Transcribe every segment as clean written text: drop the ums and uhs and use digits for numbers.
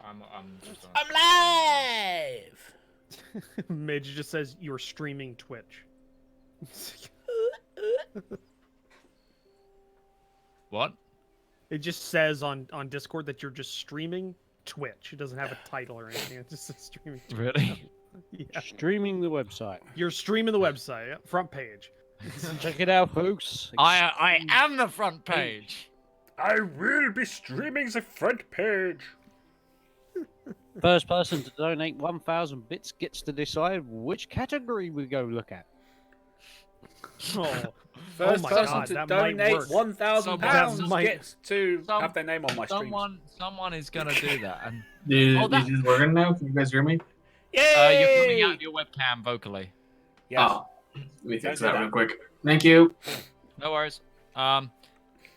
I'm just on. I'm live. Midge just says you're streaming Twitch. What? It just says on Discord that you're just streaming Twitch. It doesn't have a title or anything. It just says streaming Twitch. Really? Yeah. Streaming the website. You're streaming the website, front page. Check it out, folks. I am the front page. I will be streaming the front page. First person to donate 1,000 bits gets to decide which category we go look at. Oh, First my person God, to that might donate work. £1,000 might- gets to have their name on my stream. Someone is gonna do that. And This is working now? Can you guys hear me? Yay! you're coming out of your webcam vocally. Yes. Oh, let me fix Don't do that that. real quick. Thank you. No worries. Can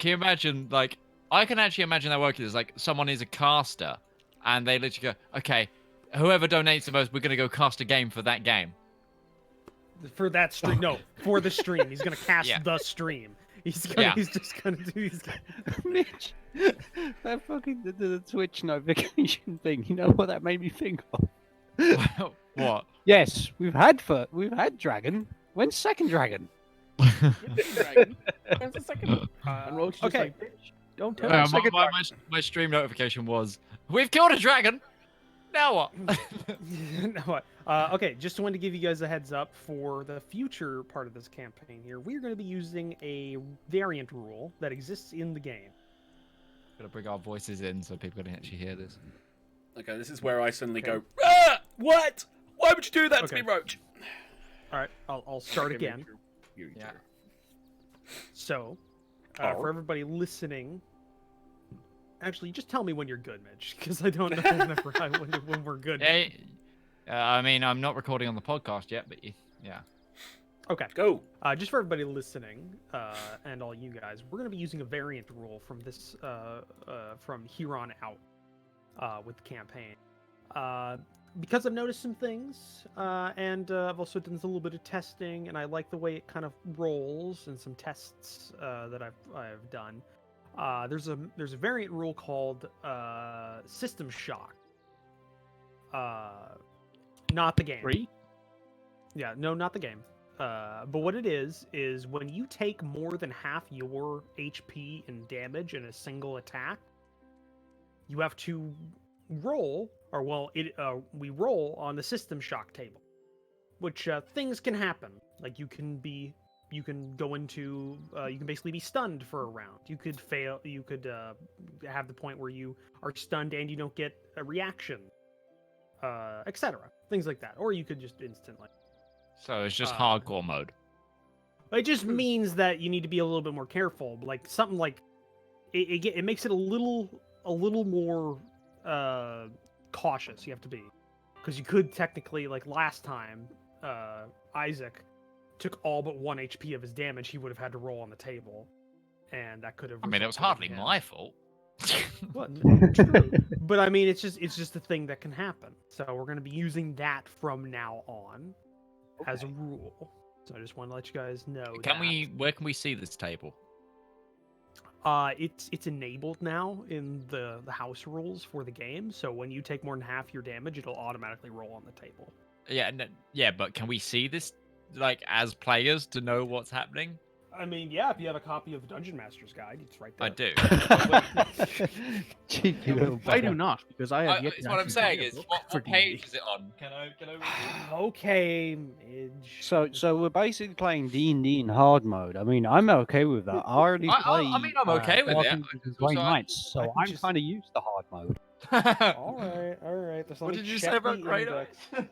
you imagine, like, I can actually imagine that working as, like, someone is a caster, and they literally go, okay, whoever donates the most, we're gonna go cast a game for that game. For that stream, no, for the stream. He's gonna cast Yeah. the stream. He's gonna. Yeah. He's just gonna do. He's gonna... Mitch, that fucking the Twitch notification thing. You know what that made me think of? What? Yes, we've had Dragon. When's second Dragon? When's the second? And Roach just okay. like, "Bitch, don't tell Yeah, me second Dragon." my stream notification was, we've killed a dragon. Now what? No, what? Okay, just wanted to give you guys a heads up for the future part of this campaign here. We're going to be using a variant rule that exists in the game. Gotta bring our voices in so people can actually hear this. Okay, this is where I suddenly Okay. go, ah! What? Why would you do that to Okay. me, Roach? All right, I'll start Okay, again. Yeah. So, Oh. for everybody listening, actually, just tell me when you're good, Mitch, because I don't know whenever when we're good. Yeah. I mean, I'm not recording on the podcast yet, but yeah. Okay. Go. Just for everybody listening, and all you guys, we're going to be using a variant rule from this, from here on out, with the campaign. Because I've noticed some things, and I've also done a little bit of testing, and I like the way it kind of rolls, and some tests that I've done. There's a variant rule called System Shock. Not the game. Three? Yeah, no, not the game. But what it is when you take more than half your HP and damage in a single attack, you have to roll, or we roll on the System Shock table, which things can happen. Like you can go into, you can basically be stunned for a round. You could fail. You could have the point where you are stunned and you don't get a reaction, etc. Things like that, or you could just instantly. So it's just hardcore mode. It just means that you need to be a little bit more careful. Like something like it makes it a little more cautious. You have to be, because you could technically, like last time, Isaac took all but 1 HP of his damage. He would have had to roll on the table, and that could have. I mean, it was resulted hardly in him. my fault. Well, true. But I mean, it's just a thing that can happen. So we're going to be using that from now on as a rule. So I just want to let you guys know. Where can we see this table? It's enabled now in the house rules for the game. So when you take more than half your damage, it'll automatically roll on the table. Yeah, but can we see this, like, as players to know what's happening? I mean, yeah, if you have a copy of the Dungeon Master's Guide, it's right there. I do. Cheeky little I bugger. do not, because I have yet That's to what I'm actually saying buy a is, book what for page D&D. is it on? Can I read it? Okay, Midge. So we're basically playing D&D in hard mode. I mean, I'm okay with that. I already play. I mean, I'm okay with Dark it. Angels and Grey Also, Knights, I so can I'm just- kind of used to hard mode. All right. Just let What me did you check say about the Grey index. Knights?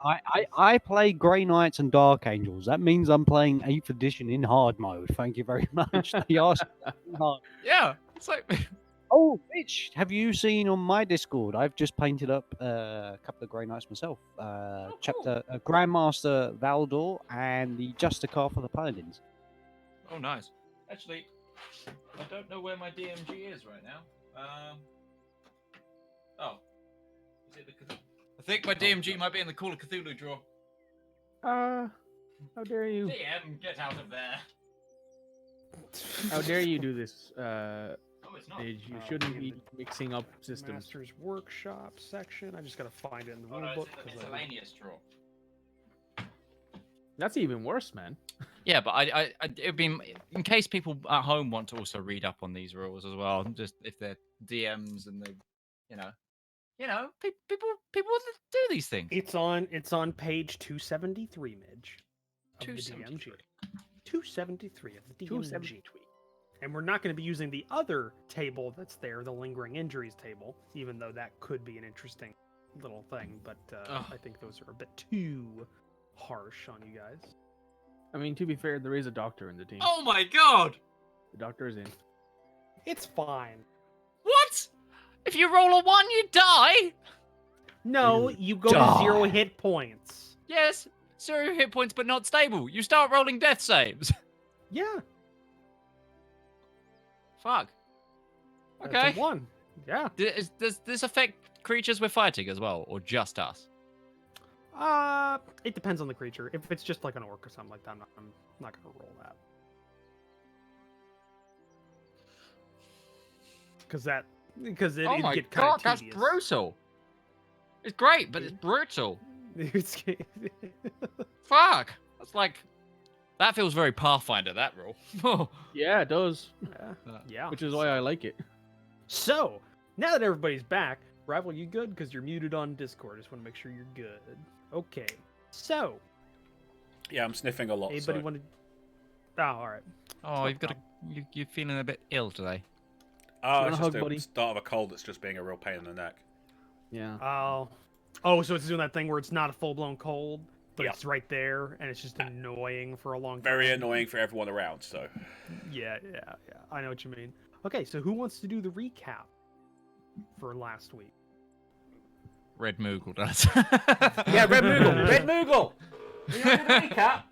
I play Grey Knights and Dark Angels. That means I'm playing 8th edition in hard mode. Thank you very much. They asked in hard. Yeah, it's like Oh, Mitch, have you seen on my Discord? I've just painted up a couple of Grey Knights myself. cool. Chapter Grandmaster Valdor and the Justicar for the Paladins. Oh, nice. Actually, I don't know where my DMG is right now. Oh, is it the? I think my DMG might be in the Call of Cthulhu drawer. How dare you? DM, get out of there. How dare you do this? Oh You shouldn't be mixing up systems. Master's Workshop section. I just gotta find it in the rulebook. That's even worse, man. Yeah, but it'd be in case people at home want to also read up on these rules as well. Just if they're DMs and they, people do these things. It's on page 273, Midge. Of the 273. DMG. 273 of the DMG. And we're not going to be using the other table that's there, the lingering injuries table, even though that could be an interesting little thing. But I think those are a bit too harsh on you guys. I mean, to be fair, there is a doctor in the team. Oh my god! The doctor is in. It's fine. What? If you roll a 1, you die? No, you go die. to 0 hit points. Yes, 0 hit points, but not stable. You start rolling death saves. Yeah. Fuck. That's Okay. a 1. Yeah. Does this affect creatures we're fighting as well, or just us? It depends on the creature. If it's just like an orc or something like that, I'm not gonna roll that. Because Oh my get god, kind that's of brutal. It's great, but it's brutal. tedious. Fuck. That's like, that feels very Pathfinder, that rule. Yeah, it does. Yeah. Which is why I like it. So now that everybody's back, Rival, you good? Because you're muted on Discord. Just want to make sure you're good. Okay. So. Yeah, I'm sniffing a lot. Anybody So. want to? Oh, all right. Oh, you're feeling a bit ill today. Oh, wanna it's hug, just the buddy? start of a cold that's just being a real pain in the neck. Yeah. Oh, so it's doing that thing where it's not a full-blown cold, but Yeah. it's right there, and it's just annoying for a long time. Very annoying for everyone around, so. Yeah. I know what you mean. Okay, so who wants to do the recap for last week? Red Moogle does. Yeah, Red Moogle! Red Moogle! You know the recap?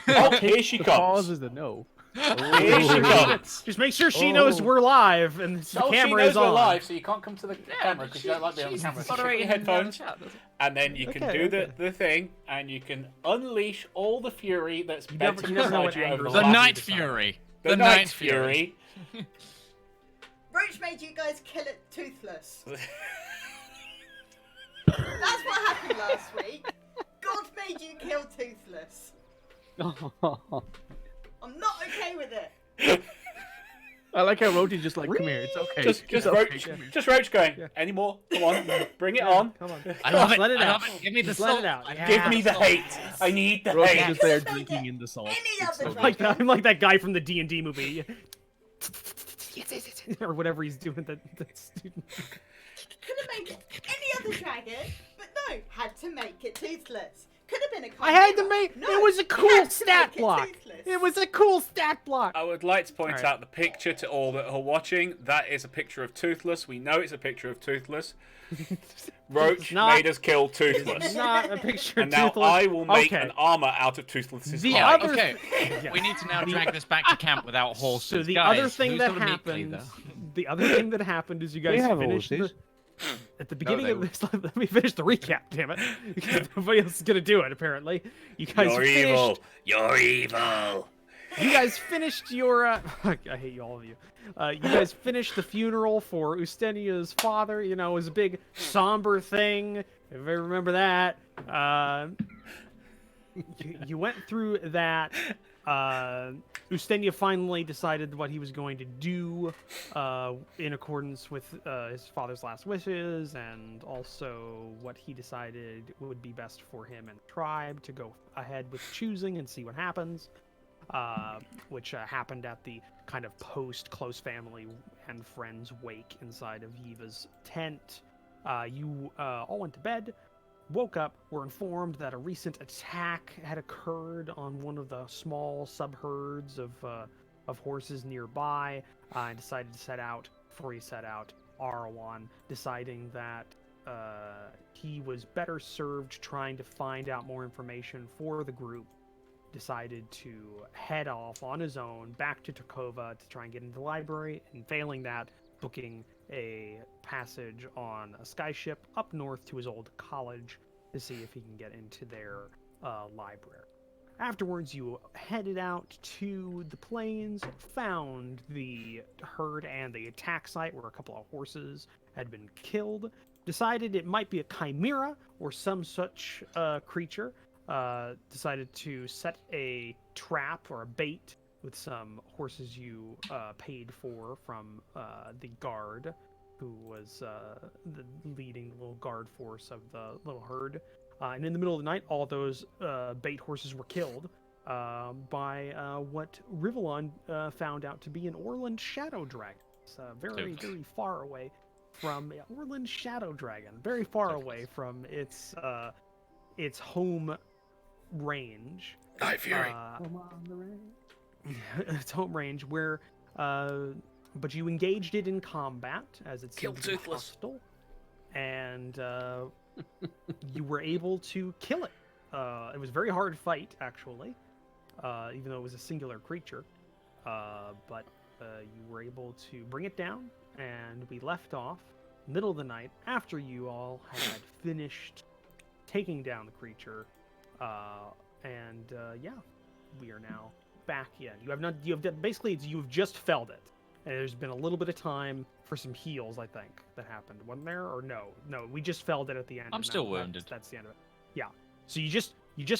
Oh, here she The pause comes. is the no. Here she comes. Just make sure she knows we're live, and the Oh, camera she knows is on. we're live, so you can't come to the camera because you don't like being on the she's camera. So put moderating your the headphones, chat, and then you can Okay, do the thing, and you can unleash all the fury that's You bent never- to you never know what you over anger the is The Last last- Night week or Fury. The Night Fury. Roach made you guys kill it toothless. That's what happened last week. God made you kill toothless. I'm not okay with it. I like how Roti's just like, come here, it's okay. Just It's okay, Roach, come here." just Roach going. Yeah. Any more? Come on, bring it on. Come on. I love it. Let it I out. love it. Give me the Just let it salt. out. I Yeah. Give me the salt. hate. I need the Roti's hate. just there Could've made drinking it in the salt. any It's other so dragon. Like that, I'm like that guy from the D&D movie. Or whatever he's doing. That student. Could have made it any other dragon, but no, had to make it toothless. Could have been a I had to chimera. make. No, it was a you cool had to stat make it block. toothless. It was a cool stat block. I would like to point Alright. out the picture to all that are watching. That is a picture of Toothless. We know it's a picture of Toothless. Roach not- made us kill It's Toothless. not a picture And of now toothless. I will make Okay. an armor out of Toothless's The eye. other- Okay, Yeah. we need to now drag this back to camp without horses. So the Guys, other thing who's that got a meat happened, cleaver? the other thing that happened is you guys have finished horses. at the beginning they of this. Let me finish the recap, damn it, because nobody else is gonna do it. Apparently, you guys You're finished. evil. You're evil. You guys finished your. I hate you, all of you. You guys finished the funeral for Ustenia's father. You know, it was a big somber thing. If I remember that. You went through that. Ustenia finally decided what he was going to do in accordance with his father's last wishes, and also what he decided would be best for him and the tribe to go ahead with choosing and see what happens. Which happened at the kind of post-close family and friends wake inside of Yiva's tent. You all went to bed, woke up, were informed that a recent attack had occurred on one of the small subherds of horses nearby, and decided to set out. Before he set out, Arwan, deciding that he was better served trying to find out more information for the group, decided to head off on his own back to Takova to try and get into the library, and failing that, booking a passage on a skyship up north to his old college to see if he can get into their library. Afterwards, you headed out to the plains, found the herd and the attack site where a couple of horses had been killed, decided it might be a chimera or some such creature, decided to set a trap or a bait with some horses you paid for from the guard, who was leading the little guard force of the little herd. And in the middle of the night, all those bait horses were killed by what Rivallon found out to be an Orland shadow dragon. It's very, very far away from Orland shadow dragon, very far away from its home range. Night Fury. Its home range, where but you engaged it in combat as it Killed seemed to be Toothless. hostile, and you were able to kill it. It was a very hard fight, actually, even though it was a singular creature. But you were able to bring it down, and we left off middle of the night after you all had finished taking down the creature. Yeah, we are now back in. You have not. You have basically. You've just felled it, and there's been a little bit of time for some heals. I think that happened. Wasn't there? Or no? No, we just felled it at the end. I'm and still wounded. That's the end of it. Yeah. So you just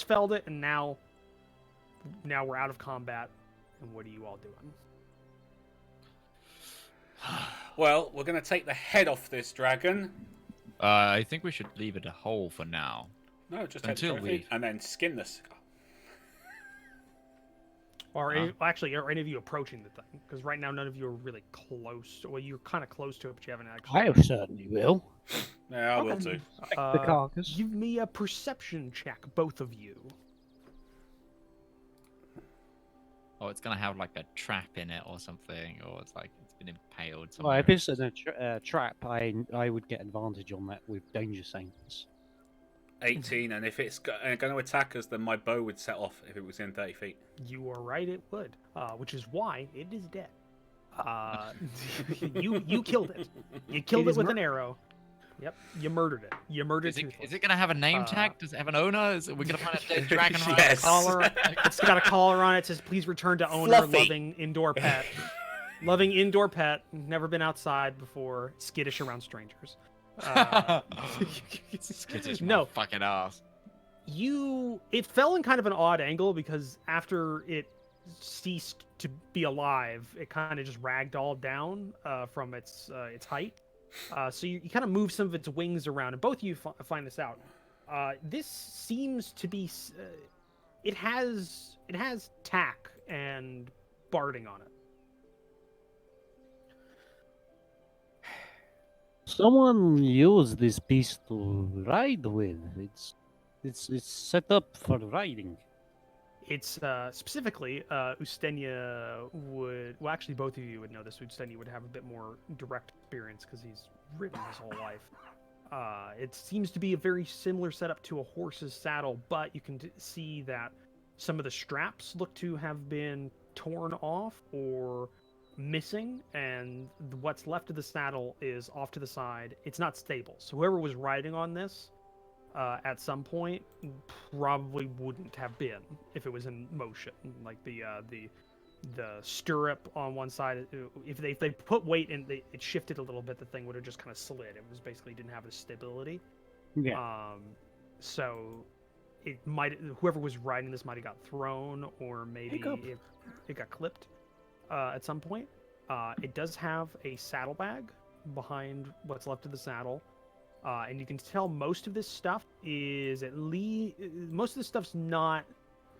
felled it, and now we're out of combat. And what are you all doing? Well, we're going to take the head off this dragon. I think we should leave it a hole for now. No, just take the Until trophy we- and then skin the cigar. Actually, are any of you approaching the thing? Because right now, none of you are really close. Well, you're kind of close to it, but you haven't actually. I certainly will. Yeah, I will Okay. too. The carcass. Give me a perception check, both of you. Oh, it's gonna have like a trap in it or something, or it's like it's been impaled. Well, Somewhere. if it's in a trap, I would get advantage on that with danger sense. 18, and if it's going to attack us, then my bow would set off if it was in 30 feet. You are right, it would. Which is why it is dead. You killed it. You killed it with an arrow. Yep, you murdered it. You murdered Is it, Toothless. is it gonna have a name tag? Does it have an owner? Are we gonna find a dead dragon? right? Yes. Collar. It's got a collar on it. It says, "Please return to owner. Fluffy. Loving indoor pet. Loving indoor pet. Never been outside before. Skittish around strangers." Skittish No, fucking ass. it fell in kind of an odd angle because after it ceased to be alive, it kind of just ragdolled down from its height. So you kind of move some of its wings around, and both of you find this out. This seems to be it has tack and barding on it. Someone used this beast to ride with. It's set up for riding. It's specifically Ustenia would. Well, actually, both of you would know this. Ustenia would have a bit more direct experience because he's ridden his whole life. It seems to be a very similar setup to a horse's saddle, but you can see that some of the straps look to have been torn off or missing, and what's left of the saddle is off to the side. It's not stable. So whoever was riding on this at some point probably wouldn't have been if it was in motion. Like the stirrup on one side, if they put weight in, it shifted a little bit. The thing would have just kind of slid. It was basically didn't have the stability. Yeah. So it might, whoever was riding this might have got thrown, or maybe it got clipped at some point. It does have a saddlebag behind what's left of the saddle. And you can tell most of this stuff is most of this stuff's not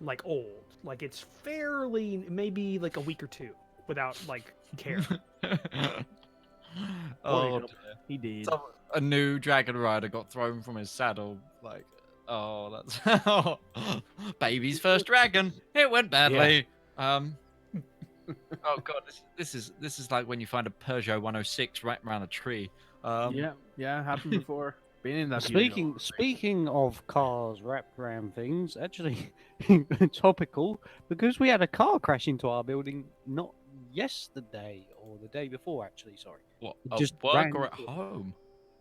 like old. Like it's fairly, maybe like a week or two without like care. Oh, He did. a new dragon rider got thrown from his saddle. Like, oh, that's baby's first dragon. It went badly. Oh god, this is like when you find a Peugeot 106 right around a tree. Yeah, happened before. Been in that. Speaking of cars wrapped around things, actually topical, because we had a car crash into our building not yesterday or the day before. Actually, sorry. What? It At just work ran or at into- home?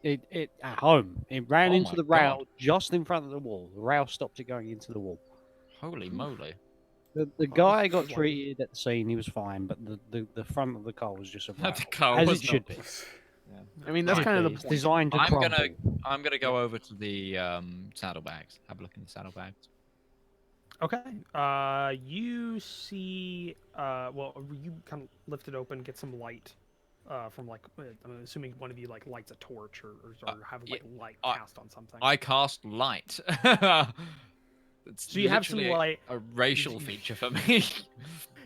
It at home. It ran Oh into my the rail God. just in front of the wall. The rail stopped it going into the wall. Holy moly! The guy got treated at the scene. He was fine, but the front of the car was just a The write-off, car as was it should be. I mean, that's Right. kind of the It's point. designed to I'm crumble. gonna go over to the saddlebags. Have a look in the saddlebags. Okay. You see. Well, you kind of lift it open, get some light. From like, I'm assuming one of you like lights a torch or have like light cast on something. I cast light. It's So you have some literally light. A racial feature for me.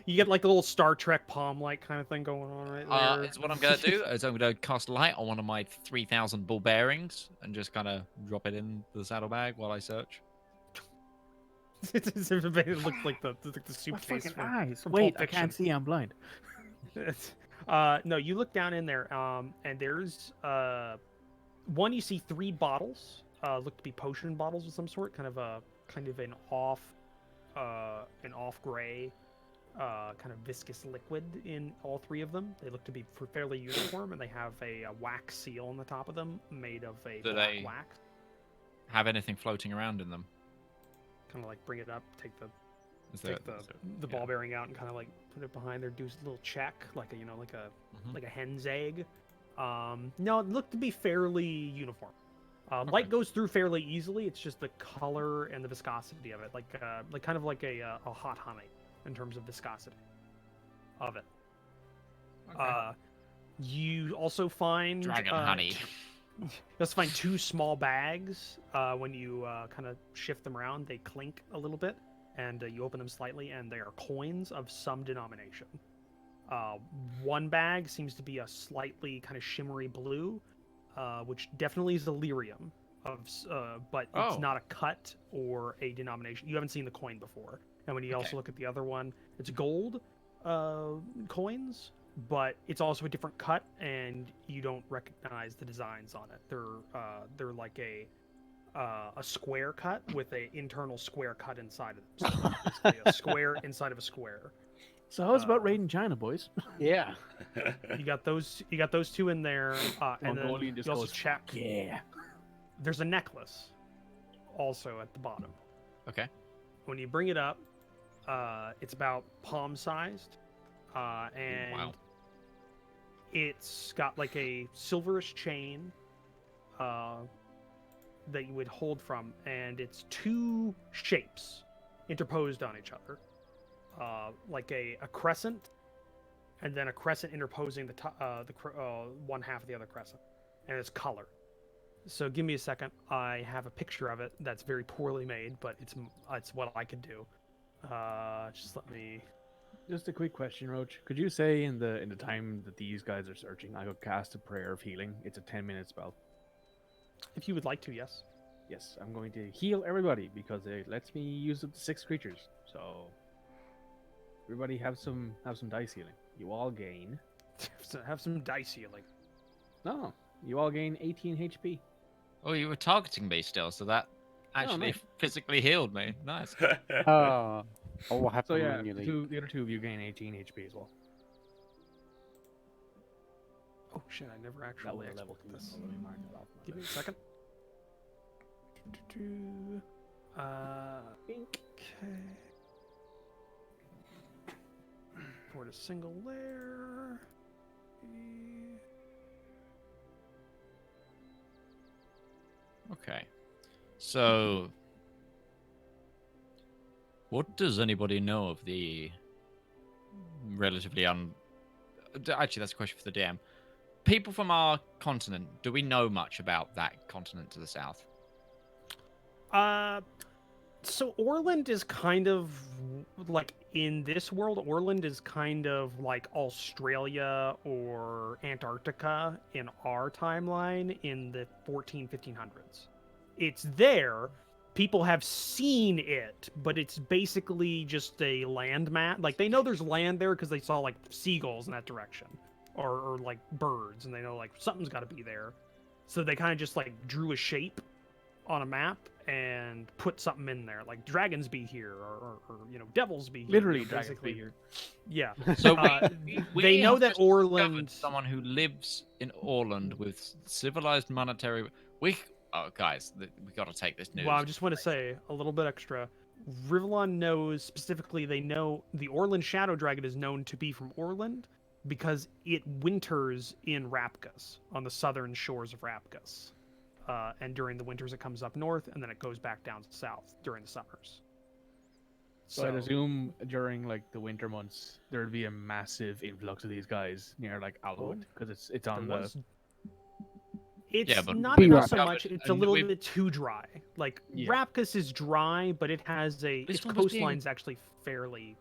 You get like a little Star Trek palm light kind of thing going on right there. Is what I'm gonna do is I'm gonna cast light on one of my 3,000 ball bearings and just kind of drop it in the saddlebag while I search. It looks like the My suitcase. fucking from- eyes. from Wait, Pulp I can't Fiction. see. I'm blind. No, you look down in there, and there's one. You see 3 bottles, look to be potion bottles of some sort, kind of an off gray, kind of viscous liquid in all 3 of them. They look to be fairly uniform, and they have a wax seal on the top of them, made of a Do black they- wax. Have anything floating around in them? Kind of like bring it up, take the Is there, take the is there- ball yeah. bearing out and kind of like put it behind there, do a little check, like a Mhm. like a hen's egg. No, it looked to be fairly uniform. Okay. Light goes through fairly easily. It's just the color and the viscosity of it, like kind of like a hot honey in terms of viscosity of it. Okay. You also find Dragon honey. You also find 2 small bags. When you kind of shift them around, they clink a little bit, and you open them slightly, and they are coins of some denomination. One bag seems to be a slightly kind of shimmery blue, which definitely is Illyrium, but it's Oh. not a cut or a denomination. You haven't seen the coin before. And when you Okay. also look at the other one, it's gold coins, but it's also a different cut, and you don't recognize the designs on it. They're like a square cut with a internal square cut inside of them. So basically a square inside of a square. So how's about raiding China, boys? Yeah. You got those 2 in there, and then Mongolian you just also goes, check. Yeah. There's a necklace also at the bottom. Okay. When you bring it up, it's about palm sized, and Wow. it's got like a silverish chain that you would hold from, and it's 2 shapes interposed on each other, like a crescent, and then a crescent interposing one half of the other crescent, and it's color. So give me a second. I have a picture of it that's very poorly made, but it's what I could do. Just let me. Just a quick question, Roach. Could you say in the time that these guys are searching, I could cast a prayer of healing? It's a 10-minute spell. If you would like to, yes. Yes, I'm going to heal everybody because it lets me use up to 6 creatures. So everybody have some dice healing. You all gain. Have some dice healing. No, you all gain 18 HP. Oh, you were targeting me still, so that actually nice. physically healed me. Nice. Oh, what So happened yeah, when you leave? the other 2 of you gain 18 HP as well. Oh shit! I never That actually was a level explored 2. this. so let me mark it off. Give me a second. Okay. For a single layer. Okay. So, what does anybody know of the relatively Actually, that's a question for the DM. People from our continent, do we know much about that continent to the south? So Orland is kind of like in this world. Orland is kind of like Australia or Antarctica in our timeline in the 1500s. It's there. People have seen it, but it's basically just a land mat. Like they know there's land there because they saw like seagulls in that direction, or like birds, and they know like something's got to be there. So they kind of just like drew a shape on a map and put something in there, like dragons be here, or devils be here. Literally, you know, dragons basically. be here. Yeah. So They know have that just discovered Orland. someone who lives in Orland with civilized monetary. Guys, we got to take this news. Well, I just want to say a little bit extra. Rivallon knows specifically. They know the Orland Shadow Dragon is known to be from Orland because it winters in Rapkus on the southern shores of Rapkus, and during the winters it comes up north, and then it goes back down south during the summers. So I'd assume during like the winter months there'd be a massive influx of these guys near like Alwood because it's on there the. was- It's Yeah, but not Be enough right so back. much. It's a And little we- bit too dry. Like Yeah. Rapkus is dry, but it has This its one was being- coastline's actually fairly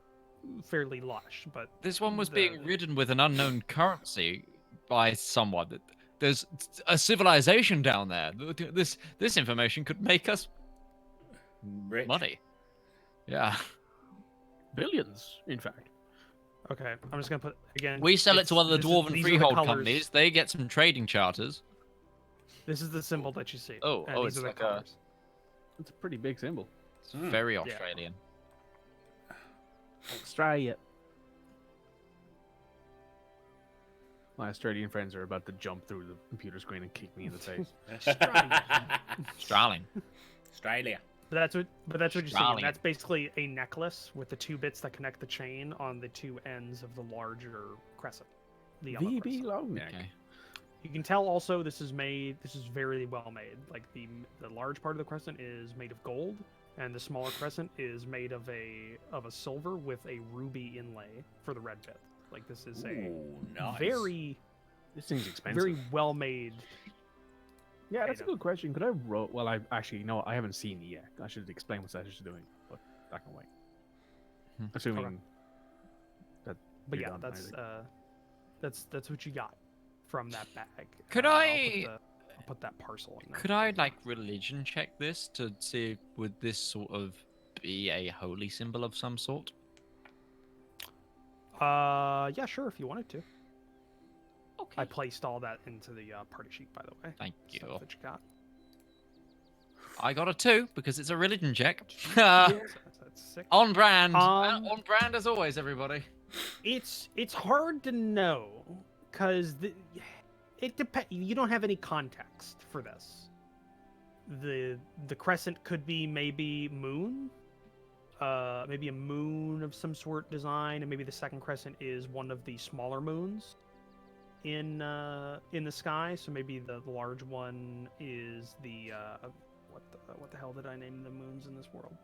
lush. But This one was the- being ridden with an unknown currency by someone. There's a civilization down there. This information could make us Rich. money. Yeah. Billions, in fact. Okay, I'm just gonna put again. We sell it to one of the dwarven these are the freehold colours. companies. They get some trading charters. This is the symbol that you see. Oh, and oh, these it's are the like a- colors. It's a pretty big symbol. It's very Yeah. Australian. Australia. My Australian friends are about to jump through the computer screen and kick me in the face. Australian. Australia. But that's what you see. Australian. And that's basically a necklace with the two bits that connect the chain on the two ends of the larger crescent. The yellow VB crescent. long neck. Okay. You can tell also this is very well made. Like the large part of the crescent is made of gold, and the smaller crescent is made of a silver with a ruby inlay for the red bit. Like this is a Ooh, nice. very This thing's expensive. very well made. Yeah, that's a item. good question. Could I roll? Well, I actually no, I haven't seen it yet. I should explain what Sash is doing, but that can wait. Hmm. Assuming Okay. that. But you're yeah, done, Isaac. that's what you got from that bag. Could I'll put that parcel in there. Could I like religion check this to see would this sort of be a holy symbol of some sort? Yeah, sure, if you wanted to. Okay. I placed all that into the party sheet, by the way. Thank you. Stuff that you got. I got a 2 because it's a religion check. So that's 6. On brand. Um, On brand as always, everybody. It's hard to know because it depends. You don't have any context for this. The crescent could be maybe moon, maybe a moon of some sort design, and maybe the second crescent is one of the smaller moons in the sky. So maybe the large one is the what the hell did I name the moons in this world?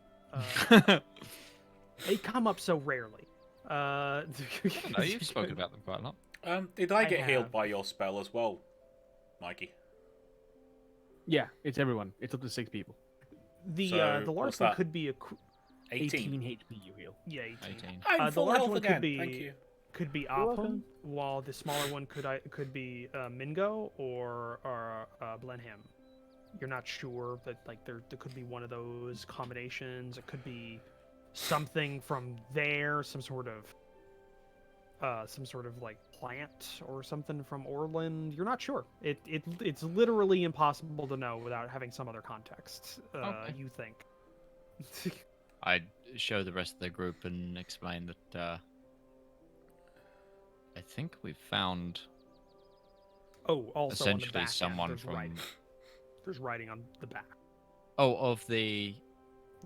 They come up so rarely. No, you've spoken about them quite a lot. Did I I get healed have. by your spell as well, Mikey? Yeah, it's everyone. It's up to 6 people. The So, large what's one that? could be 18. HP you heal. yeah 18. 18. I'm the full large health one again. could be Thank you. Apple, welcome. while the smaller one could be Mingo or Blenheim. You're not sure, but like there could be one of those combinations. It could be something from there, some sort of like plant or something from Orland. You're not sure. It's literally impossible to know without having some other context. Okay. You think? I'd show the rest of the group and explain that I think we've found Oh, also on the essentially back, someone there's from writing. There's writing on the back. of the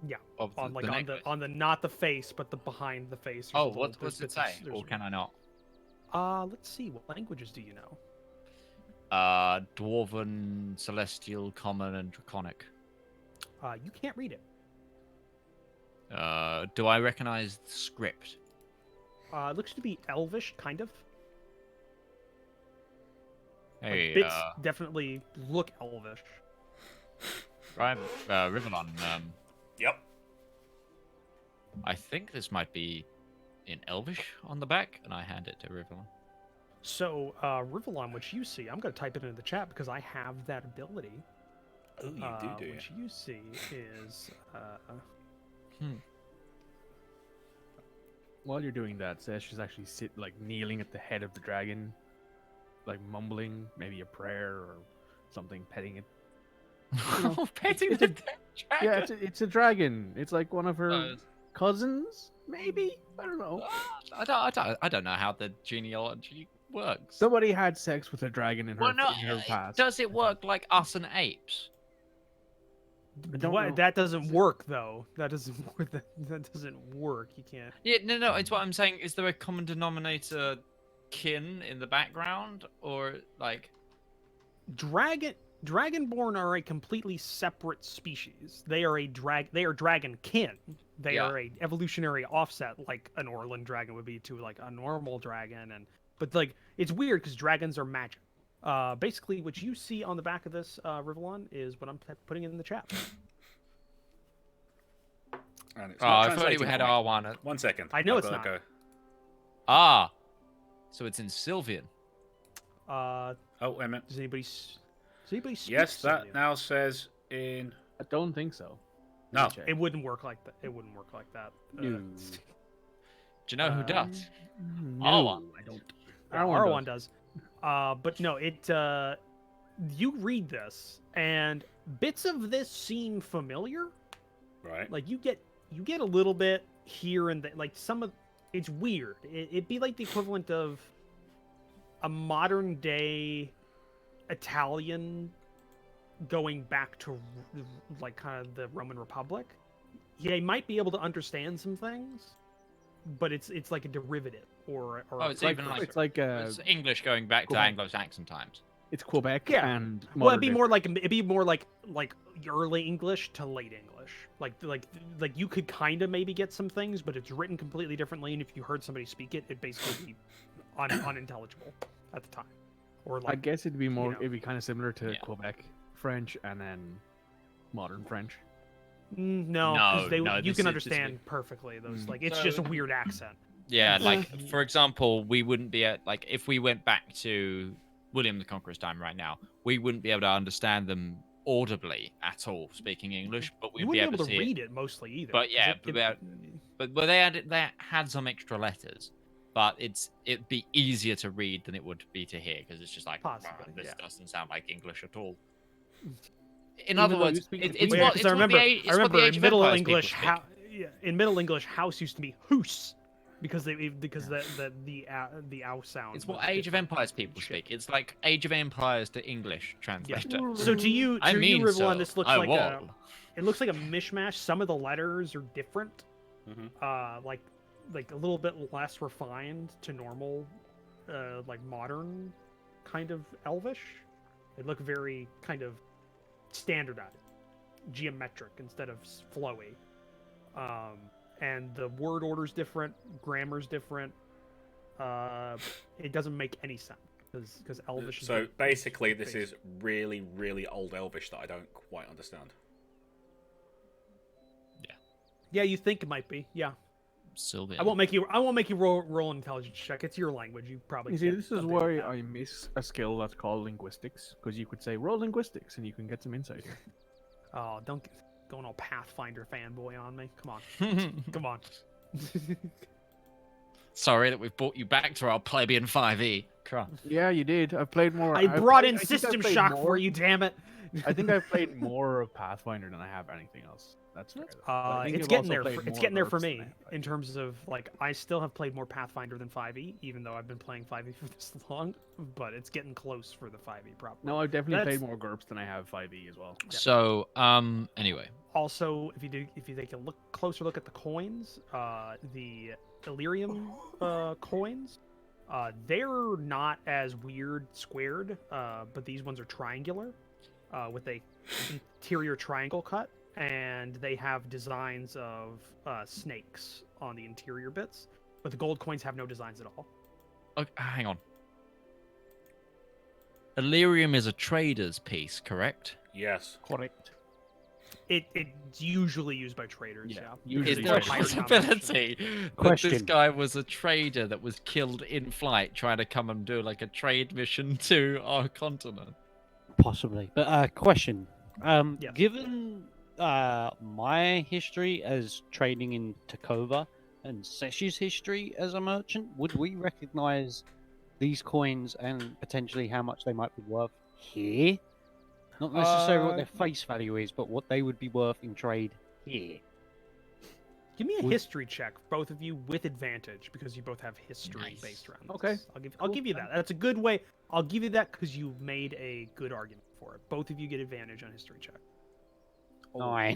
Yeah, of on like the on necklace. the on the not the face, but the behind the face. Oh, there's what's there's it bits of- say? Or there's- can I not? Let's see. What languages do you know? Dwarven, Celestial, Common, and Draconic. You can't read it. Do I recognize the script? It looks to be Elvish, kind of. Like, Hey, bits definitely look Elvish. Rivallon. Yep. I think this might be in Elvish on the back, and I hand it to Rivallon. So, Rivallon, which you see, I'm going to type it into the chat because I have that ability. Oh, you do you? Which you see is While you're doing that, Sash is actually kneeling at the head of the dragon, like mumbling maybe a prayer or something, petting it. Petting it's the a- dragon. Yeah, it's a dragon. It's like one of her Uh, cousins, maybe. I don't know. I don't know how the genealogy works. Somebody had sex with a dragon in her, Well, no, in her past. does it work like us and apes? I don't What? know. That doesn't work though. That doesn't work. That doesn't work. You can't. Yeah, no, it's what I'm saying. Is there a common denominator kin in the background, or like? Dragonborn are a completely separate species. They are dragon kin. They Yeah. are a evolutionary offset, like an Orland dragon would be to like a normal dragon. But like it's weird because dragons are magic. Basically, what you see on the back of this Rivallon is what I'm putting in the chat. And it's Oh, not if only we translating had for me. R1. 1 second. I know I've it's gotta not. Go. So it's in Sylvian. Uh, Oh, wait a minute. does anybody speak Yes, that Sylvian? now says in. I don't think so. No. Let me check. It wouldn't work like that. It wouldn't work like that. No. Do you know who does? No, I don't. R1 does. But no, it. You read this, and bits of this seem familiar. Right. Like you get a little bit here and there. Like some of it's weird. It'd be like the equivalent of a modern day Italian going back to like kind of the Roman Republic. They might be able to understand some things, but it's like a derivative or Oh, it's a even like- It's like It's English going back to Quebec. Anglo-Saxon times. it's Quebec Yeah. and Well, it'd be modern more like early English to late English. Like you could kind of maybe get some things, but it's written completely differently. And if you heard somebody speak it, it'd basically be unintelligible at the time. Or I like guess it'd be more. know. It'd be kind of similar to Yeah. Quebec French and then modern French. no, No, 'cause no, you this can is- this understand perfectly those. Like it's just a weird accent. Yeah, like for example, we wouldn't be at like if we went back to William the Conqueror's time right now, we wouldn't be able to understand them audibly at all speaking English, but You we'd be wouldn't able to see read it mostly either. But 'cause yeah, it- but well, they had some extra letters, but it'd be easier to read than it would be to hear because it's just like Possibly, this yeah. doesn't sound like English at all. In Even other though you words, speak it's the Well, yeah, what 'cause it's I what remember, the age, it's I what the remember Age in of Middle Empires English, people speak. in Middle English, house used to be hoose, because the ow sound. It's what was Age of different. Empires people Shit. speak. It's like Age of Empires to English translator. So to you, I mean, Rivallon, so this looks I like will. it looks like a mishmash. Some of the letters are different, Mhm. like a little bit less refined to normal, like modern kind of Elvish. They look very kind of standardized, geometric instead of flowy. And the word order's different, grammar's different. It doesn't make any sense because Elvish. is So a- basically, this basic. is really, really old Elvish that I don't quite understand. Yeah, you think it might be. Yeah, Sylvian. I won't make you roll an intelligence check. It's your language. You probably. You see, can't this is update why that. I miss a skill that's called linguistics, because you could say roll linguistics and you can get some insight here. Oh, don't get going all Pathfinder fanboy on me. Come on, come on. Sorry that we've brought you back to our plebeian 5e. Crap. Yeah, you did. I've played more. I brought in I think I've System played Shock more- for you, damn it. I think I've played more of Pathfinder than I have anything else. That's fair. though. But I think It's you've getting also there. played It's more getting there for GURPS than me I have, in terms of like I still have played more Pathfinder than 5e, even though I've been playing 5e for this long. But it's getting close for the 5e proper. No, I've definitely That's- played more GURPS than I have 5e as well. So, anyway. Also, if you take a closer look at the coins, the Illyrium coins, they're not as weird squared, but these ones are triangular, with a interior triangle cut, and they have designs of snakes on the interior bits. But the gold coins have no designs at all. Okay, hang on. Illyrium is a trader's piece, correct? Yes. Correct. It's usually used by traders. Yeah, Yeah. usually Is Usually there a for higher possibility that this Question. guy was a trader that was killed in flight trying to come and do like a trade mission to our continent? Possibly. But question. Yes. Given my history as trading in Takova and Sesh's history as a merchant, would we recognize these coins and potentially how much they might be worth here? Not necessarily what their face value is, but what they would be worth in trade here. Give me a Would- history check, both of you, with advantage because you both have history Nice. based around. Okay. This. I'll Cool. give you that. That's a good way. I'll give you that because you made a good argument for it. Both of you get advantage on history check. 9.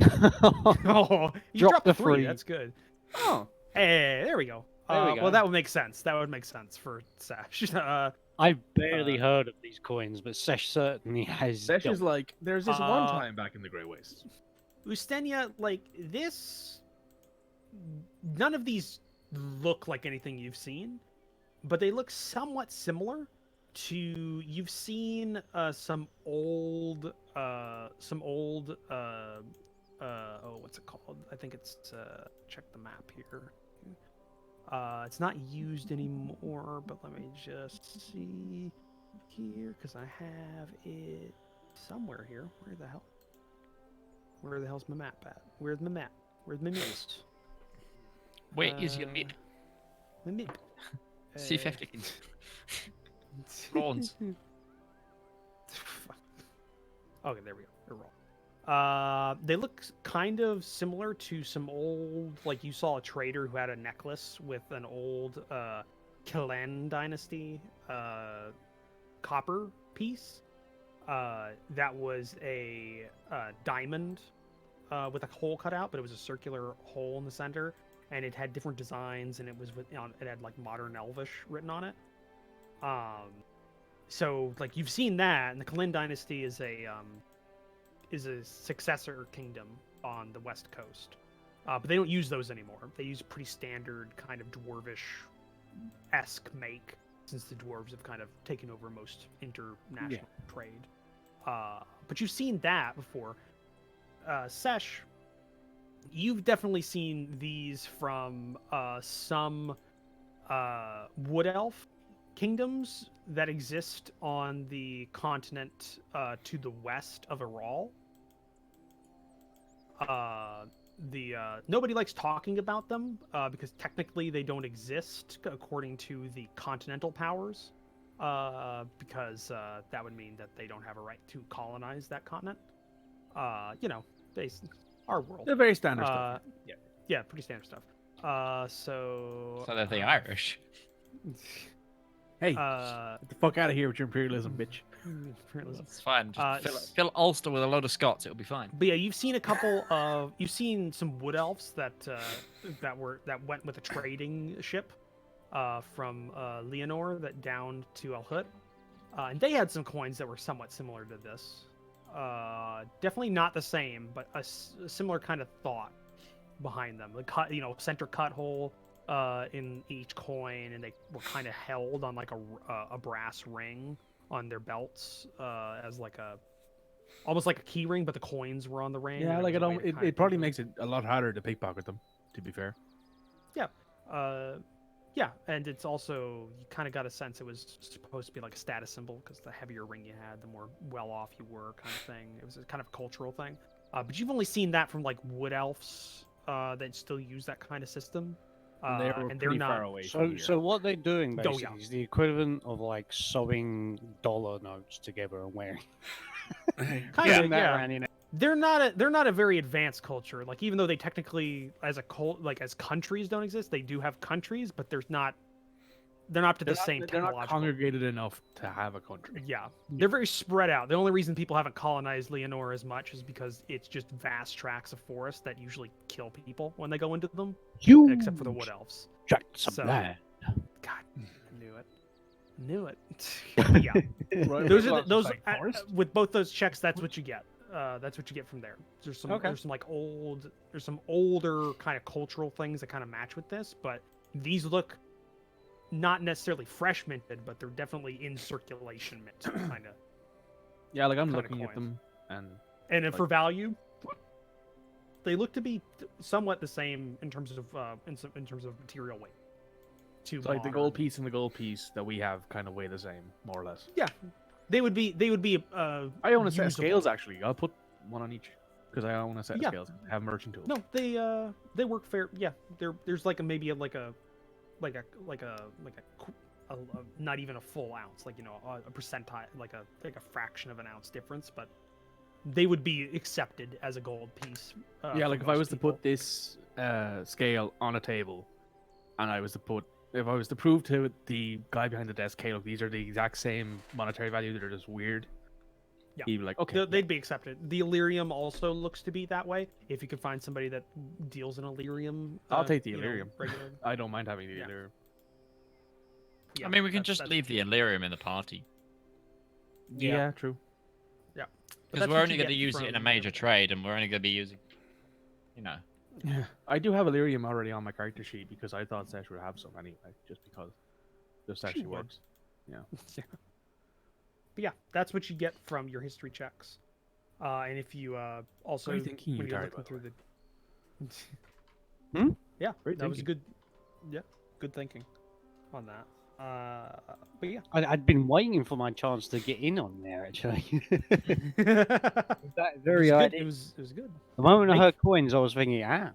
Oh, you Drop dropped the a 3. 3. That's good. Oh, Hey, there we go. There we go. Well, that would make sense. That would make sense for Sash. I've barely heard of these coins, but Sesh certainly has. Sesh is dealt- like, there's this one time back in the Grey Wastes. Ustenia, like this, none of these look like anything you've seen, but they look somewhat similar to you've seen some old what's it called? I think it's check the map here. It's not used anymore, but let me just see here because I have it somewhere here. Where the hell's my map at? Where's my map? Where's my mist? Where is your mid? My mid. C50. Prawns. Okay, there we go. They're wrong. They look kind of similar to some old, like you saw a trader who had a necklace with an old Kalen dynasty copper piece. That was a diamond with a hole cut out, but it was a circular hole in the center, and it had different designs, and it was it had like modern Elvish written on it. So like you've seen that, and the Kalen dynasty is a successor kingdom on the west coast, but they don't use those anymore. They use pretty standard kind of dwarvish-esque make, since the dwarves have kind of taken over most international trade. But you've seen that before. Sesh, you've definitely seen these from some wood elf kingdoms that exist on the continent to the west of Iral. Nobody likes talking about them because technically they don't exist according to the continental powers, because that would mean that they don't have a right to colonize that continent. Our world. They're very standard stuff. Yeah, pretty standard stuff. So So they're the Irish. Hey, get the fuck out of here with your imperialism, bitch. imperialism. It's fine. Just fill Ulster with a load of Scots. It'll be fine. But yeah, you've seen you've seen some wood elves that went with a trading ship from Leonor that down to Elhut, and they had some coins that were somewhat similar to this. Definitely not the same, but a similar kind of thought behind them. The cut, center cut hole in each coin, and they were kind of held on like a brass ring on their belts as like almost like a key ring, but the coins were on the ring. Yeah, like it probably makes it a lot harder to pickpocket them, to be fair. Yeah, and it's also, you kind of got a sense it was supposed to be like a status symbol, because the heavier ring you had, the more well-off you were, kind of thing. It was a kind of cultural thing. But you've only seen that from like wood elves that still use that kind of system. And they're not far away from here. So what they're doing basically yeah. is the equivalent of like sewing dollar notes together and wearing. Kind Carrying of, that yeah. around, They're not a very advanced culture. Like, even though they technically as countries don't exist, they do have countries, but they're not up to the same They're not technological. congregated enough to have a country. Yeah, they're very spread out. The only reason people haven't colonized Leonor as much is because it's just vast tracts of forest that usually kill people when they go into them, except for the wood elves. Tracts of So- land. God, I knew it. But yeah, those are with both those checks. That's what you get. That's what you get from there. There's some older kind of cultural things that kind of match with this, but these look not necessarily fresh minted, but they're definitely in circulation mint, kind of. Yeah, like I'm kinda looking at coins. them, And like- for value, they look to be somewhat the same in terms of in terms of material weight. it's like the gold piece and the gold piece that we have kind of weigh the same, more or less. Yeah, they would be. I own a set of usable. scales actually. I'll put one on each because I own a set of Yeah. scales. I have merchant tools. No, they work fair. Yeah, there's like maybe a not even a full ounce, like a percentile, like a fraction of an ounce difference, but they would be accepted as a gold piece. Yeah, for like if I most was to people. put this scale on a table, and if I was to prove to the guy behind the desk, hey, look, these are the exact same monetary value, they're just weird. Yeah. He'd be like, okay, They'd be accepted. The Illyrium also looks to be that way. If you could find somebody that deals in Illyrium, I'll take the you know, Illyrium. regularly. I don't mind having the Yeah. Illyrium. Yeah, I mean, we can that's- just that's- leave the Illyrium in the party. Yeah, true. But Because that's we're what only you going to get use it in a from- major trade, and we're only going to be using, you know. Yeah, I do have Illyrium already on my character sheet because I thought Sesh would have some anyway, just because this actually would. works. Yeah. But yeah, that's what you get from your history checks. And if you also Great thinking, when you you're Dari, looking by the through the Hmm? yeah, Great that was thinking. good. Yeah, good thinking on that. But yeah, I'd been waiting for my chance to get in on there, actually. it That very was good. idea. It was good. The moment I Make- heard coins, I was thinking, Aha.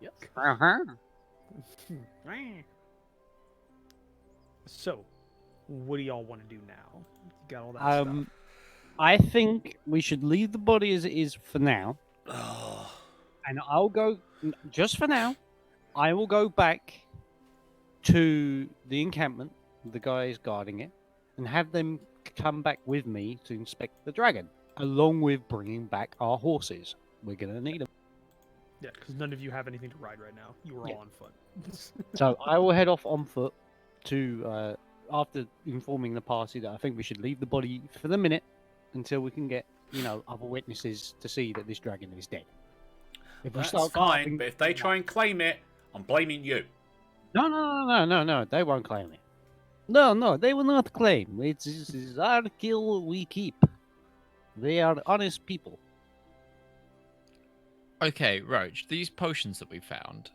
Yes. uh-huh. So, what do y'all want to do now? You got all that stuff. I think we should leave the body as it is for now, and I'll go just for now. I will go back to the encampment, the guys guarding it, and have them come back with me to inspect the dragon, along with bringing back our horses. We're gonna need them. Yeah, because none of you have anything to ride right now. You were Yeah. all on foot. So I will head off on foot to after informing the party that I think we should leave the body for the minute until we can get other witnesses to see that this dragon is dead. If we That's start fine, carving- but if they try and claim it, I'm blaming you. No, they won't claim it. No, they will not claim. This is our kill we keep. They are honest people. Okay, Roach, these potions that we found.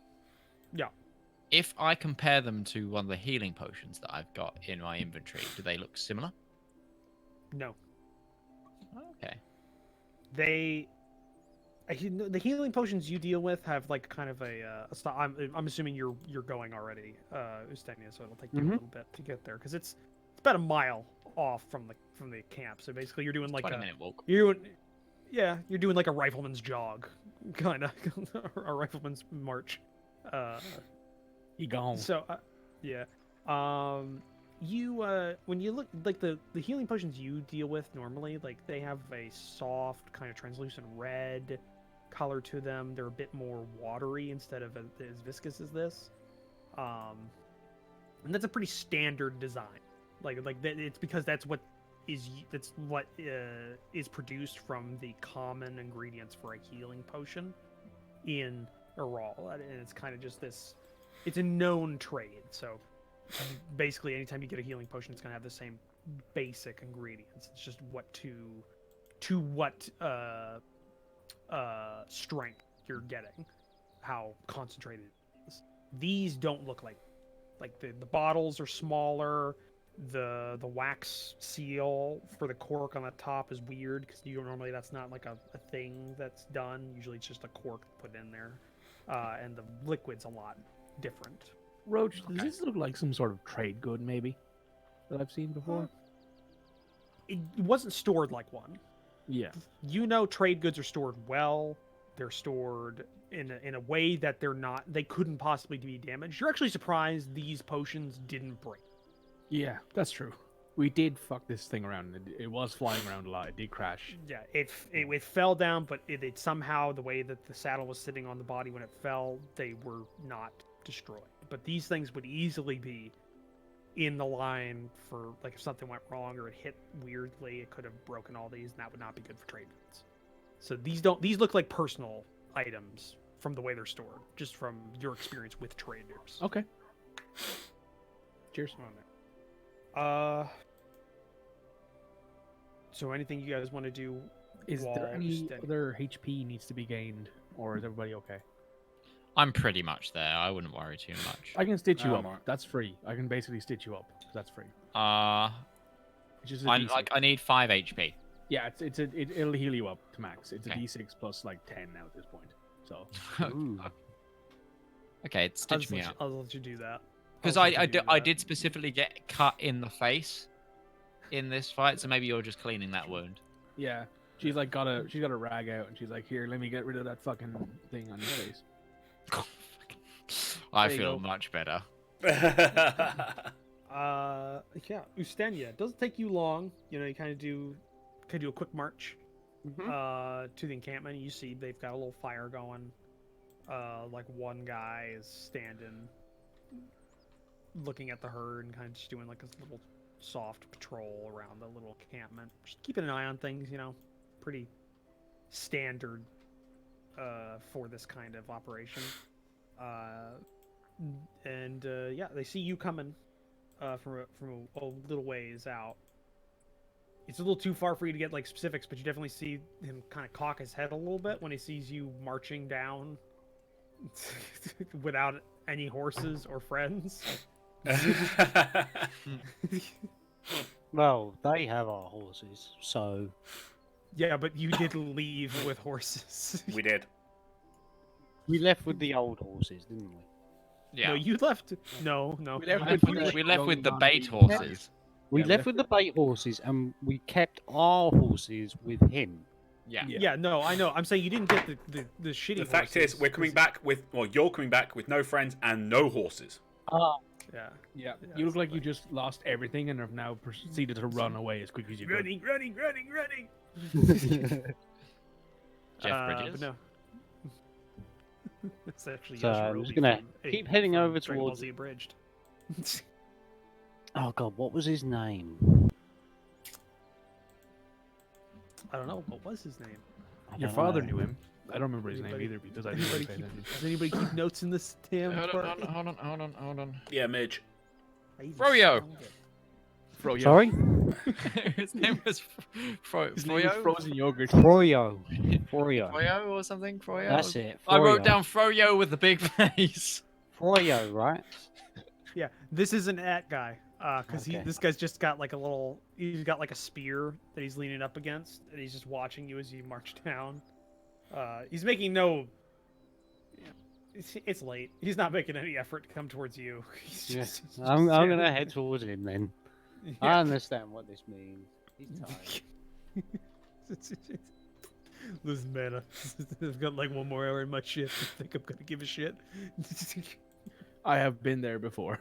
Yeah. If I compare them to one of the healing potions that I've got in my inventory, do they look similar? No, Okay. the healing potions you deal with have like kind of a stop. I'm assuming you're going already, Ustenia, so it'll take you a little bit to get there because it's about a mile off from the camp. So basically, you're doing like 20-minute walk. you're doing like a rifleman's jog, kind of a rifleman's march. He gone. So, yeah. You when you look like the healing potions you deal with normally, like they have a soft kind of translucent red color to them. They're a bit more watery instead of as viscous as this. And that's a pretty standard design. It's because that's what is produced from the common ingredients for a healing potion in Rivallon, and it's kind of just this. It's a known trade, so basically anytime you get a healing potion, it's gonna have the same basic ingredients. It's just what strength you're getting, how concentrated it is. These don't look like the bottles are smaller. The wax seal for the cork on the top is weird because normally that's not like a thing that's done. Usually it's just a cork put in there, and the liquid's a lot different. Roach, does this look like some sort of trade good, maybe, that I've seen before? It wasn't stored like one. Yeah. Trade goods are stored well. They're stored in a way that they couldn't possibly be damaged. You're actually surprised these potions didn't break. Yeah, that's true. We did fuck this thing around. It was flying around a lot. It did crash. Yeah, it fell down, but it somehow, the way that the saddle was sitting on the body when it fell, they were not destroyed. But these things would easily be in the line for, like, if something went wrong or it hit weirdly, it could have broken all these, and that would not be good for trade goods. So these look like personal items from the way they're stored, just from your experience with traders. Okay. Cheers. So anything you guys want to do? Is there while any steady- other HP needs to be gained, or is everybody okay? I'm pretty much there. I wouldn't worry too much. I can stitch you I'm up. alright. That's free. I can basically stitch you up. That's free. It's just a I D6. I need 5 HP. Yeah, it'll heal you up to max. It's a Okay. D6 plus like 10 now at this point. So Ooh. Okay, stitch me out. I'll let you do that. Because I'll let you do I that. did specifically get cut in the face in this fight, so maybe you're just cleaning that wound. yeah, she's got a rag out, and she's like, "Here, let me get rid of that fucking thing on your face." I There you feel go. much better. Yeah, Ustenia. It doesn't take you long. You know, you kind of do a quick march to the encampment. You see they've got a little fire going. Like one guy is standing, looking at the herd and kind of just doing like a little soft patrol around the little encampment, just keeping an eye on things. You know, pretty standard for this kind of operation. Yeah, they see you coming from a little ways out. It's a little too far for you to get like specifics, but you definitely see him kind of cock his head a little bit when he sees you marching down without any horses or friends. Well, they have our horses, so Yeah, but you did leave with horses. We did. we left with the old horses, didn't we? Yeah. No, you left. No. We left with the bait horses. We Yeah, left with the bait horses, and we kept our horses with him. Yeah. Yeah, no, I know. I'm saying you didn't get the shitty. The fact is, horses, we're coming 'cause- back with, well, you're coming back with no friends and no horses. Yeah. Yeah, Yeah, you look like exactly. you just lost everything and have now proceeded to run away as quick as you could. Running. Jeff Bridges. But no. It's actually So, I'm Yashirobe just gonna from keep heading from over Dragon Ball towards- Z Abridged. Oh god, what was his name? I don't know. What was his name? I Your don't father know. knew him. I don't remember his name Anybody- either because I didn't really pay attention. Does anybody keep notes in this damn Hold part? on. Yeah, Midge. I even Froyo. found it. Froyo. Sorry? His name was His name is Froyo? frozen yogurt. Froyo. Froyo. Froyo or something? Froyo? That's it. I wrote Froyo. down Froyo with the big face. Froyo, right? Yeah, this is an at guy. Because Okay. this guy's just got like he's got like a spear that he's leaning up against, and he's just watching you as you march down. He's making no. It's late. He's not making any effort to come towards you. He's Yeah. just I'm standing gonna there. head towards him then. I Yeah. understand what this means. He's tired. Listen, man, I've got like one more hour in my shift. I think I'm gonna give a shit. I have been there before.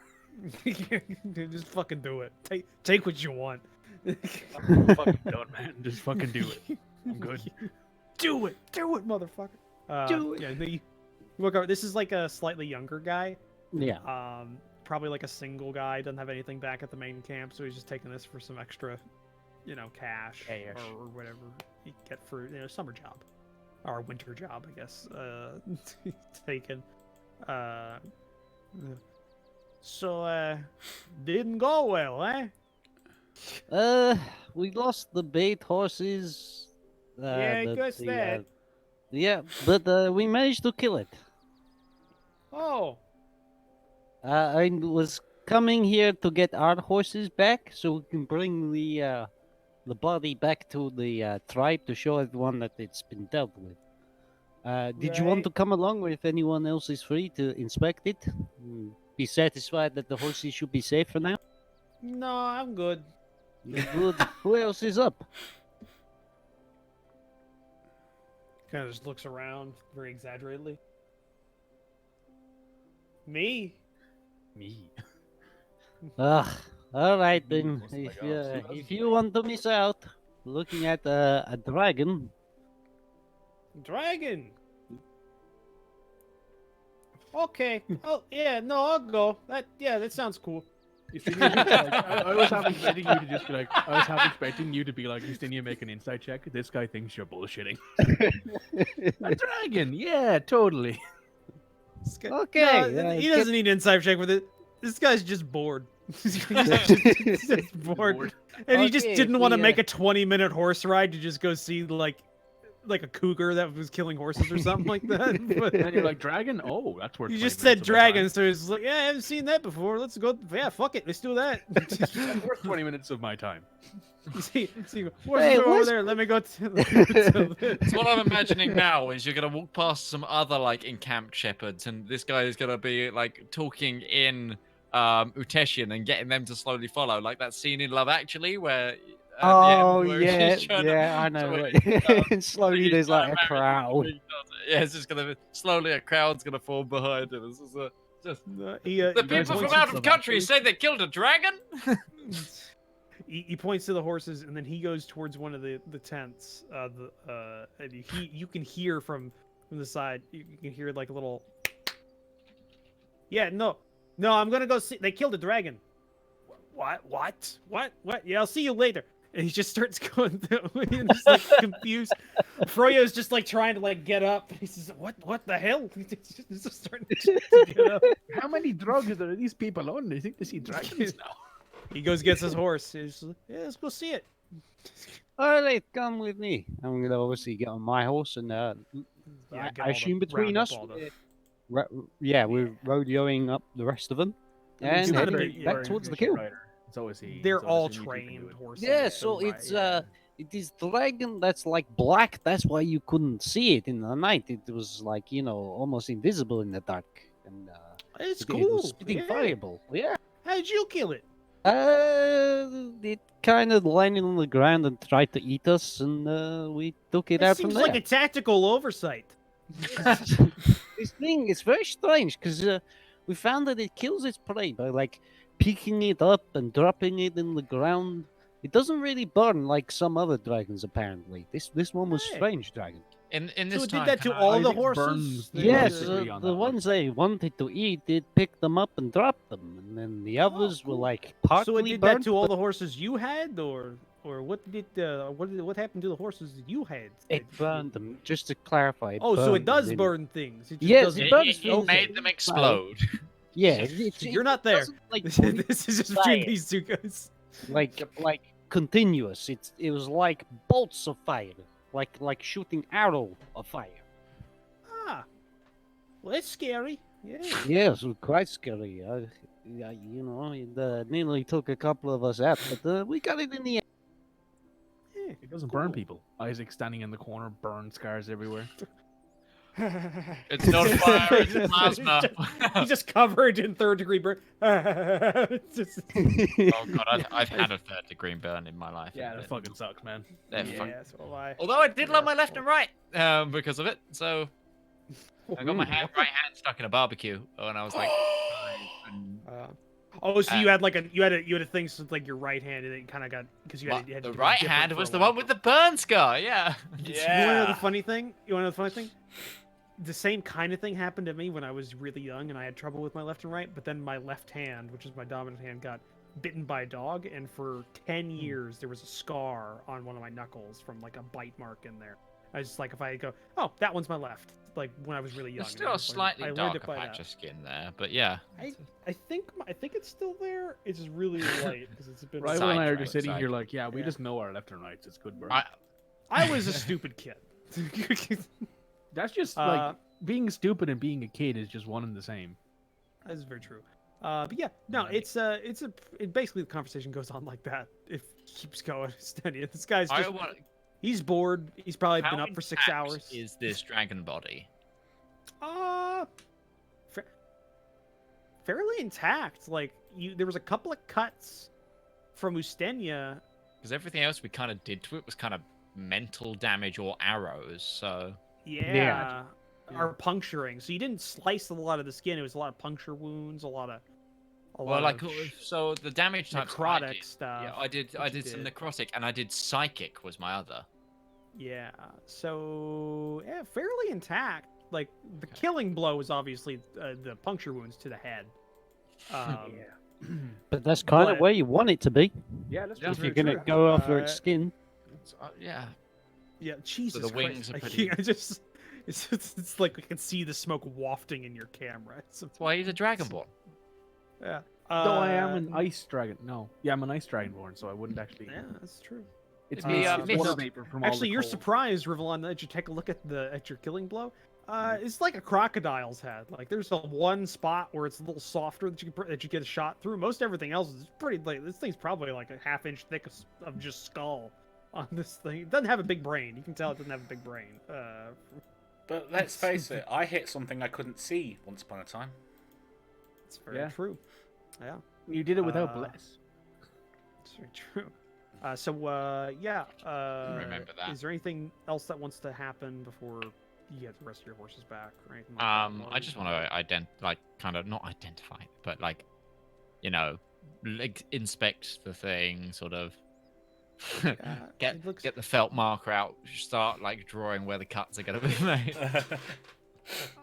Just fucking do it. Take what you want. I'm fucking done, man. Just fucking do it. I'm good. Do it, motherfucker. Do it. Yeah, you look over. This is like a slightly younger guy. Yeah. Probably like a single guy. Doesn't have anything back at the main camp, so he's just taking this for some extra, cash Cash. or whatever he get for summer job or winter job, I guess. Taken. So didn't go well, eh? We lost the bait horses. Yeah, I guess that. Yeah, but we managed to kill it. Oh, I was coming here to get our horses back, so we can bring the body back to the tribe to show everyone that it's been dealt with. Did you want Right. to come along, or if anyone else is free to inspect it? Be satisfied that the horses should be safe for now. no, I'm good. Good. Who else is up? Kind of just looks around very exaggeratedly. Me? Me. Ah, all right then. Most of my If you want to miss out, looking at a dragon. Dragon. Okay. Oh yeah, no, I'll go. That sounds cool. I was half expecting you to just be like, I was half expecting you to be like, Justinia, make an insight check. This guy thinks you're bullshitting. A dragon, yeah, totally. This guy- Okay, no, he get- doesn't need an insight check with it. This guy's just bored. He's just bored. And he just Okay, didn't want to we, make a 20-minute horse ride to just go see like a cougar that was killing horses or something like that. But And you're like, dragon? Oh, that's worth you 20 just minutes said of my time. dragon, so he's like, yeah, I haven't seen that before. Let's go. Yeah, fuck it. Let's do that. That's worth 20 minutes of my time. see, what's Hey, over let's- there? Let me go. To So what I'm imagining now is you're gonna walk past some other like encamped shepherds, and this guy is gonna be like talking in Uteshian and getting them to slowly follow, like that scene in Love Actually where. at the end Oh where yeah, he's trying to- yeah, I know. so And slowly he's there's like a trying to marry crowd. them. Yeah, it's just gonna slowly a crowd's gonna form behind him. It's The people from out of country say they killed a dragon. He points to the horses, and then he goes towards one of the tents. And you can hear from the side. You can hear like a little. Yeah, no, I'm gonna go see. They killed a dragon. What? Yeah, I'll see you later. And he just starts going through, and just like confused. Froyo's just like trying to like get up. He says, "What the hell?" He's just starting to get up. How many drugs are these people on? They think they see dragons now. He goes gets his horse. He's like, yeah, let's go see it. All right, come with me. I'm gonna obviously get on my horse, and I assume between us, we're rodeoing up the rest of them, and heading back towards the kill. It's always They're all trained horses. Yeah, so it's it is dragon that's like black. That's why you couldn't see it in the night. It was like almost invisible in the dark, and it's it cool. was spitting fireball. Yeah. How did you kill it? It kind of landed on the ground and tried to eat us, and we took it out from Seems there. like a tactical oversight. This thing is very strange because we found that it kills its prey by like picking it up and dropping it in the ground. It doesn't really burn like some other dragons, apparently. This one was strange dragon. In this So it did time, that to all the horses? Yes, the ones they wanted to eat, it picked them up and dropped them, and then the others were like partly So it did burnt, that to all but the horses you had, or what happened to the horses that you had? it burned them. Just to clarify. It Oh, so it burned does them. burn things. It just Yes, doesn't it burns it things. made them explode. Yeah, You're not there. doesn't, like, This is just between fire. these two guys. like continuous. It was like bolts of fire, like shooting arrow of fire. Ah, well, that's scary. Yeah. Yes, it was quite scary. It nearly took a couple of us out, but we got it in the end. It doesn't burn people. Isaac standing in the corner, burn scars everywhere. It's not fire, it's plasma. He's just covered in third-degree burn. Just- Oh god, I've had a third-degree burn in my life. Yeah, that fucking sucks, man. They're fucking- yeah, so have I. Although I did love my left and right because of it, so I got my right hand stuck in a barbecue when I was like. Oh, so you had like you had a thing so like your right hand and it kind of got because you had The to be right different hand for was a the while. one with the burn scar. Yeah. You want to know the funny thing? The same kind of thing happened to me when I was really young and I had trouble with my left and right, but then my left hand, which is my dominant hand, got bitten by a dog, and for 10 years there was a scar on one of my knuckles from like a bite mark in there. I was just like, if I go, oh, that one's my left, like when I was really young. There's and still I a was like, slightly I learned darker it by patch that. of skin there, but yeah. I think it's still there. It's just really light because it's been. Rival and I are Sidetrack, just sitting here sidetrack. like, yeah, we Yeah. just know our left and rights. It's good burn. I was a stupid kid. That's just like being stupid and being a kid is just one and the same. That is very true. But yeah, no, it basically the conversation goes on like that. It keeps going steady. This guy's just he's bored. He's probably been up for 6 hours. Is this dragon body? Fairly intact. Like there was a couple of cuts from Ustenia. Because everything else we kind of did to it was kind of mental damage or arrows. So Yeah. Are puncturing. So you didn't slice a lot of the skin. It was a lot of puncture wounds. A lot of. So the damage types necrotic stuff. Yeah, I did some necrotic, and I did psychic was my other. Yeah. So yeah, fairly intact. Like the killing blow was obviously the puncture wounds to the head. But that's kind of where you want it to be. Yeah, that's If you're gonna go after its skin. Yeah. Yeah, Jesus the wings Christ. are pretty- It's like I can see the smoke wafting in your camera. That's why he's a dragonborn. Yeah. No, I am an ice dragon. No, yeah, I'm an ice dragonborn, so I wouldn't actually. Yeah, that's true. It's mist. water vapor from all Actually, the you're cold. surprised, Rivallon, that you take a look at your killing blow. It's like a crocodile's head. Like there's a one spot where it's a little softer that you get a shot through. Most everything else is pretty. Like this thing's probably like a half-inch thick of just skull on this thing. It doesn't have a big brain. You can tell it doesn't have a big brain. But let's face it, I hit something I couldn't see once upon a time. It's very true. Yeah. You did it without bless. It's very true. Yeah. Remember that. Is there anything else that wants to happen before you get the rest of your horses back, right? I just want to kind of not identify, but like, you know, inspect the thing, sort of. it looks- Get the felt marker out. Start like drawing where the cuts are gonna be made.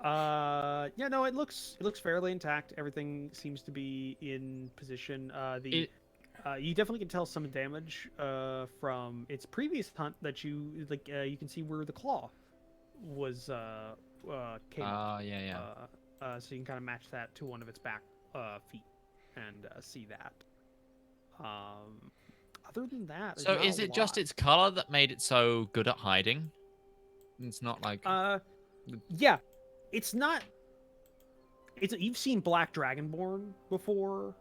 Yeah, no, it looks fairly intact. Everything seems to be in position. You definitely can tell some damage from its previous hunt that you like. You can see where the claw was came. Yeah. So you can kind of match that to one of its back feet and see that. Other than that, So is it just its color that made it so good at hiding? It's not like yeah, it's not. You've seen Black Dragonborn before.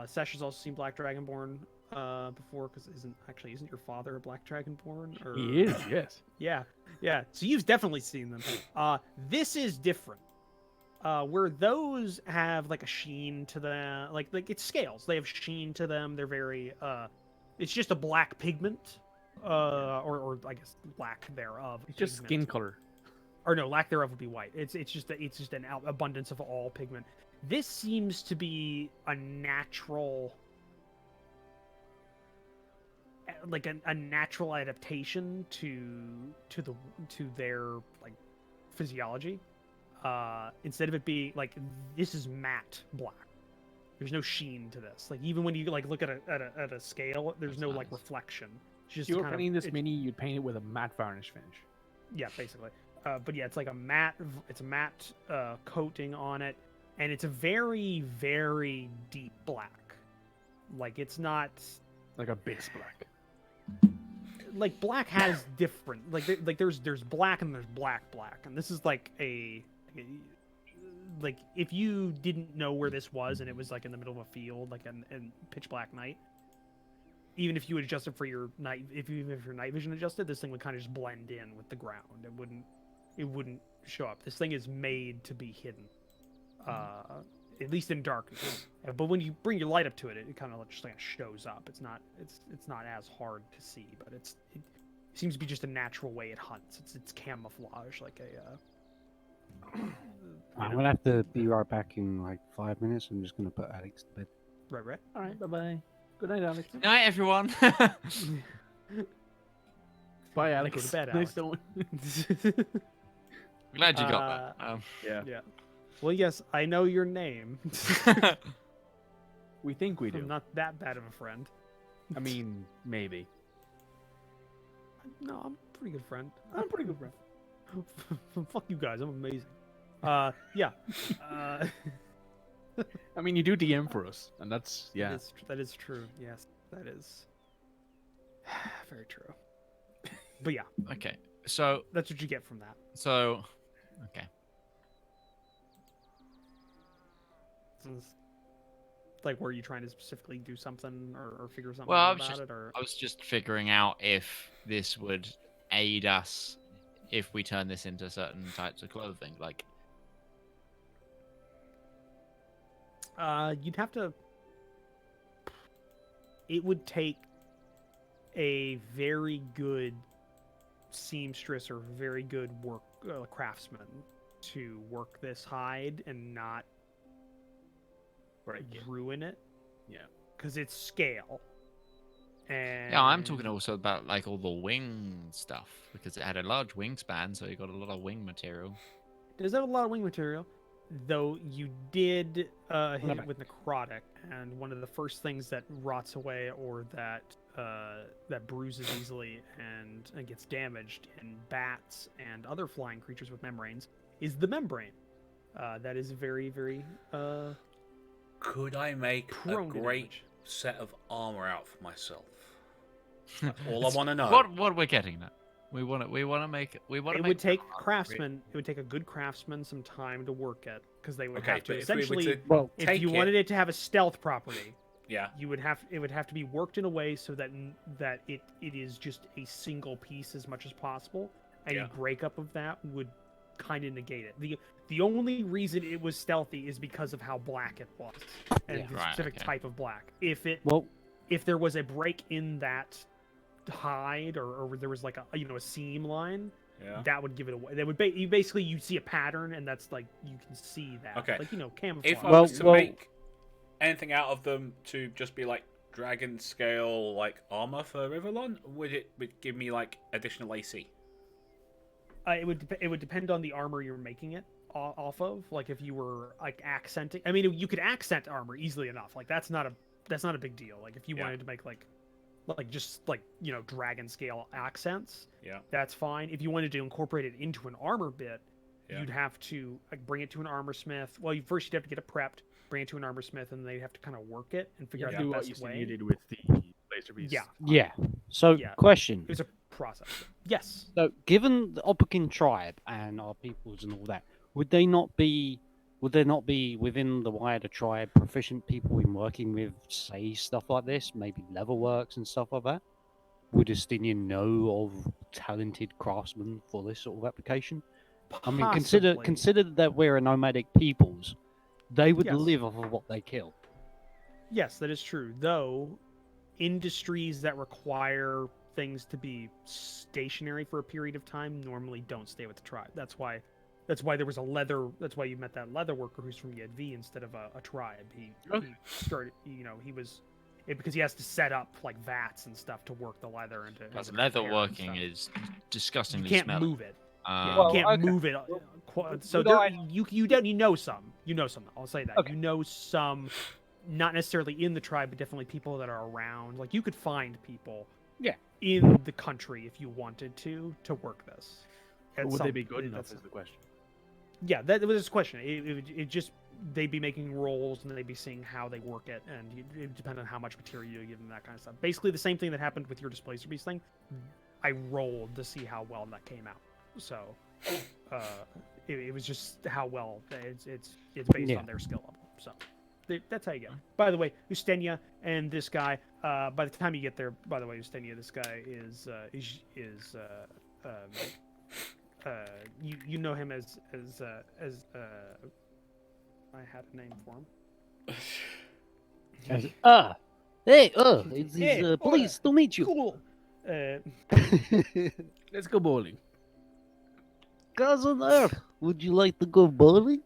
Sesh has also seen Black Dragonborn before, because isn't your father a Black Dragonborn? Or... He is, yes. Yeah. So you've definitely seen them. This is different. Where those have like a sheen to them, like it's scales. They have sheen to them. They're very it's just a black pigment, or I guess lack thereof. It's just pigment. skin color. Or no, lack thereof would be white. It's just an abundance of all pigment. This seems to be a natural, like a natural adaptation to their like physiology. Instead of it being like, this is matte black. There's no sheen to this. Like even when you like look at a scale, there's That's no nice. like reflection. It's If just you were kind of- painting this mini, you'd paint it with a matte varnish finish. Yeah, basically. But yeah, it's like a matte coating on it, and it's a very, very deep black. Like it's not Like a base black. like black has different like there's black and there's black, and this is like like if you didn't know where this was and it was like in the middle of a field, like in pitch black night, even if you had adjusted for your night, if your night vision adjusted, this thing would kind of just blend in with the ground. It wouldn't show up. This thing is made to be hidden, at least in darkness. But when you bring your light up to it, it kind of just like shows up. It's not as hard to see, but it seems to be just a natural way it hunts. It's camouflage, like a. I'm gonna have to be right back in like 5 minutes. I'm just gonna put Alex to bed. Right. All right, bye-bye. Good night, Alex. Good night, everyone. Bye, Alex. Go to bed, Nice Alex. knowing- Glad you got that. Yeah. Well, yes, I know your name. We think we do. I'm not that bad of a friend. I mean, maybe. No, I'm a pretty good friend. I'm a pretty good friend. Fuck you guys, I'm amazing. Yeah. I mean, you do DM for us, and that's, yeah. That is true. Yes, that is very true. But yeah, Okay, so that's what you get from that. okay. It's like, were you trying to specifically do something or figure something Well, out about it? Or I was just figuring out if this would aid us if we turn this into certain types of clothing, like. You'd have to. It would take a very good seamstress or very good craftsman to work this hide and not ruin it. Yeah. Because it's scale. And Yeah, I'm talking also about like all the wing stuff because it had a large wingspan, so you got a lot of wing material. It does have a lot of wing material, though you did hit it with necrotic, and one of the first things that rots away or that bruises easily and gets damaged in bats and other flying creatures with membranes is the membrane. That is very, very Could I make a prone to great damage. set of armor out for myself? That's all I want to know. What we're getting at? We want to make. It would take craftsmen. It would take a good craftsman some time to work at, because they would Okay, have to but if we were essentially. to Well, If take you it- wanted it to have a stealth property, Yeah. it would have to be worked in a way so that it is just a single piece as much as possible. Any Yeah. breakup of that would kind of negate it. The only reason it was stealthy is because of how black it was and Yeah. the Right, specific okay. type of black. well, If there was a break in that hide or there was like a seam line, Yeah. that would give it away. They would you basically you see a pattern, and that's like you can see that. Okay. Like camouflage. If I Well- was to well- make anything out of them to just be like dragon scale like armor for Rivallon, would it give me like additional AC? It would depend on the armor you're making it off of. Like if you were like accenting. I mean, you could accent armor easily enough. Like that's not a big deal. Like if you wanted to make like just like dragon scale accents, Yeah. that's fine. If you wanted to incorporate it into an armor bit, Yeah. you'd have to like bring it to an armor smith. Well, first you'd have to get it prepped, bring it to an armor smith, and they'd have to kind of work it and figure Yeah, out do the what best you way. did with the laser beast. Yeah. Yeah. So, Yeah. question. It was a process. Yes. So, given the Opakin tribe and our peoples and all that, would there not be within the wider tribe proficient people in working with, say, stuff like this, maybe leather works and stuff like that? Would Estinian know of talented craftsmen for this sort of application? I mean, Possibly. consider that we're a nomadic peoples. They would Yes. live off of what they kill. Yes, that is true. Though industries that require things to be stationary for a period of time normally don't stay with the tribe. That's why there was a leather. That's why you met that leather worker who's from Yedvi instead of a tribe. He started. He was because he has to set up like vats and stuff to work the leather into. Because into leather conveyor and working stuff. is You disgustingly can't smelly. move it. Well, You can't okay. move it. So Would there, I- you know some. I'll say that. Okay. You know some, not necessarily in the tribe, but definitely people that are around. Like you could find people. Yeah. In the country, if you wanted to work this. But At would they some- be good enough? that's- Is the question. Yeah, that was his question. It just they'd be making rolls and they'd be seeing how they work it, and it would depend on how much material you give them, that kind of stuff. Basically, the same thing that happened with your Displacer Beast thing. I rolled to see how well that came out. So, it was just how well it's based Yeah. on their skill level. So. That's how you get. By the way, Ustenia and this guy. By the time you get there, by the way, Ustenia, this guy is you know him as I had a name for him. Hey, Hey, pleased to meet you. Cool. Let's go bowling. Cousin Earth, would you like to go bowling?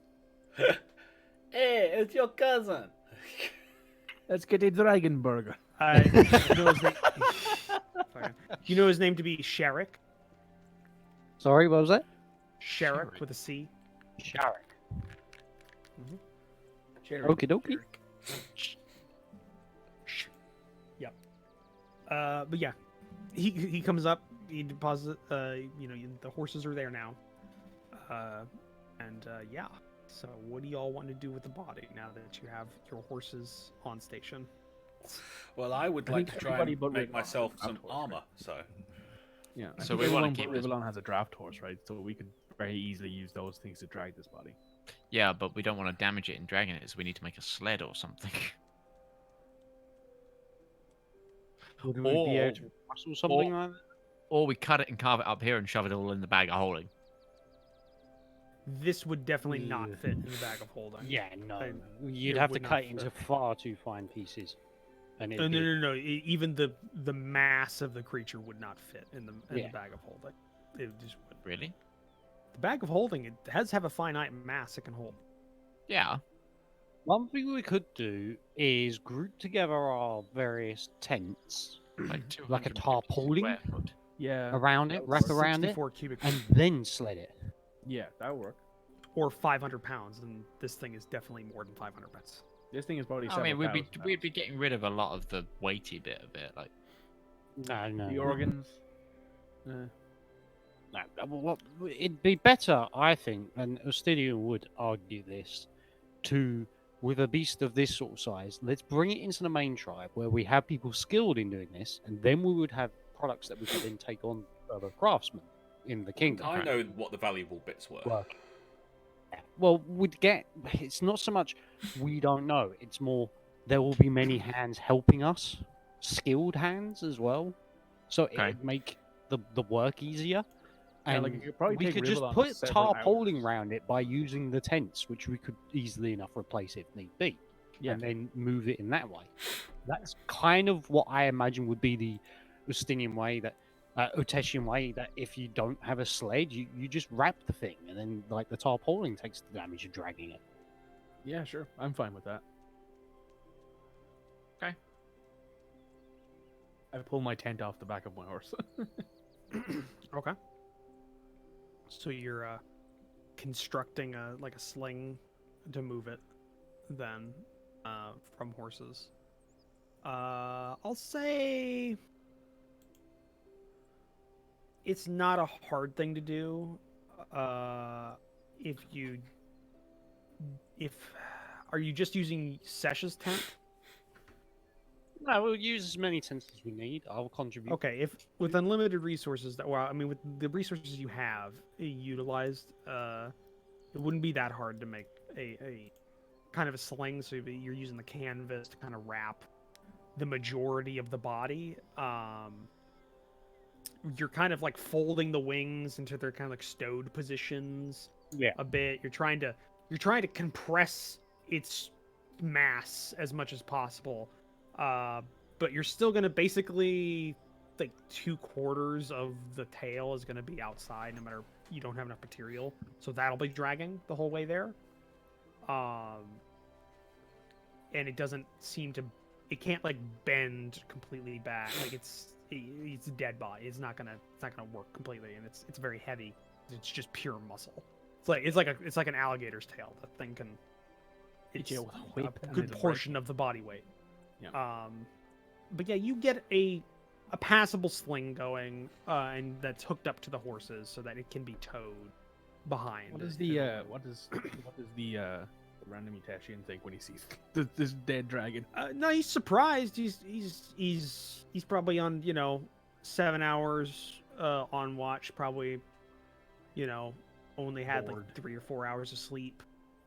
Hey, it's your cousin. Let's get a dragon burger. You know his name to be Sherrick. Sorry, what was that? Sherrick with a C. Sharek. Cherry. Okie dokie. Yep. But yeah, he comes up. He deposits. The horses are there now. Yeah. So what do y'all want to do with the body now that you have your horses on station? Well, I would I like think to try everybody and but make Rivallon myself has some draft horse, armor. right? So Yeah. I So think we wanna everyone keep but this- Rivallon has a draft horse, right? So we could very easily use those things to drag this body. Yeah, but we don't want to damage it in dragging it, so we need to make a sled or something. Would we be able to rustle something like that? Or we cut it and carve it up here and shove it all in the bag of holding. This would definitely not fit in the bag of holding. Yeah, no. And You'd it have to would not cut it into fit. far too fine pieces. And No, no. Even the mass of the creature would not fit in the Yeah. bag of holding. It just would. Really? The bag of holding, it has to have a finite mass it can hold. Yeah. One thing we could do is group together our various tents Like, Like a 250 tarpaulin? square foot. Yeah. around it, wrap around it, 64 cubic and feet, then sled it. Yeah, that'll work. or 500 pounds, and this thing is definitely more than 500 pounds. This thing is probably. I mean, several thousand we'd pounds. be getting rid of a lot of the weighty bit of it. Like, No. The organs. No, well, it'd be better, I think, and Ostinian would argue this, with a beast of this sort of size, let's bring it into the main tribe where we have people skilled in doing this, and then we would have products that we could then take on other craftsmen in the kingdom. I know what the valuable bits were. Work. Well, it's not so much we don't know, it's more there will be many hands helping us, skilled hands as well, so it Okay. would make the work easier. Yeah, And like, it could probably we take could just Rivallon put several tarpaulin hours. around it by using the tents, which we could easily enough replace if need be, Yeah. and then move it in that way. That's kind of what I imagine would be the Justinian way that Uteshian way that if you don't have a sled, you just wrap the thing, and then like the tarpaulin takes the damage of dragging it. Yeah, sure. I'm fine with that. Okay. I pull my tent off the back of my horse. Okay. So you're constructing a sling to move it, then from horses. I'll say it's not a hard thing to do. Are you just using Sesh's tent? No, we'll use as many tents as we need. I'll contribute. Okay, if with unlimited resources with the resources you have utilized, it wouldn't be that hard to make a kind of a sling. So you're using the canvas to kind of wrap the majority of the body. You're kind of like folding the wings into their kind of like stowed positions. Yeah. A bit. You're trying to compress its mass as much as possible. But you're still gonna basically like 2/4 of the tail is gonna be outside, no matter you don't have enough material. So that'll be dragging the whole way there. And it doesn't seem to. It can't like bend completely back. Like it's a dead body. It's not gonna work completely, and it's very heavy. It's just pure muscle. It's like an alligator's tail. That thing can. It's you with a whip a and good it'll break. portion of the body weight. Yeah. But yeah, you get a passable sling going, and that's hooked up to the horses so that it can be towed behind. What does the random Utashian think when he sees this dead dragon? No, he's surprised. He's probably on 7 hours on watch. Probably only had Bored. like 3 or 4 hours of sleep.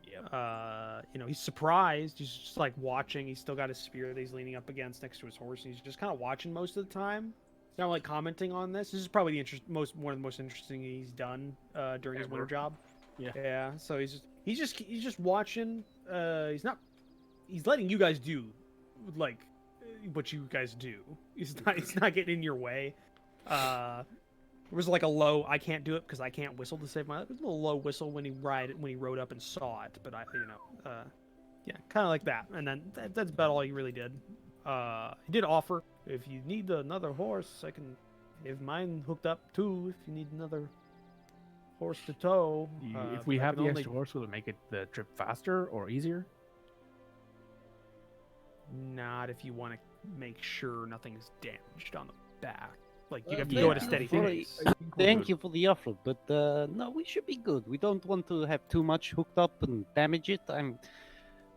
Yep. He's surprised. He's just like watching. He's still got his spear that he's leaning up against next to his horse, and he's just kind of watching most of the time. He's not like commenting on this. This is probably one of the most interesting he's done during his winter job. Yeah. Yeah. So he's just watching. He's letting you guys do like what you guys do. He's not getting in your way. There was like a low, I can't do it because I can't whistle to save my life. There was a little low whistle when he rode up and saw it, but yeah, kind of like that. And then that's about all he really did. He did offer, if you need another horse, I can have mine hooked up too. If you need another horse to tow. If we but I have can the only- extra horse, will it make the trip faster or easier? Not if you want to make sure nothing's damaged on the back. Like you Well, have to go at a thank steady you for pace. Thank you for the offer, but no, we should be good. We don't want to have too much hooked up and damage it.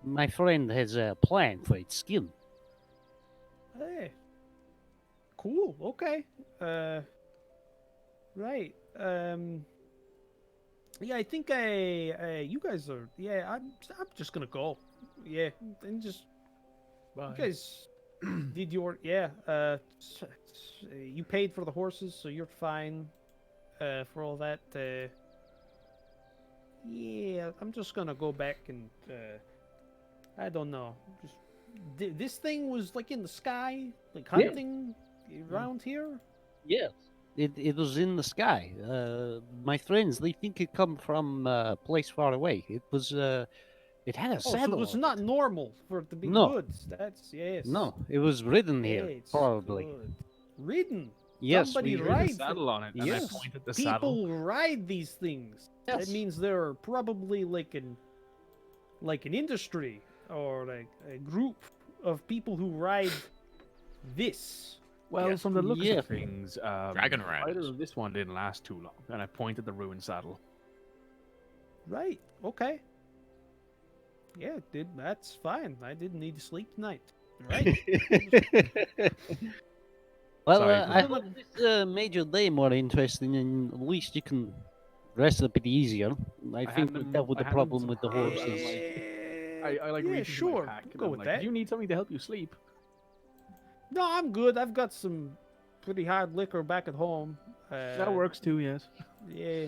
My friend has a plan for its skin. Hey. Cool. Okay. Right. Yeah, I think you guys are. Yeah, I'm just gonna go. Yeah, and just Bye. you guys did your you paid for the horses, so you're fine. For all that. Yeah, I'm just gonna go back and I don't know. Just this thing was like in the sky, like hunting around here. Yes. It was in the sky. My friends, they think it come from a place far away. It was it had a Oh, so saddle. it's on not it. normal for it to be No. goods. That's yes. No, it was ridden Yeah, here, it's probably. good. Ridden. Yes, Somebody we There's a rides saddle on it, and Yes. I point at the People saddle. ride these things. Yes. That means they're probably like an industry or like a group of people who ride this. Well, Yes. from the looks Yeah. of things, Dragon riders. either of this one didn't last too long, and I point at the ruined saddle. Right. Okay. Yeah, that's fine. I didn't need to sleep tonight. Right. Well, Sorry, I go hope this made your day more interesting, and at least you can rest a bit easier. I think we dealt with the problem with the horses. I like yeah, reaching into my sure. pack, and Go I'm with like, that. "Do you need something to help you sleep?" No, I'm good. I've got some pretty hard liquor back at home. That works too, yes. Yeah.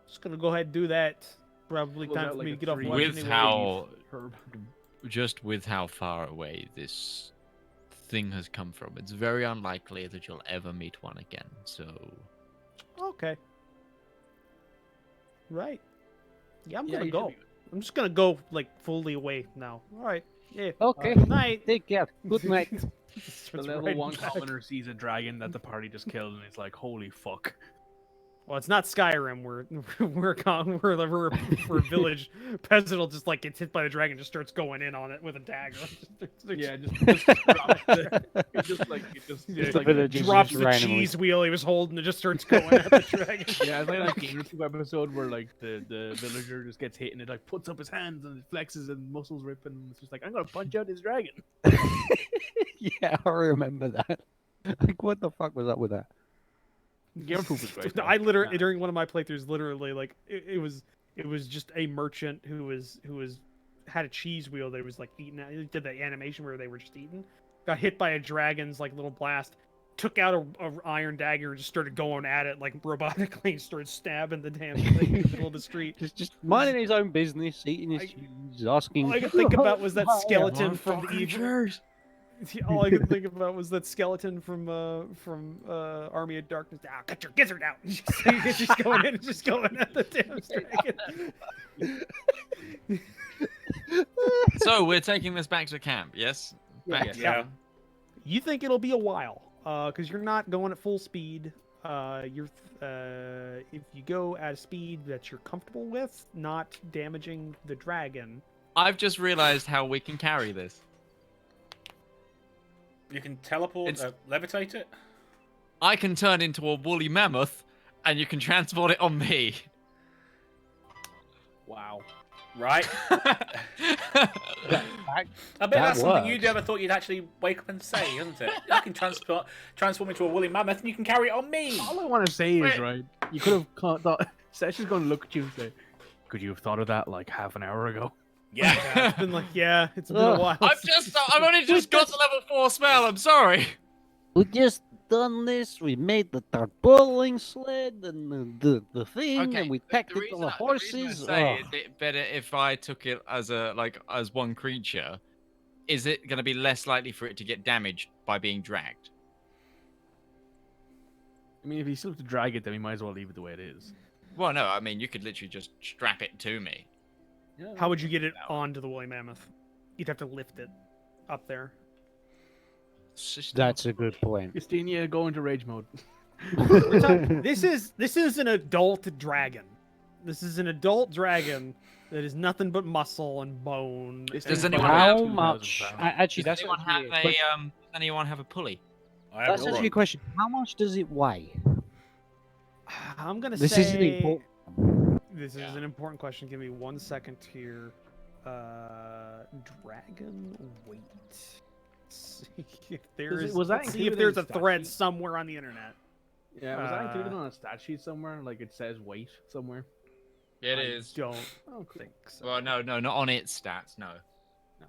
Just gonna go ahead and do that. Probably Pulls time out for like me a to get off three- lunch With anyway. how Herb. just with how far away this thing has come from. It's very unlikely that you'll ever meet one again. So, Okay. Right. Yeah, I'm Yeah, gonna you should go. be good. I'm just gonna go like fully away now. All right. Yeah. Okay. Good night. Take care. Good night. The Starts level riding 1 back. commoner sees a dragon that the party just killed, and it's like, holy fuck. Well, it's not Skyrim. We're a village peasant will just like gets hit by the dragon, just starts going in on it with a dagger. Yeah, just drops it. It just like The like villagers drops just the randomly- cheese wheel he was holding and just starts going at the dragon. yeah, it's like that Game of Thrones episode where like the villager just gets hit and it like puts up his hands and it flexes and muscles rip and it's just like, I'm gonna punch out this dragon. Yeah, I remember that. Like, what the fuck was up with that? Game of Thrones was great. I though. literally during one of my playthroughs, literally like it was just a merchant who was had a cheese wheel that was like eating. It did the animation where they were just eating. Got hit by a dragon's like little blast. Took out a iron dagger and just started going at it like robotically and started stabbing the damn thing in the middle of the street. Just minding his own business, eating his cheese, asking. All I could think about was that "Oh, skeleton from the evil. All I could think about was that skeleton from Army of Darkness. Ah, cut your gizzard out! He's just going in, and just going at the damn dragon. so we're taking this back to camp. Yes. Back. Yeah. You think it'll be a while, because you're not going at full speed. If you go at a speed that you're comfortable with, not damaging the dragon. I've just realized how we can carry this. You can teleport, It's- levitate it. I can turn into a woolly mammoth, and you can transport it on me. Wow. Right. I bet That that's something you works. never thought you'd actually wake up and say, isn't it? I can transform into a woolly mammoth, and you can carry it on me. All I want to say is, Wait. right, you could have thought. Session's going to look at you and say, could you have thought of that like half an hour ago? Yeah. It's been like, yeah, it's been a while. I've only just got to level 4 spell. I'm sorry. We just done this. We made the tarpaulin sled and the thing, and we packed it on the horses. The reason I say is it better if I took it as as one creature. Is it going to be less likely for it to get damaged by being dragged? I mean, if you still have to drag it, then we might as well leave it the way it is. Well, no. I mean, you could literally just strap it to me. How would you get it onto the woolly mammoth? You'd have to lift it up there. That's a good point. Christina, go into rage mode. This is an adult dragon. This is an adult dragon that is nothing but muscle and bone. This Does and- anyone How have- much? 2,000 Actually, Does that's anyone have actually does anyone have a pulley? I that's have actually a question. How much does it weigh? I'm gonna This say isn't important. This is an important question. Give me 1 second here. Dragon weight. Let's see if there's. was that let's see if included there's in a stat thread sheet? somewhere on the internet. Yeah, was that included Uh, on a stat sheet somewhere? Like it says weight somewhere? It I is. Don't Oh, cool. think so. Well, no, not on its stats, no. No.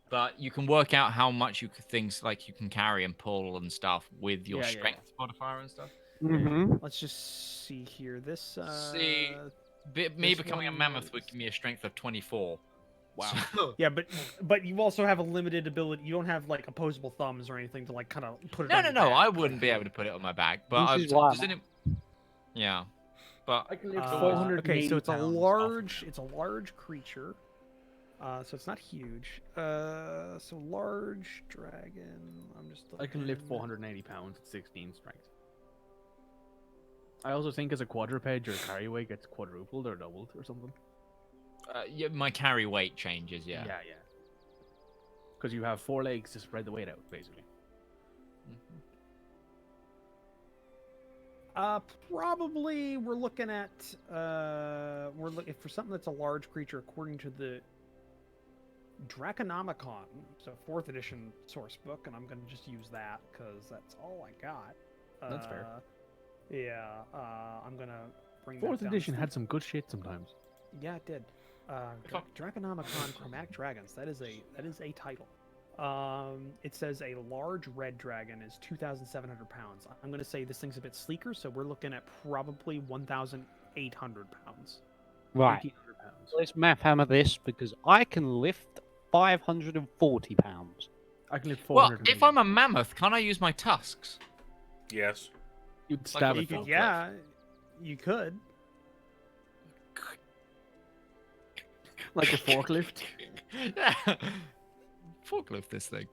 But you can work out how much things like you can carry and pull and stuff with your Yeah, yeah. strength modifier and stuff. Mm-hmm. Let's just see here. This. See, Me This becoming a one mammoth would is- give me a strength of 24. Wow. So- Yeah, but you also have a limited ability. You don't have like opposable thumbs or anything to like kind of put it. no, on no, your no. back. I wouldn't be able to put it on my back, but This is why yeah, but I can lift Uh, 480 okay, so it's a pounds off of large. it. It's a large creature. So it's not huge. So large dragon. I'm just. I can lift looking. 480 pounds at 16 strength. I also think as a quadruped, your carry weight gets quadrupled or doubled or something. yeah, my carry weight changes. Yeah. Yeah. Because you have 4 legs to spread the weight out, basically. Probably we're looking at we're looking for something that's a large creature according to the Draconomicon, so 4th edition source book, and I'm gonna just use that because that's all I got. That's fair. Yeah, I'm gonna bring that 4th down. edition had some good shit sometimes. Yeah, it did. Draconomicon Chromatic Dragons. That is a title. It says a large red dragon is 2,700 pounds. I'm going to say this thing's a bit sleeker, so we're looking at probably 1,800 pounds. Right. 1,800 pounds. Let's math hammer this because I can lift 540 pounds. I can lift Well, 400. if I'm a mammoth, can't I use my tusks? Yes. You'd stab you it. You full could, yeah, you could. Like a forklift. Yeah. Forklift this thing.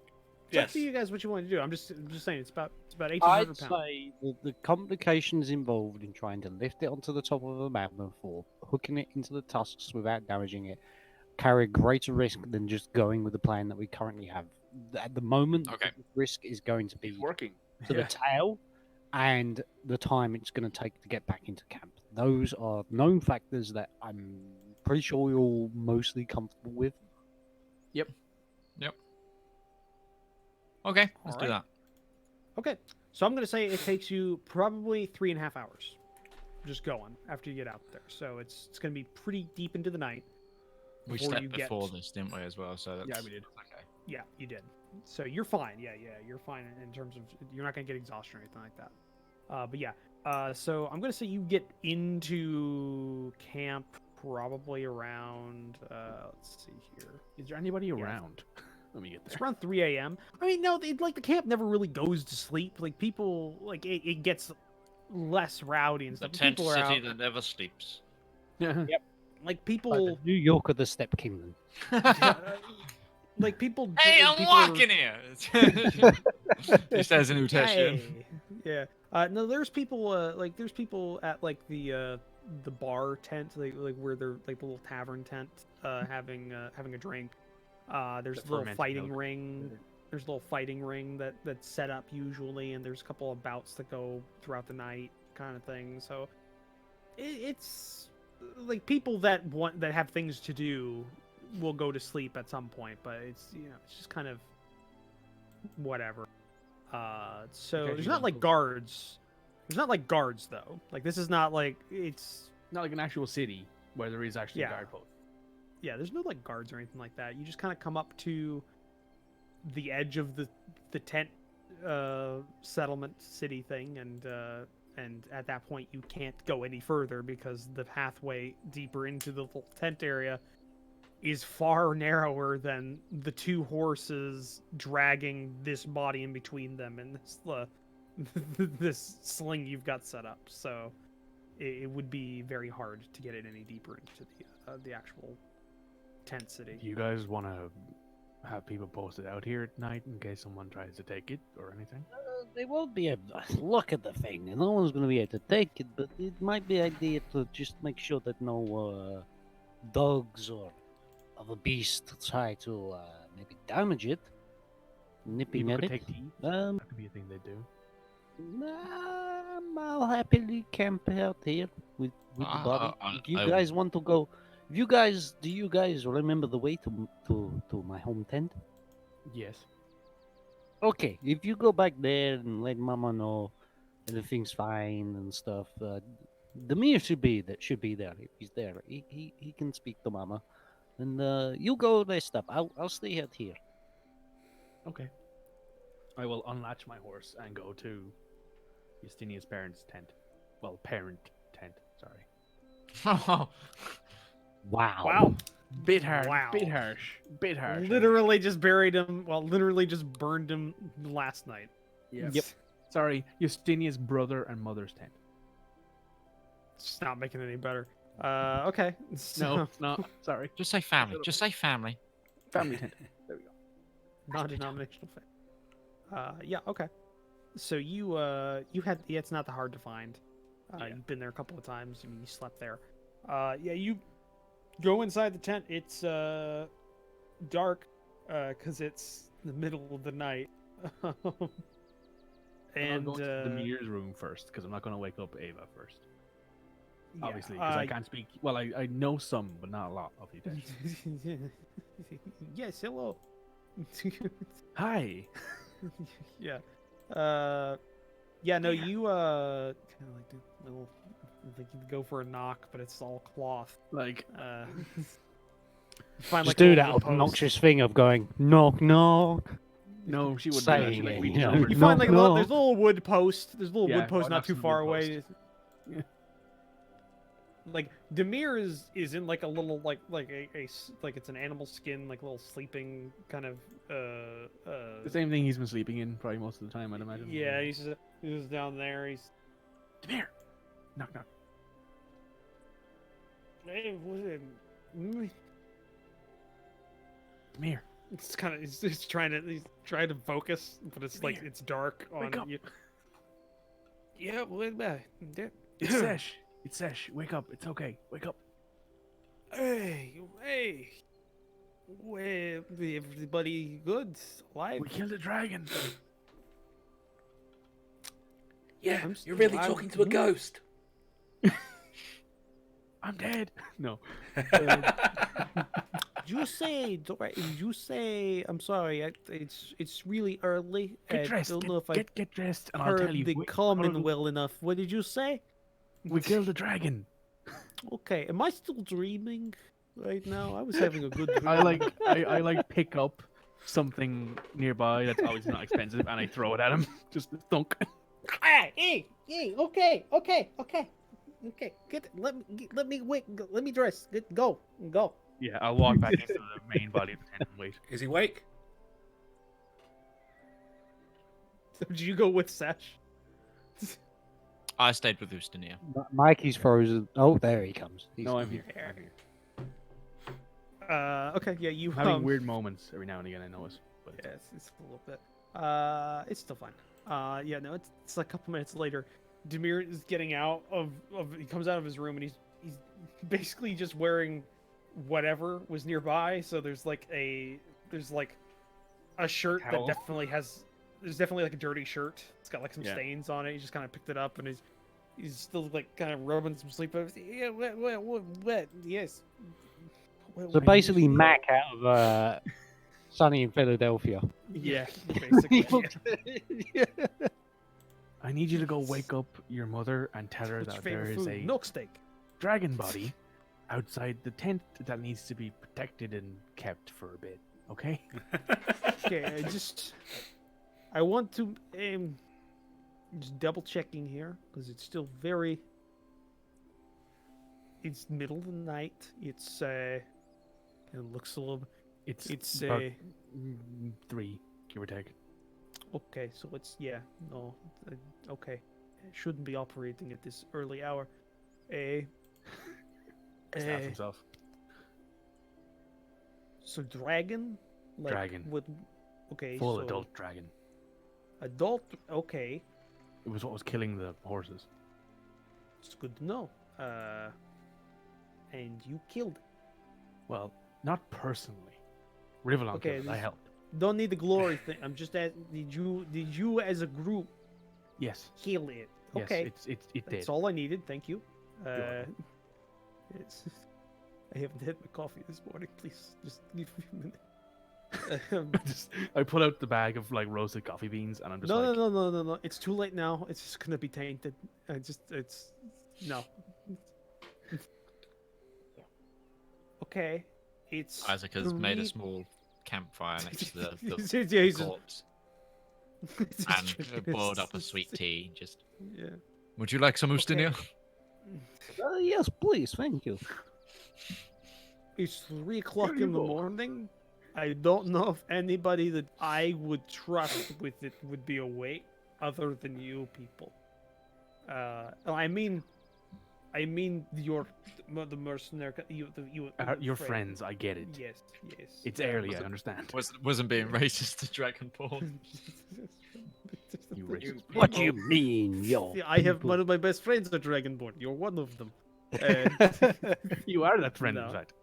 It's up Yes. to you guys what you want to do. I'm just saying it's about 1,800 I'd pounds. say the complications involved in trying to lift it onto the top of a mammoth or hooking it into the tusks without damaging it carry a greater risk than just going with the plan that we currently have. At the moment, Okay. the risk is going to be It's working. to the tail and the time it's going to take to get back into camp. Those are known factors that I'm pretty sure we're all mostly comfortable with. Okay, let's do Alright. that. Okay, so I'm gonna say it takes you probably 3.5 hours, just going after you get out there. So it's gonna be pretty deep into the night. We before stepped you get- before this, didn't we, as well? So that's... Yeah, we did. Okay. Yeah, you did. So you're fine. Yeah, you're fine in terms of you're not gonna get exhaustion or anything like that. But yeah, so I'm gonna say you get into camp probably around. Let's see here. Is there anybody around? Let me get It's there. around 3 a.m. I mean, no, like the camp never really goes to sleep. Like people, like it gets less rowdy and The stuff. tent People are city out. that never sleeps. Yeah. Like Like people, the New York of the Step Kingdom. like people. Hey, like, I'm people are- walking here. He says in Uteshian. Hey. Yeah. No, there's people. Like there's people at like the bar tent, like where they're like the little tavern tent, having a drink. There's The a little fermented fighting milk. ring. There's a little fighting ring that's set up usually, and there's a couple of bouts that go throughout the night, kind of thing. So it's like people that have things to do will go to sleep at some point, but it's it's just kind of whatever. So Okay, there's you not don't like go- guards. There's not like guards though. Like this is not like it's Not like an actual city where there is actually Yeah. a guard post. yeah. There's no like guards or anything like that. You just kind of come up to the edge of the tent settlement city thing, and at that point you can't go any further because the pathway deeper into the little tent area is far narrower than the two horses dragging this body in between them and this sling you've got set up. So it would be very hard to get it any deeper into the actual tent city. Do you guys want to have people posted out here at night in case someone tries to take it or anything? They won't be able to look at the thing, and no one's going to be able to take it, but it might be idea to just make sure that no dogs or other beasts try to maybe damage it. Nipping People at could it. take tea. Um, That could be a thing they do. I'll happily camp out here with the body. If you I- guys want to go, do you guys remember the way to my home tent? Yes. Okay, if you go back there and let Mama know everything's fine and stuff, Demir should be there. If he's there, he can speak to Mama, and you go rest up. I'll stay out here. Okay. I will unlatch my horse and go to Justinia's parents' tent. Well, parent tent. Sorry. Oh, Wow. Wow. Bit hard. Wow. Bit harsh. Bit harsh. Literally just buried him. Well, literally just burned him last night. Yep. Sorry, Justinia's brother and mother's tent. It's just not making it any better. Okay. No, no. Sorry. just say family. Just say family. Family tent. There we go. Non-denominational faith. Yeah. Okay. So you had it's not that hard to find. Yeah. You've been there a couple of times. I mean, you slept there. Yeah. You go inside the tent. It's dark because it's the middle of the night. And And I'll go into the mirror's room first because I'm not going to wake up Ava first. yeah, Obviously, because I can't speak. Well, I know some, but not a lot of the Yes. Hello. Hi. Yeah. Yeah, no, you kind of like do little like you go for a knock, but it's all cloth. Like, You find Just like a do little that wood post. obnoxious thing of going knock knock. no, she would Saying like it, reach you know. over. You No, find like no. there's a little wood post. There's a little Yeah, wood post I'll not have too some far wood away. post. Yeah. like Demir is in like a little like like it's an animal skin, like little sleeping kind of The same thing he's been sleeping in probably most of the time, I'd imagine. yeah, he's down there. He's Demir! Knock, knock. hey, Demir. it's kind of he's trying to focus, but it's like it's dark on Wake up. you. Yeah, wait back. It's Sesh. It's Sesh. Wake up. It's okay. Wake up. Hey, where everybody good? Alive? We killed a dragon. Yeah, I'm you're really I'm- talking to a ghost. I'm dead. No. You say I'm sorry. It's really early. Get I dressed. don't know if I Get dressed, and I'll tell heard you. the we- common well enough. What did you say? We killed a dragon. Okay, am I still dreaming right now? I was having a good dream. I like pick up something nearby that's always not expensive, and I throw it at him. Just thunk. Hey, okay. Let me dress. Go. Yeah, I'll walk back into the main body of the tent and wait. Is he awake? So did you go with Sesh? I stayed with Ustinia. Mikey's frozen. Oh, there he comes. No, I'm here. Okay, yeah, you I'm having weird moments every now and again. I notice, but Yeah, it's a little bit. It's still fine. Yeah, no, it's like a couple minutes later. Demir is getting out of he comes out of his room and he's basically just wearing whatever was nearby. So there's like a shirt Towel. that there's definitely like a dirty shirt. It's got like some Yeah. stains on it. He just kind of picked it up and he's still like kind of rubbing some sleep. Yeah, wet, yes. So basically, Mac out of Sunny in Philadelphia. Yeah, basically. Yeah. I need you to go wake up your mother and tell her What's your that there favorite is food? a Milk steak. dragon body outside the tent that needs to be protected and kept for a bit. Okay? Okay, I want to just double checking here because it's still it's middle of the night. It looks a little. It's uh, about 3, give or take. okay. So okay. It shouldn't be operating at this early hour. Staff himself. So dragon, like Dragon. with okay, Full so adult dragon. adult. Okay, It was what was killing the horses. it's good to know. And you killed it. Well, not personally. Rivallon Okay, killed it. I this- helped. Don't need the glory thing. I'm just asking. Did you as a group Yes. kill it? Yes, Okay, it did. that's all I needed. Thank you. welcome. It's, I haven't had my coffee this morning. Please, just give me a minute. I pull out the bag of like roasted coffee beans, and I'm just No, like, no. It's too late now. It's just gonna be tainted. No. Okay, it's Isaac has made a three- small campfire next to the Yeah, he's just- corpse it's just and drinking boiled his- up a sweet tea. Just, Yeah. would you like some Ustinia? Yes, please. Thank you. It's 3 o'clock you in the go. morning. I don't know if anybody that I would trust with it would be awake other than you people. I mean the mercenary, your friends. I get it. Yes. It's yeah. early. I understand. Wasn't being racist to Dragonborn. You racist. What do you mean, yo? Yeah, I have one of my best friends a Dragonborn. You're one of them. And You are that friend, No. in fact.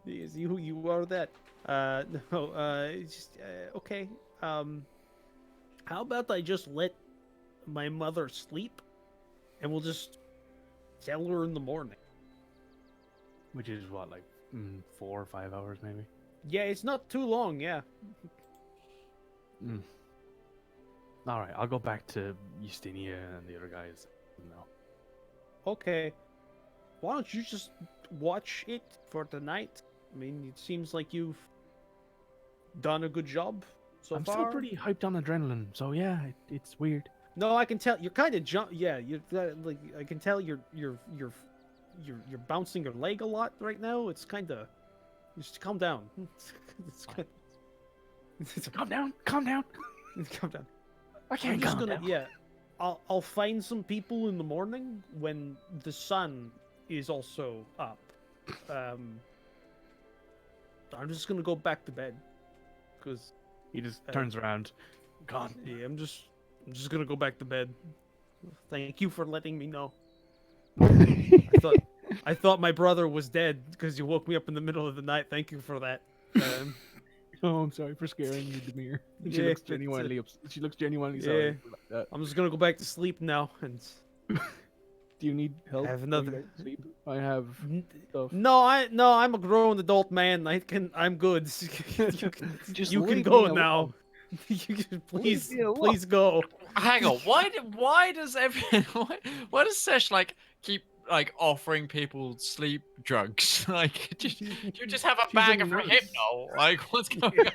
yes, you are that. No. It's just okay. How about I just let my mother sleep, and we'll just tell her in the morning. Which is what, like 4 or 5 hours, maybe. Yeah, it's not too long. Yeah. All right, I'll go back to Justinia and the other guys. No. Okay. Why don't you just watch it for the night? I mean, it seems like you've done a good job so I'm far. still pretty hyped on adrenaline, so yeah, it's weird. No, I can tell you're kind of yeah, you're like I can tell you're you're bouncing your leg a lot right now. It's kind of just calm down. Calm down. Calm down. Calm down. I I'm can't just calm gonna down. yeah. I'll find some people in the morning when the sun is also up. I'm just gonna go back to bed because He just turns around. Gone. yeah, I'm just gonna go back to bed. Thank you for letting me know. I thought my brother was dead because you woke me up in the middle of the night. Thank you for that. Oh, I'm sorry for scaring you, Demir. She Yeah, looks it's, genuinely She looks genuinely yeah. sorry for like that. I'm just gonna go back to sleep now. And Do you need help? I have going another- back to sleep? I have stuff. no, I'm a grown adult man. I'm good. Just you can leave go me now. alone. You can- please, me alone. please go. Hang on, why does why does Sesh like keep like offering people sleep drugs? Like, do you just have a She's bag a of free nurse. hypno? Like, what's going on?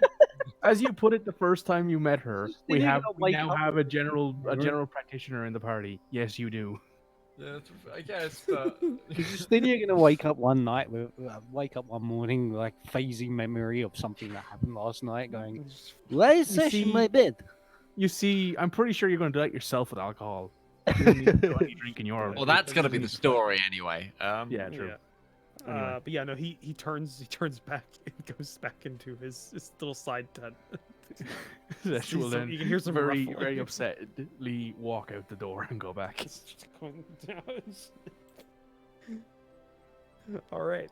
As you put it the first time you met her, we Then you're have gonna we wake now up have a general Remember? practitioner in the party. Yes, you do. Yeah, I guess, but Then you're gonna wake up one night one morning like phasing memory of something that happened last night, going, "Why is You Sesh in see- my bed?" You see, I'm pretty sure you're going to do that yourself with alcohol. You don't need to do any drinking your. well, that's gonna be the story anyway. Yeah, true. Yeah. Anyway. But yeah, no, he turns back and goes back into his little side tent. Sesh will then You can hear some very ruffling. very upsetly walk out the door and go back. All right.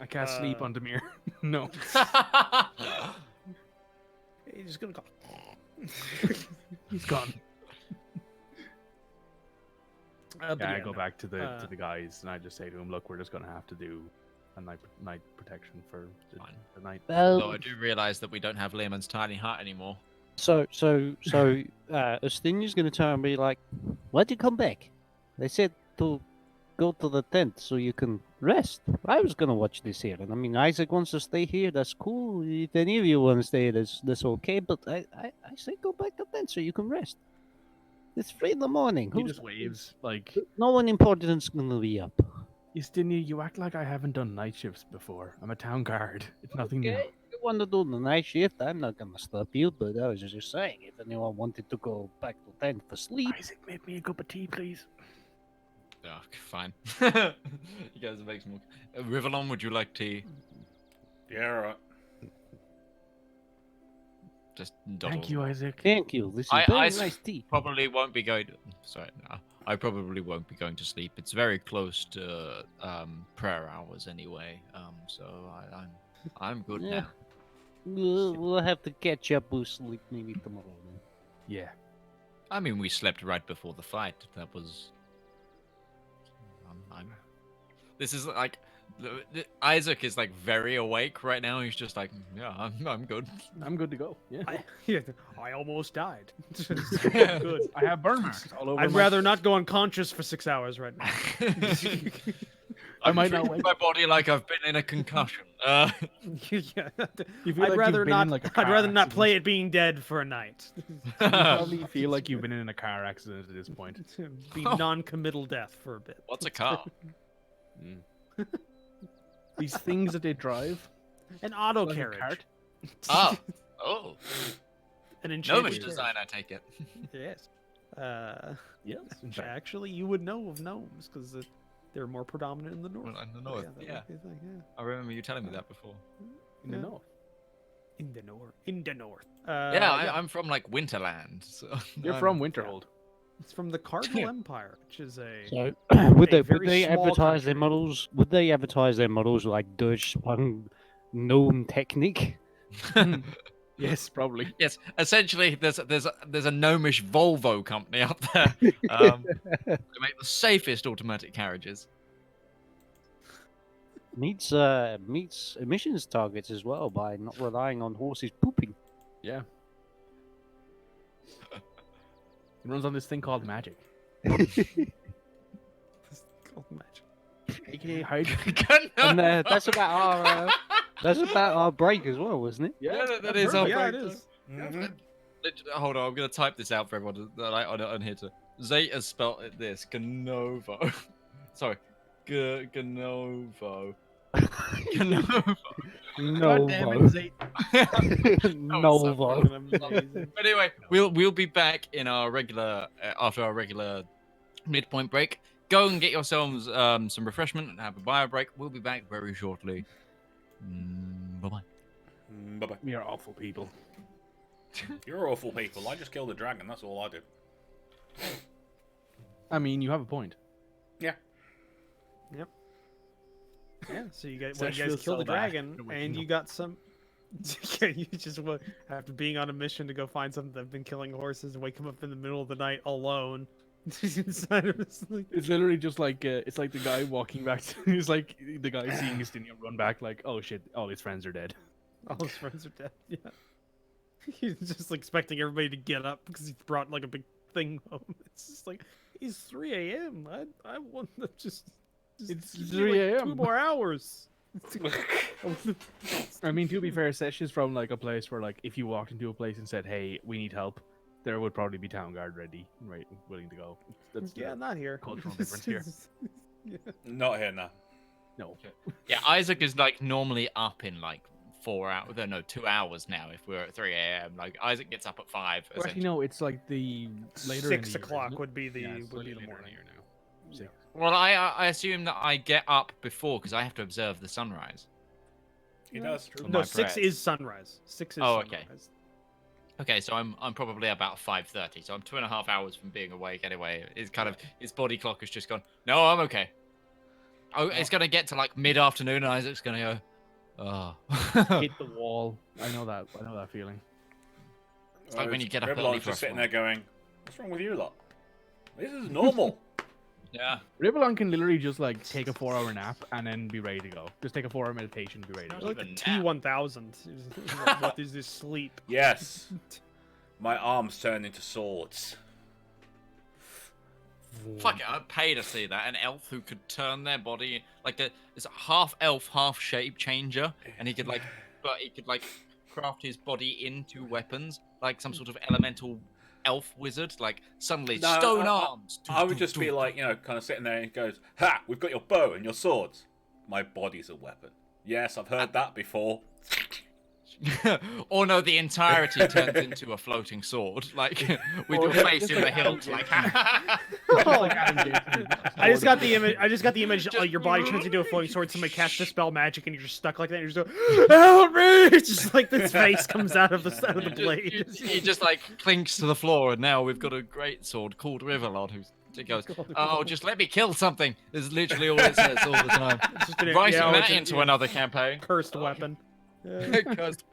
I can't sleep Uh, on Demir. No. He's just gonna go. He's gone. But Yeah, I go no. back to the guys and I just say to him, "Look, we're just gonna have to do a night protection for Fine. the night." Though I do realise that we don't have Lehman's tiny hut anymore. So, Estinia's gonna turn and be like, "Why'd you come back? They said to go to the tent so you can rest. I was gonna watch this here, and I mean, Isaac wants to stay here. That's cool. If any of you want to stay, that's okay. But I say go back to the tent so you can rest. It's 3 in the morning. He just waves like, No one important's gonna be up. Justinia, you act like I haven't done night shifts before. I'm a town guard. It's nothing new. Okay, if you want to do the night shift, I'm not gonna stop you. But I was just saying, if anyone wanted to go back to tent for sleep, Isaac, make me a cup of tea, please. Oh, fine. You guys make some. Rivallon, would you like tea? Yeah, alright. Just Thank you, Isaac. thank you. This is I- very I nice tea. Probably won't be going. Sorry, no. I probably won't be going to sleep. It's very close to prayer hours anyway. So I'm good Yeah. now. We'll have to catch up with sleep maybe tomorrow. Then. Yeah. I mean, we slept right before the fight. That was. This is like. Isaac is like very awake right now. He's just like, yeah, I'm good. I'm good to go. Yeah. I almost died. Yeah. Good. I have burn marks all over I'd my... rather not go unconscious for 6 hours right now. I might treating not wake my body like I've been in a concussion. Yeah. You feel I'd like you've rather been not. in, like, a I'd car rather not play accident. it being dead for a night. You probably feel like you've been in a car accident at this point. Be Oh. non-committal death for a bit. What's a car? These things that they drive. An auto like a carriage. cart. Oh, An enchanted gnomish carriage. design, I take it. Yes. Yes. in fact. Actually, you would know of gnomes because they're more predominant in the north. Well, in the north, that yeah. might be a thing, yeah. I remember you telling me that before. In the Yeah. north. In the north. In the north. Yeah, I'm from like Winterland. So You're I'm- from Winterhold. It's from the Cardinal Empire, which is a. So would a they very small advertise their country. models? Would they advertise their models like Dutch spun gnome technique? Yes, probably. Yes, essentially, there's a gnomish Volvo company up there. They make the safest automatic carriages. Meets emissions targets as well by not relying on horses pooping. Yeah. It runs on this thing called magic. Called magic. AKA hydrogen. And that's about our break as well, wasn't it? Yeah, that is our Yeah, it break. is. Mhm. Hold on, I'm gonna type this out for everyone on here to. Zay has spelled it this Gnovo. Sorry, Ganovo. Ganovo. God damn it, Zay. Novo. Amazing. But anyway, we'll be back in our regular after our regular midpoint break. Go and get yourselves some refreshment and have a bio break. We'll be back very shortly. Bye bye. Bye bye. We are awful people. You're awful people. I just killed a dragon. That's all I did. I mean, you have a point. Yeah. Yeah, so you guys, Sesh you guys feels killed so a bad dragon, for waking and you up. got some. Yeah, you just after being on a mission to go find something that's been killing horses, and wake him up in the middle of the night alone inside of his sleep. It's literally just like it's like the guy walking back. It's like the guy seeing Justinia run back, like, oh shit, all his friends are dead. All his friends are dead. Yeah, he's just expecting everybody to get up because he's brought like a big thing home. It's just like it's 3 a.m. I want to just It's give me, 3 like, a.m.. 2 more hours. I mean, to be fair, Sesh is from like a place where, like, if you walked into a place and said, "Hey, we need help," there would probably be town guard ready, right, willing to go. That's Yeah, the not here. cultural difference here. Not here now. No, Yeah, Isaac is like normally up in like 4 hours. No, 2 hours now. If we're at 3 a.m., like Isaac gets up at 5. well, actually, essentially. no, it's like the later in 6 the year, o'clock isn't it? would be the Yeah, it's would be slightly the later in morning. year now. Six. Well, I assume that I get up before because I have to observe the sunrise. He does. For No, my 6 prayers. is sunrise. 6 is Oh, okay. sunrise. Okay, so I'm probably about 5:30. So I'm 2.5 hours from being awake anyway. It's kind of his body clock has just gone. No, I'm okay. Oh, it's gonna get to like mid-afternoon, and Isaac's gonna go. Oh. Hit the wall. I know that. I know that feeling. It's like when you get up Rivallon's early for a just sitting flight. there going, "What's wrong with you lot? This is normal." Yeah. Rivallon can literally just like take a 4-hour nap and then be ready to go. Just take a 4-hour meditation, be ready to Not go. Like the even T1000. What is this sleep? Yes. My arms turn into swords. Fuck it, I'd pay to see that. An elf who could turn their body like it's a half elf, half shape changer, and he could like craft his body into weapons, like some sort of elemental elf wizard. Like suddenly No, stone arms. I would just be like, kind of sitting there and he goes, "Ha! We've got your bow and your swords. My body's a weapon." Yes, I've heard that before. Or no, the entirety turns into a floating sword, like with your face in the hilt, like. I just got the image. I just got the image. Your body turns into a floating sword. Somebody casts dispel magic, and you're just stuck like that. And you're just go, "Help me!" Just like this face comes out of the blade. He just like clinks to the floor, and now we've got a great sword called Rivallon, who goes, "Oh, just let me kill something." Is literally all it says all the time. It's just an- Writing yeah, that it's an- into yeah, another campaign. cursed weapon. Cursed,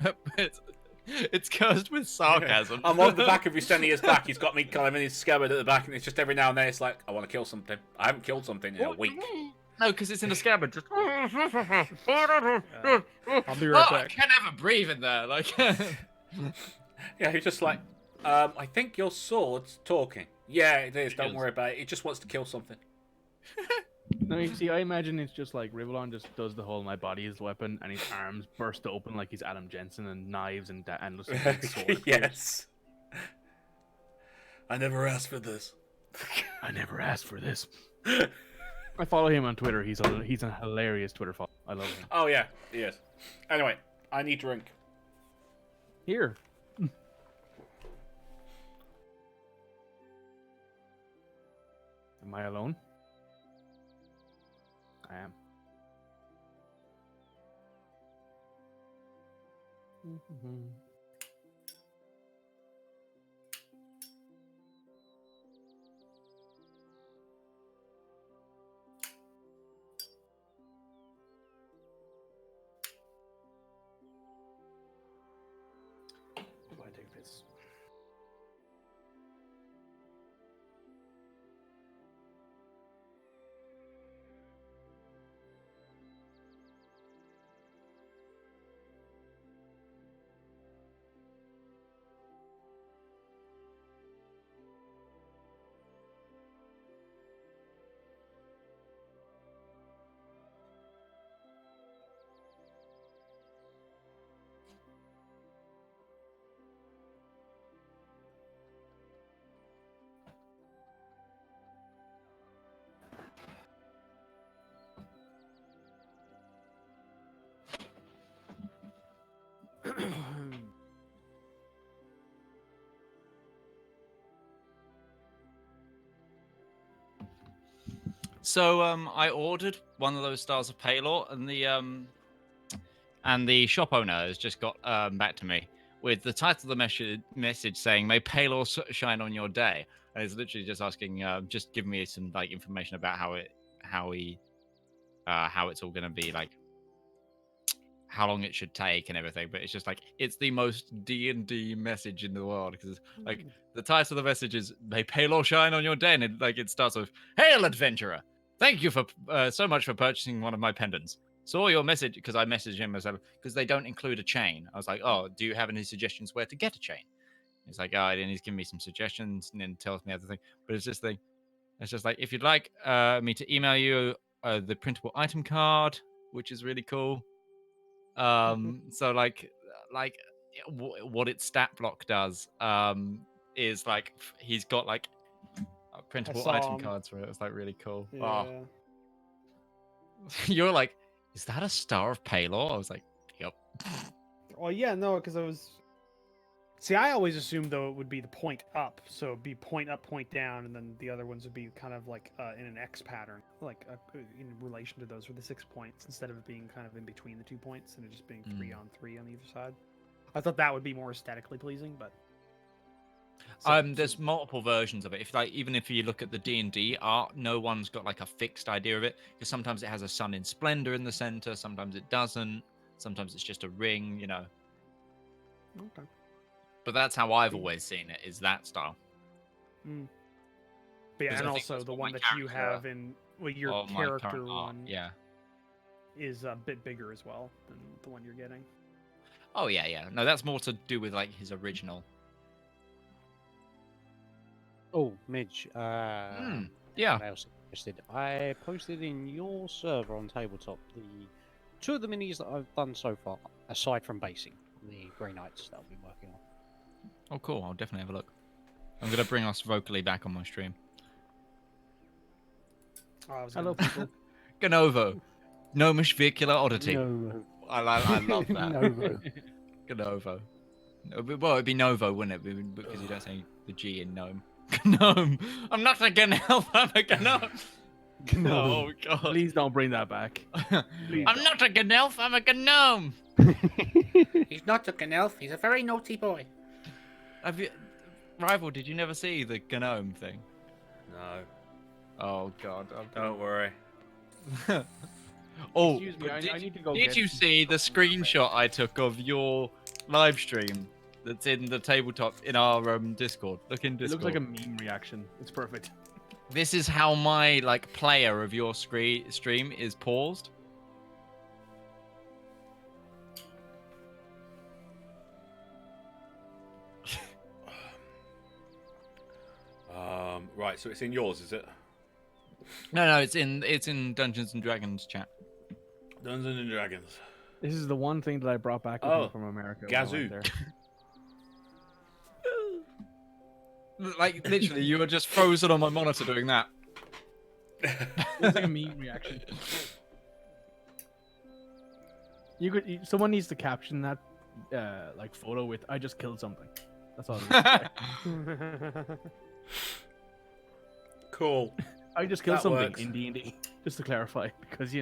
it's cursed with sarcasm. I'm on the back of Justinia's back. He's got me kind of in his scabbard at the back, and it's just every now and then it's like, I want to kill something. I haven't killed something in a week. No, because it's in a scabbard. Just... I'll be Oh, right I back. can't ever breathe in there. Like, Yeah, he's just like, I think your sword's talking. Yeah, it is. Don't worry about it. It just wants to kill something. No, you see, I imagine it's just like Rivallon just does the whole "my body is a weapon" and his arms burst open like he's Adam Jensen and knives and endless sword. Yes. I never asked for this. I never asked for this. I follow him on Twitter. He's a hilarious Twitter follow. I love him. Oh yeah, he is. Anyway, I need drink. Here. Am I alone? I am. Do I take this? So I ordered one of those Stars of Palor, and the shop owner has just got back to me with the title of the message saying, "May Palor shine on your day." And it's literally just asking, just give me some like information about how it's all gonna be, like how long it should take and everything. But it's just like it's the most D&D message in the world, because like the title of the message is "May Palor shine on your day," and it starts with, "Hail, adventurer! Thank you for so much for purchasing one of my pendants. Saw your message," because I messaged him myself, because they don't include a chain. I was like, "Oh, do you have any suggestions where to get a chain?" He's like, "Oh," and he's giving me some suggestions and then tells me everything. But it's just like, if you'd like me to email you the printable item card, which is really cool. So what its stat block does is like he's got like printable saw item him. cards for it. It's like really cool. Yeah. Oh. You're like, "Is that a Star of Palor?" I was like, "Yep." Well, yeah, no, because I was. See, I always assumed though it would be the point up, so it'd be point up, point down, and then the other ones would be kind of like in an X pattern, like in relation to those, for the 6 points, instead of it being kind of in between the 2 points and it just being 3 on 3 on either side. I thought that would be more aesthetically pleasing, but. There's multiple versions of it. Even if you look at the D&D art, no one's got like a fixed idea of it, because sometimes it has a sun in splendor in the center, sometimes it doesn't, sometimes it's just a ring, Okay. But that's how I've always seen it, is that style. Mm. But yeah, 'Cause and I think also that's the what one my that you character- have in your my current character art, one yeah. is a bit bigger as well than the one you're getting. Oh yeah. No, that's more to do with like his original. Oh, Midge. Yeah. I also posted. I posted in your server on tabletop the 2 of the minis that I've done so far, aside from basing the Grey Knights that I've been working on. Oh, cool. I'll definitely have a look. I'm gonna bring us vocally back on my stream. Oh, I was Hello, gonna- people. Gnovo, gnomish vehicular oddity. No. I love that. No. Gnovo. Well, it'd be Novo, wouldn't it? Because you don't say the G in gnome. Gnome. I'm not a gnome. I'm a gnome. Oh god. Please don't bring that back. I'm not a gnome. I'm a gnome. He's not a elf. He's a very naughty boy. Have you, Rival? Did you never see the gnome thing? No, Oh god. don't worry. Oh, Excuse me, but I need to go did get you some see the stuff from screenshot I took of your live stream that's in the tabletop in our Discord? Look in It Discord. looks like a meme reaction. It's perfect. This is how my like player of your stream is paused. Right, so it's in yours, is it? No, it's in Dungeons and Dragons chat. Dungeons and Dragons. This is the one thing that I brought back with Oh, me from America. when I Gazoo. went there. Like literally, you were just frozen on my monitor doing that. It was like a meme reaction. Someone needs to caption that like photo with "I just killed something." That's all. It is. Cool. I just killed That something works. in D&D, just to clarify, because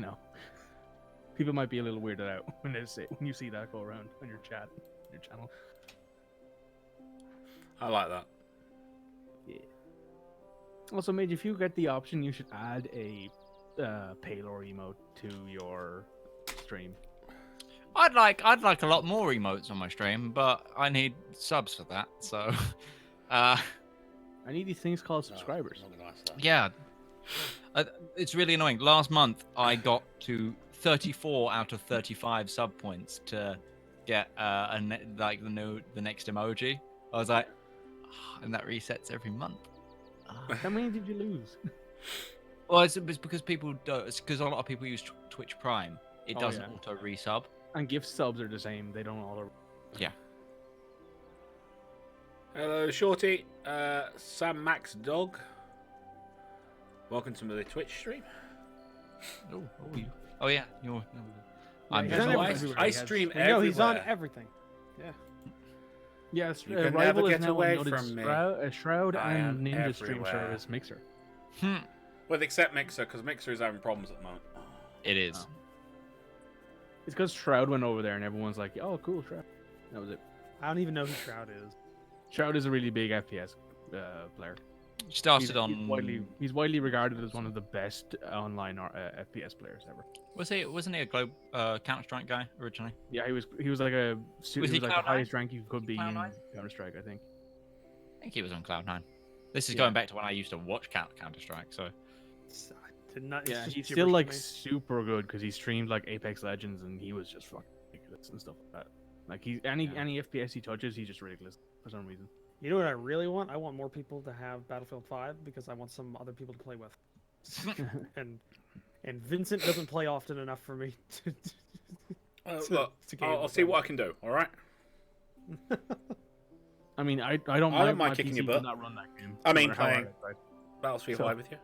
people might be a little weirded out when when you see that go around on your chat, your channel. I like that. Yeah. Also, Midge, if you get the option, you should add a Palor emote to your stream. I'd like a lot more emotes on my stream, but I need subs for that. So, I need these things called subscribers. Not gonna answer that. yeah, it's really annoying. Last month, I got to 34 out of 35 sub points to get the next emoji. I was like, and that resets every month. How many did you lose? Well, it's because people don't. It's because a lot of people use Twitch Prime. It Oh, doesn't yeah. auto resub. And gift subs are the same. They don't all. Yeah. Hello, Shorty. Sam Max Dog. Welcome to the Twitch stream. Oh yeah, you're. I'm he's on just- everything. I stream You know, he's on everywhere. everything. Yes, You can Rival never is get now away on noted from me. Shroud I and am Ninja stream everywhere. service Mixer. Hmm. Well, except Mixer, because Mixer is having problems at the moment. It is. Oh. It's because Shroud went over there and everyone's like, "Oh, cool, Shroud." That was it. I don't even know who Shroud is. Shroud is a really big FPS player. Started on. He's widely regarded as one of the best online FPS players ever. Wasn't he a Counter Strike guy originally? Yeah, he was like Was he the Cloud9? highest rank you could be in Cloud9? Counter Strike, I think. I think he was on Cloud9. This is Yeah. going back to when I used to watch Counter Strike. So I did not. It's Yeah, just he's gibberish still to like me. super good because he streamed like Apex Legends and he was just fucking ridiculous and stuff like that. Like any FPS he touches, he's just ridiculous for some reason. You know what I really want? I want more people to have Battlefield 5 because I want some other people to play with. and Vincent doesn't play often enough for me to. Look, I'll see what I can do. All right. I mean, I don't I don't mind mind my kicking PC your to butt. not run that game. I no mean, matter how hard playing- I tried. Battlefield So- 5 with you.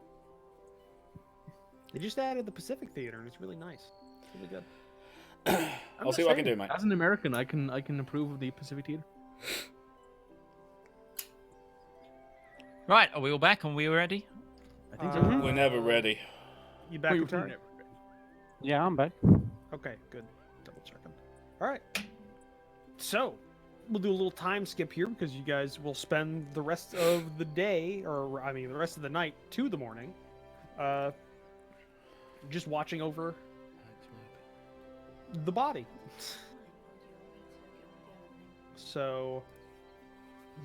They just added the Pacific Theater and it's really nice. It's really good. I'll see what I can do, mate. As an American, I can approve of the Pacific Theater. right, are we all back? And we ready? I think Uh, so. We're never ready. You back, Wait, Atari? Yeah, I'm back. Okay, good. Double checking. All right. So, we'll do a little time skip here because you guys will spend the rest of the day, or I mean, the rest of the night to the morning, just watching over the body. So,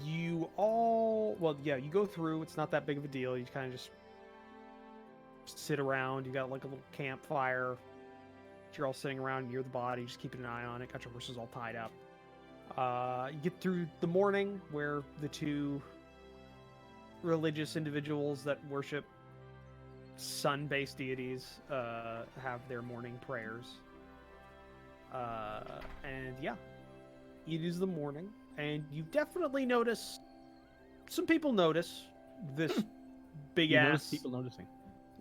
you all, well, yeah, you go through. It's not that big of a deal. You kind of just sit around. You got like a little campfire. You're all sitting around near the body, just keeping an eye on it. Got your horses all tied up. You get through the morning where the two religious individuals that worship sun-based deities have their morning prayers. And yeah, it is the morning, and you definitely notice. Some people notice this big You ass. notice people noticing.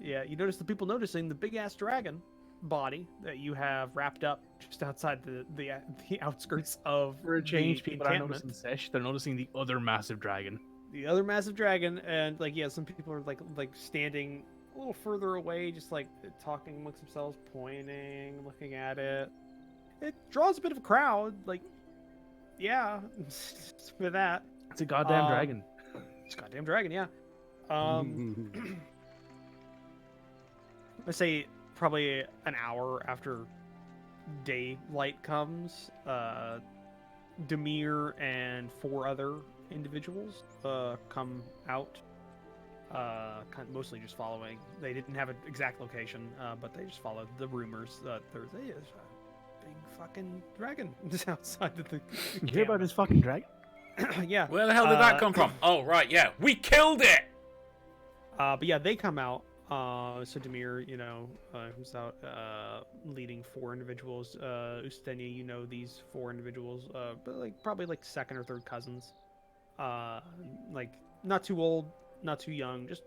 Yeah, you notice the people noticing the big ass dragon body that you have wrapped up just outside the outskirts of For a change, the people are encampment. noticing Sesh. They're noticing the other massive dragon. The other massive dragon, and like yeah, some people are like standing a little further away, just like talking amongst themselves, pointing, looking at it. It draws a bit of a crowd, like yeah, for that. It's a goddamn Um, dragon. It's a goddamn dragon, yeah. Let's say probably an hour after daylight comes, Demir and 4 other individuals come out, kind of mostly just following. They didn't have an exact location, but they just followed the rumors that there's a big fucking dragon just outside of the You hear about this fucking dragon? yeah. Where the hell did that come from? Oh, right, yeah. We killed it! But yeah, they come out. So Demir, you know, who's out leading 4 individuals. Ustenia, you know these 4 individuals, but like probably like second or third cousins. Like not too old, not too young, just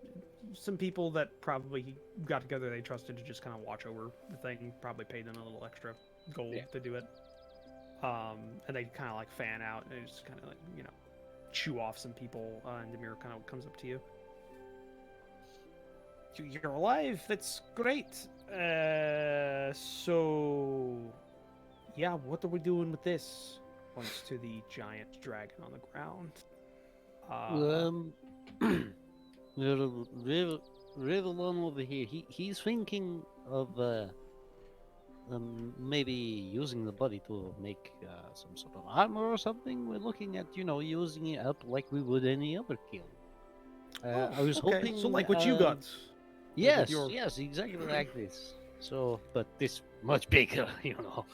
some people that probably he got together they trusted to just kind of watch over the thing. Probably paid them a little extra gold to do it. And they kind of like fan out and just kind of like, you know, chew off some people. And Demir kind of comes up to you. You're alive. That's great. So, yeah, what are we doing with this? Points to the giant dragon on the ground. Rivallon over here. He's thinking of maybe using the body to make some sort of armor or something. We're looking at, you know, using it up like we would any other kill. I was hoping. So, like what you got? Yes, your- yes, exactly like this. So, but this much bigger, you know.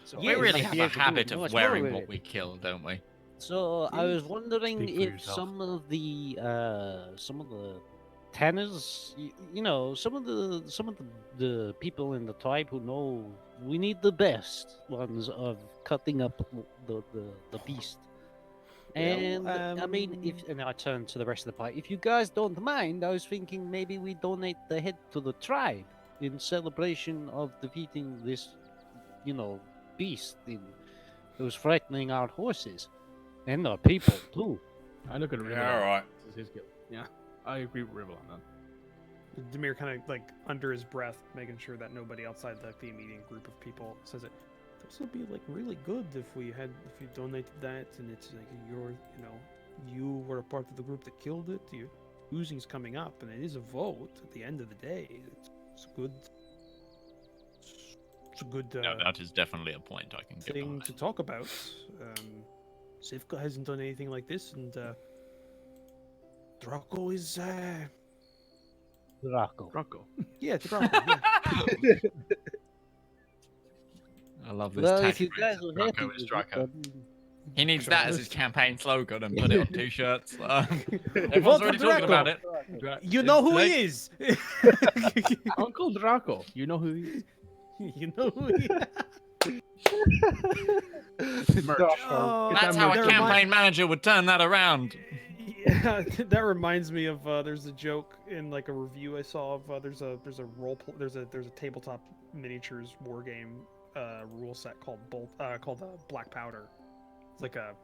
So We I really might have be a able to do habit much of more wearing with what it. we kill, don't we? So I was wondering Speak for if yourself. some of the tanners, you know, some of the people in the tribe who know we need the best ones of cutting up the beast. And I mean, and I turn to the rest of the party. If you guys don't mind, I was thinking maybe we donate the head to the tribe in celebration of defeating this, you know, beast that was frightening our horses and our people too. I look at Rivallon. Yeah, alright. This is his guild. Yeah, I agree with Rivallon on that. Demir kind of like under his breath, making sure that nobody outside the immediate group of people says it. This would be like really good if you donated that, and it's like you were a part of the group that killed it. Your losing's coming up, and it is a vote at the end of the day. It's good. It's a good. No, that is definitely a point I can get thing behind. to talk about. Sivka hasn't done anything like this, and Draco is. Draco. Rocco. Yeah, Draco. Yeah. I love this Well, tag if you phrase, guys are Draco happy is with it, Draco. then- He needs that as his campaign slogan and put it on t-shirts. Vote Everyone's for already talking Draco. about it. You know who he is. Uncle Draco. You know who he is. You know who he is. Merch. Oh, Get That's that how a merch. campaign manager would turn that around. Yeah, that reminds me of there's a joke in like a review I saw of there's a tabletop miniatures war game rule set called Black Powder. It's like a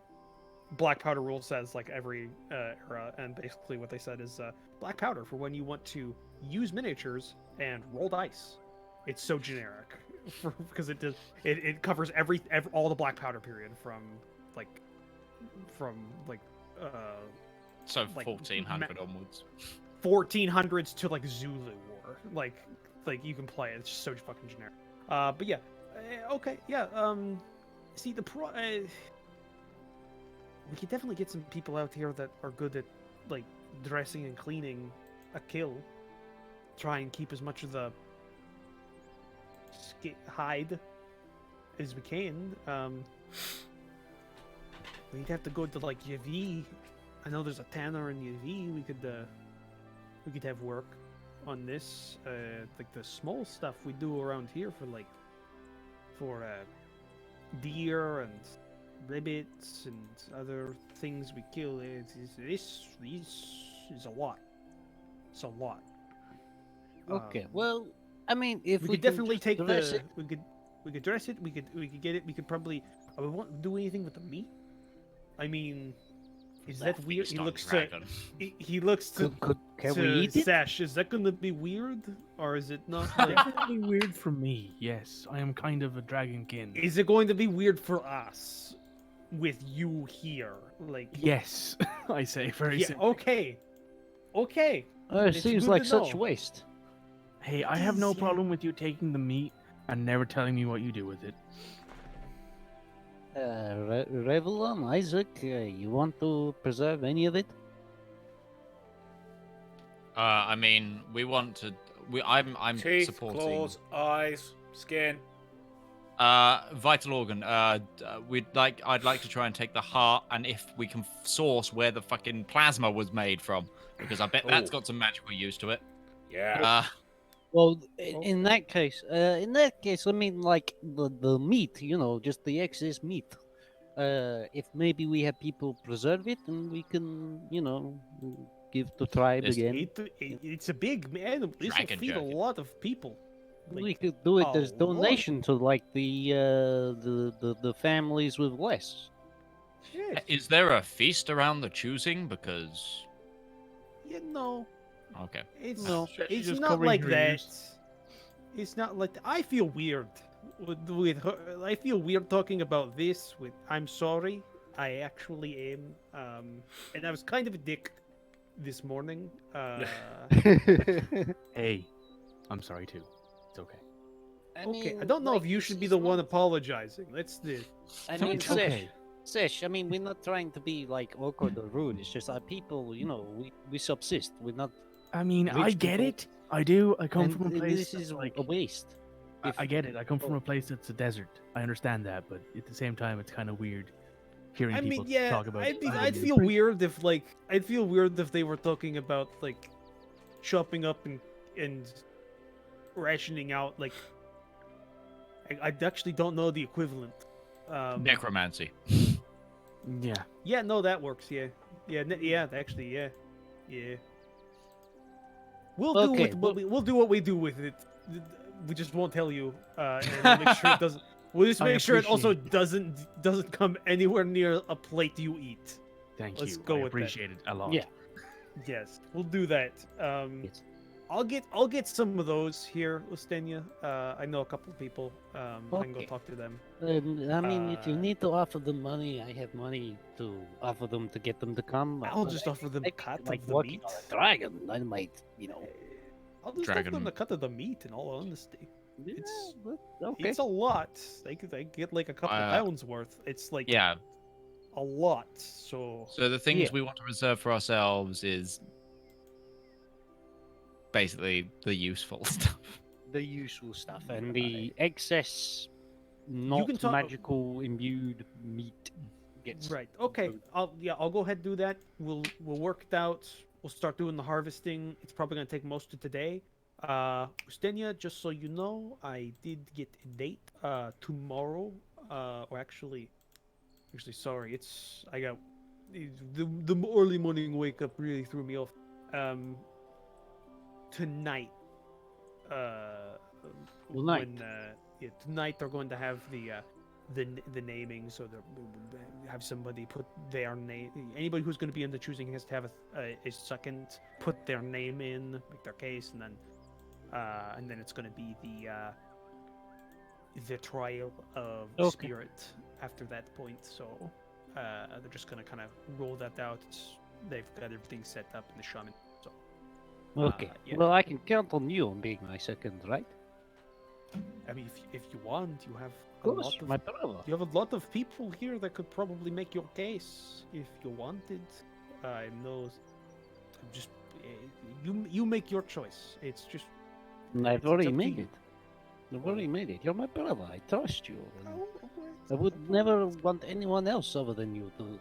Black Powder rule set is like every era, and basically what they said is Black Powder for when you want to use miniatures and roll dice. It's so generic because it covers all the Black Powder period from So like, 1400 onwards. 1400s to like Zulu War. Like you can play it. It's just so fucking generic. But yeah, okay, yeah. See we could definitely get some people out here that are good at like dressing and cleaning a kill. Try and keep as much of the hide as we can. We'd have to go to like Yavi. I know there's a tanner in Yavi. We could have work on this. Like the small stuff we do around here for deer and rabbits and other things we kill. This is a lot. It's a lot. Okay, well, I mean, if we we could can definitely just take dress the it- we could dress it. We could get it. We could probably. We won't do anything with the meat. I mean, is that weird? Feast He on looks to. dragon. He looks to. Can to we eat it? Sash, is that gonna be weird, or is it not? Like, Definitely weird for me. Yes, I am kind of a dragonkin. is it going to be weird for us with you here? Like, Yes, I say very yeah, simply. okay, okay. It It's seems good like to such know. waste. Hey, I have no Yeah. problem with you taking the meat and never telling me what you do with it. Rivallon, Isaac, you want to preserve any of it? I mean, we want to. I'm Teeth, supporting. claws, eyes, skin. Vital organ. I'd like to try and take the heart, and if we can source where the fucking plasma was made from, because I bet that's Ooh. got some magical use to it. Yeah. Well, in that case, I mean, like the meat, just the excess meat. If maybe we have people preserve it, and we can, give to tribe This- again. It's a big animal. This will Dragon feed a jerky. lot of people. We Like, could do it as a lot. donation to like the families with less. shit, Is there a feast around the choosing? Because okay, it's No. it's just not covering like her that. ears. It's not like I feel weird with her. I feel weird talking about this. I'm sorry. I actually am. And I was kind of a dick this morning. Hey, I'm sorry too. It's okay. Okay, I don't know if you should be the one apologizing. Let's do. I mean, It's okay. Sesh, I mean, we're not trying to be like awkward or rude. It's just our people, we subsist. We're not. I mean, I Rich get people. it. I do. I come And from a place this that's is like a waste. I get it. I come from a place that's a desert. I understand that, but at the same time, it's kind of weird hearing I people mean, yeah, talk about. I'd feel weird if they were talking about like chopping up and rationing out. Like, I actually don't know the equivalent. necromancy. Yeah. Yeah, no, that works. Yeah, actually, yeah. We'll Okay, do what we do with it. We just won't tell you, and we'll make sure it doesn't. We'll just I make sure it also appreciate doesn't come anywhere near a plate you eat. Thank Let's you. go I with that. appreciate it a lot. Yeah. Yes, we'll do that. Yes. I'll get some of those here, Listenia. I know a couple of people. I can go Okay. talk to them. I mean, if you Uh, need to offer them money, I have money to offer them to get them to come. I'll but just offer them I cut like of the working meat. on a dragon. I might, I'll just offer them Dragon. the cut of the meat. In all honesty, It's- okay. it's a lot. They get like a couple pounds worth. It's like Yeah. a lot. So So the things Yeah. we want to reserve for ourselves is basically the useful stuff. The usual stuff and the excess, not can talk- magical imbued meat gets right. Okay. I'll go ahead and do that. We'll work it out. We'll start doing the harvesting. It's probably gonna take most of today. Ustenia, just so you know, I did get a date tomorrow. Or actually, sorry, I got the early morning wake up really threw me off. Tonight. Tonight? Tonight they're going to have the naming, so they have somebody put their name. Anybody who's going to be in the choosing has to have a second put their name in, make their case, and then it's going to be the trial of spirit after that point. So they're just going to kind of roll that out. They've got everything set up in the shaman. So Okay. yeah. Well, I can count on you on being my second, right? I mean, if you want, you have Of course, my brother. you have a lot of people here that could probably make your case if you wanted. I know. Just you make your choice. It's just. I've it's already up to made you. it. I've already made it. You're my brother. I trust you. and Oh, I would never want anyone else other than you to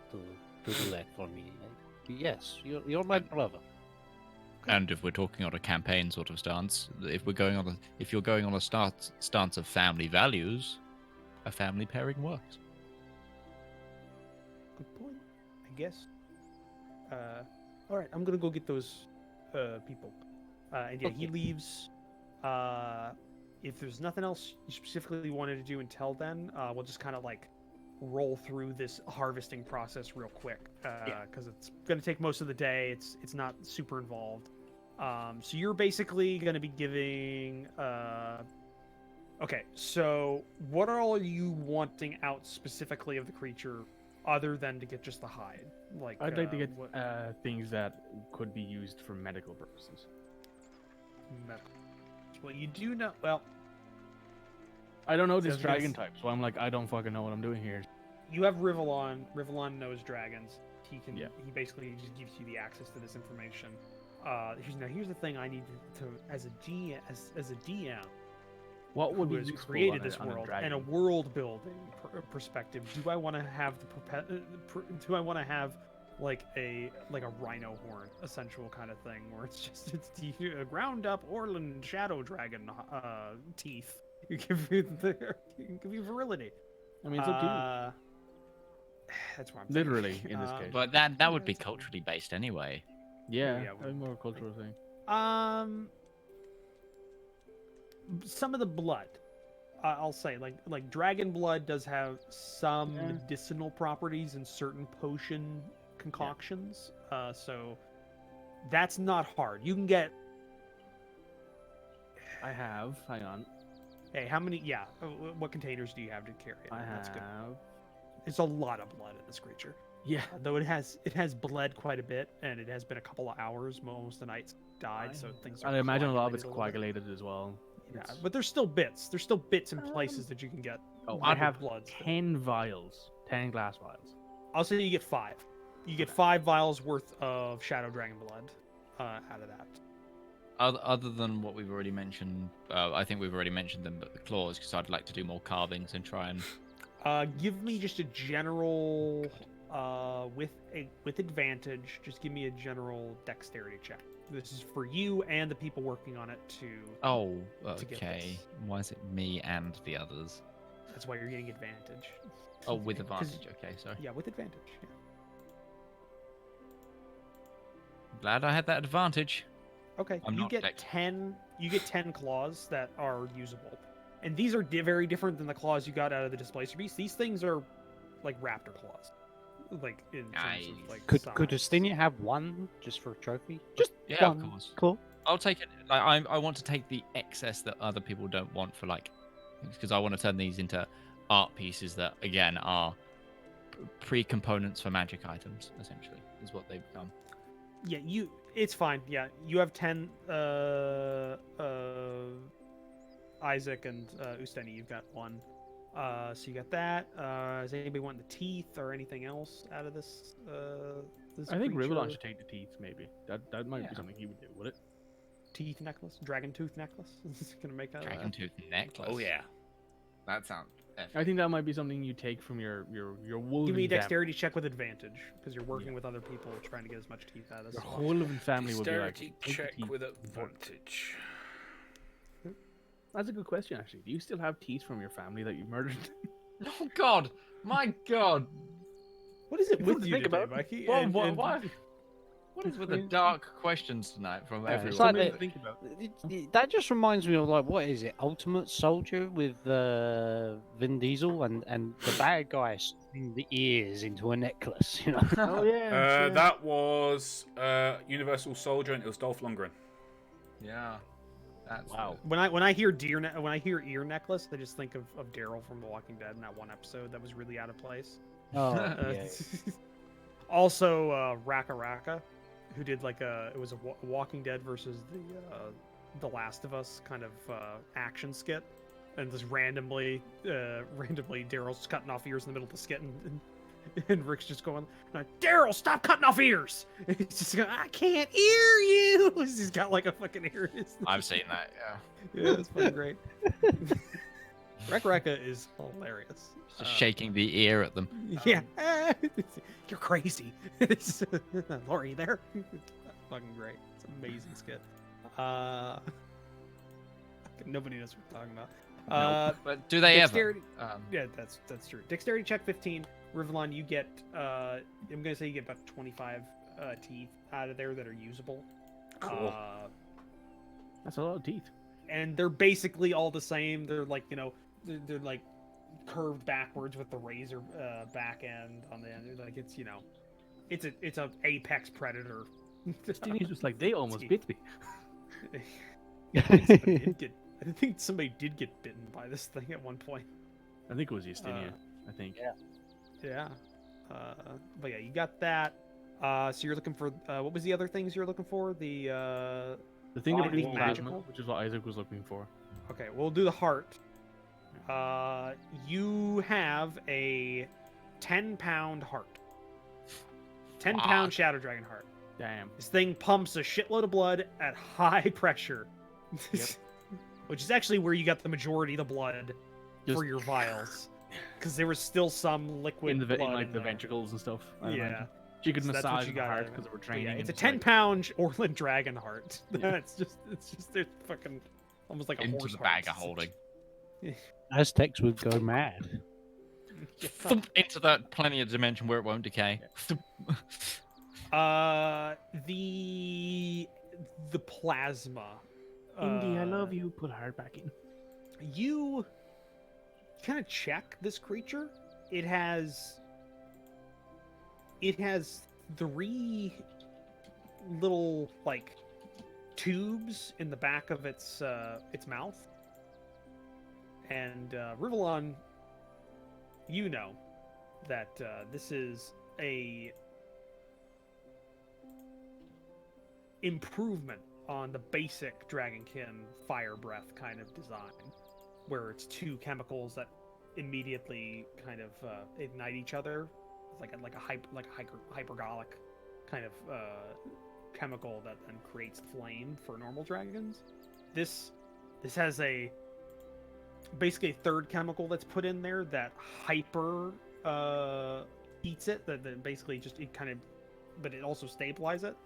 do that for me. Yes, you're my brother. And if we're talking on a campaign sort of stance, if you're going on a stance of family values, a family pairing works. Good point. I guess. All right, I'm gonna go get those people. And yeah, he Okay. leaves. If there's nothing else you specifically wanted to do until then, we'll just kind of like roll through this harvesting process real quick because it's gonna take most of the day. It's not super involved. So you're basically gonna be giving. Okay, so what are all you wanting out specifically of the creature, other than to get just the hide? Like I'd like to get what things that could be used for medical purposes. well, you do know. Well, I don't know this Sounds dragon good. type, so I'm like, I don't fucking know what I'm doing here. you have Rivallon. Rivallon knows dragons. He can. Yeah. He basically just gives you the access to this information. Here's the thing. I need to as a DM. What would Who be has useful created on a- this on a world dragon? and a world building perspective. Do I want to have do I want to have like a rhino horn, essential kind of thing, where it's the ground up Orland shadow dragon teeth? You give you virility. I mean, it's up to you. That's what I'm Literally, thinking. in this case. But that would be that's- culturally based anyway. Yeah, yeah, a more cultural thing. Some of the blood, I'll say, like dragon blood does have some Yeah. medicinal properties in certain potion concoctions. So that's not hard. You can get. I have. Hang on. Hey, how many? Yeah, what containers do you have to carry it? I That's good. have. It's a lot of blood in this creature. Yeah. Though it has bled quite a bit, and it has been a couple of hours. Almost the night's died, so things. I imagine a lot of coagulated it's little bit. coagulated as well. Yeah, It's- but there's still bits. There's still bits and places that you can get. Oh, I I have blood. 10 vials. 10 glass vials. I'll say you get 5. You get 5 vials worth of Shadow Dragon blood out of that. Other than what we've already mentioned, I think we've already mentioned them, but the claws, because I'd like to do more carvings and try and. Give me just a general with advantage. Just give me a general dexterity check. This is for you and the people working on it to. Oh, to get okay. this. Why is it me and the others? That's why you're getting advantage. Oh, with 'Cause- advantage. Okay, sorry. Yeah, with advantage. Yeah. Glad I had that advantage. Okay, I'm you not get dex. 10. You get 10 claws that are usable, and these are very different than the claws you got out of the Displacer Beast. These things are like raptor claws, like in terms of Nice. like Could size. Justinia have one just for trophy? Just Yeah, one. of course. Cool. I'll take it. Like, I want to take the excess that other people don't want for like, because I want to turn these into art pieces that again are pre-components for magic items. Essentially, is what they become. Yeah, it's fine. Yeah, you have 10. Isaac and Usteni, you've got 1. So you got that. Does anybody want the teeth or anything else out of this? This I think creature? Rivallon should take the teeth, maybe. That might be something he would do, would it? Teeth necklace, dragon tooth necklace. Is this gonna make that? Dragon tooth necklace. Oh yeah. That sounds. I think that might be something you take from your wolven Give me a family. dexterity check with advantage because you're working with other people trying to get as much teeth out of this. Your wolven family would be like, Dexterity "Take the check teeth." with advantage. That's a good question, actually. Do you still have teeth from your family that you murdered? Oh God! My God! What is it You with have to you think today, about it. Mikey? What is with the dark questions tonight from Yeah, everyone? it's like Something the- to think about. That just reminds me of like what is it, Ultimate Soldier with Vin Diesel and the bad guy sticking the ears into a necklace, you know? Oh yeah. That was Universal Soldier, and it was Dolph Lundgren. Yeah. That's Wow. When I hear when I hear ear necklace, I just think of Daryl from The Walking Dead in that one episode that was really out of place. Oh, Uh, yeah. Also, Raka Raka, who did like it was a Walking Dead versus the Last of Us kind of action skit, and just randomly Daryl's cutting off ears in the middle of the skit, and Rick's just going, Daryl, stop cutting off ears! And he's just going, I can't hear you! He's got like a fucking ear. I've seen that. Yeah. Yeah, it's fucking great. Raka is hilarious. Just shaking the ear at them. Yeah. You're crazy. Laurie there. Fucking great. It's an amazing skit. Nobody knows what we're talking about. But do they Dexterity. ever? Yeah, that's true. Dexterity check 15. Rivallon, you get I'm gonna say you get about 25 teeth out of there that are usable. Cool. That's a lot of teeth. And they're basically all the same. They're like, they're like curved backwards with the razor back end on the end. They're like it's a apex predator. Stevie's just like, they almost Teeth. bit me. I think somebody did get bitten by this thing at one point. I think it was Justinia. I think. Yeah. But yeah, you got that. So you're looking for what was the other things you're looking for? The The thing that Anything produced plasma, magical? which is what Isaac was looking for. okay, we'll do the heart. You have a 10-pound heart. 10-pound Shadow Dragon heart. Damn. This thing pumps a shitload of blood at high pressure. Yep. Which is actually where you got the majority of the blood Just for your vials. Because there was still some liquid in the blood in like the there. ventricles and stuff. I Yeah. imagine. She could So that's what massage you the got out heart of it. because we're But training. yeah, it's a and like- 10-pound Orland Dragon heart. Yeah. it's just it's fucking almost like a Into horse the heart. bag of holding. Aztecs would go mad. Thump into that plenty of dimension where it won't decay. Thump. The plasma. Indy, I love you. Put heart back in. You kind of check this creature. It has 3 little like tubes in the back of its mouth. And Rivallon, you know that this is a improvement on the basic Dragonkin fire breath kind of design, where it's 2 chemicals that immediately kind of ignite each other, like a hypergolic kind of chemical that then creates flame for normal dragons. This has basically a 3rd chemical that's put in there that hyper heats it. That basically just but it also stabilizes it.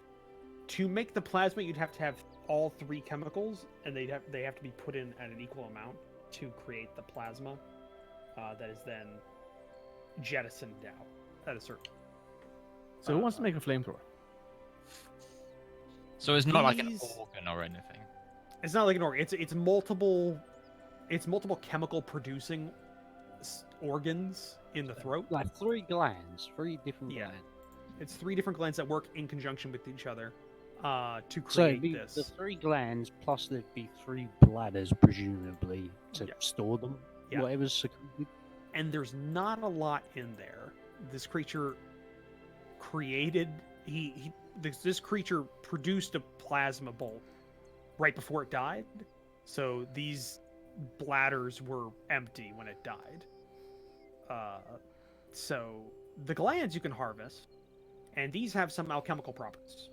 To make the plasma, you'd have to have all 3 chemicals, and they have to be put in at an equal amount to create the plasma that is then jettisoned out at a certain. So who wants to make a flamethrower? So it's not like an These- organ or anything. It's not like an organ. It's multiple chemical producing organs in the throat. Like 3 glands, 3 different Yeah. glands. It's 3 different glands that work in conjunction with each other. to So it'd create be this. the 3 glands plus there'd be 3 bladders, presumably, to Yeah. store them. Yeah. Whatever's secreted. And there's not a lot in there. This creature created this creature produced a plasma bolt right before it died. So these bladders were empty when it died. So the glands you can harvest, and these have some alchemical properties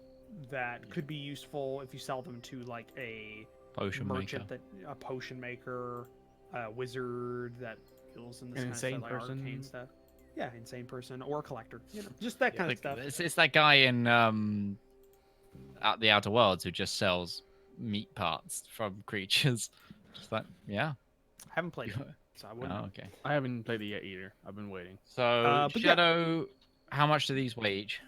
that could be useful if you sell them to like a Potion merchant, maker. a potion maker, a wizard that deals in this An kind insane of stuff, like person. arcane stuff. Yeah, insane person or a collector. You know, just that kind of stuff. It's that guy in out the Outer Worlds who just sells meat parts from creatures. Just like, yeah. I haven't played it, so I wouldn't. Oh, know. okay. I haven't played it yet either. I've been waiting. So but yeah. Shadow, how much do these weigh each?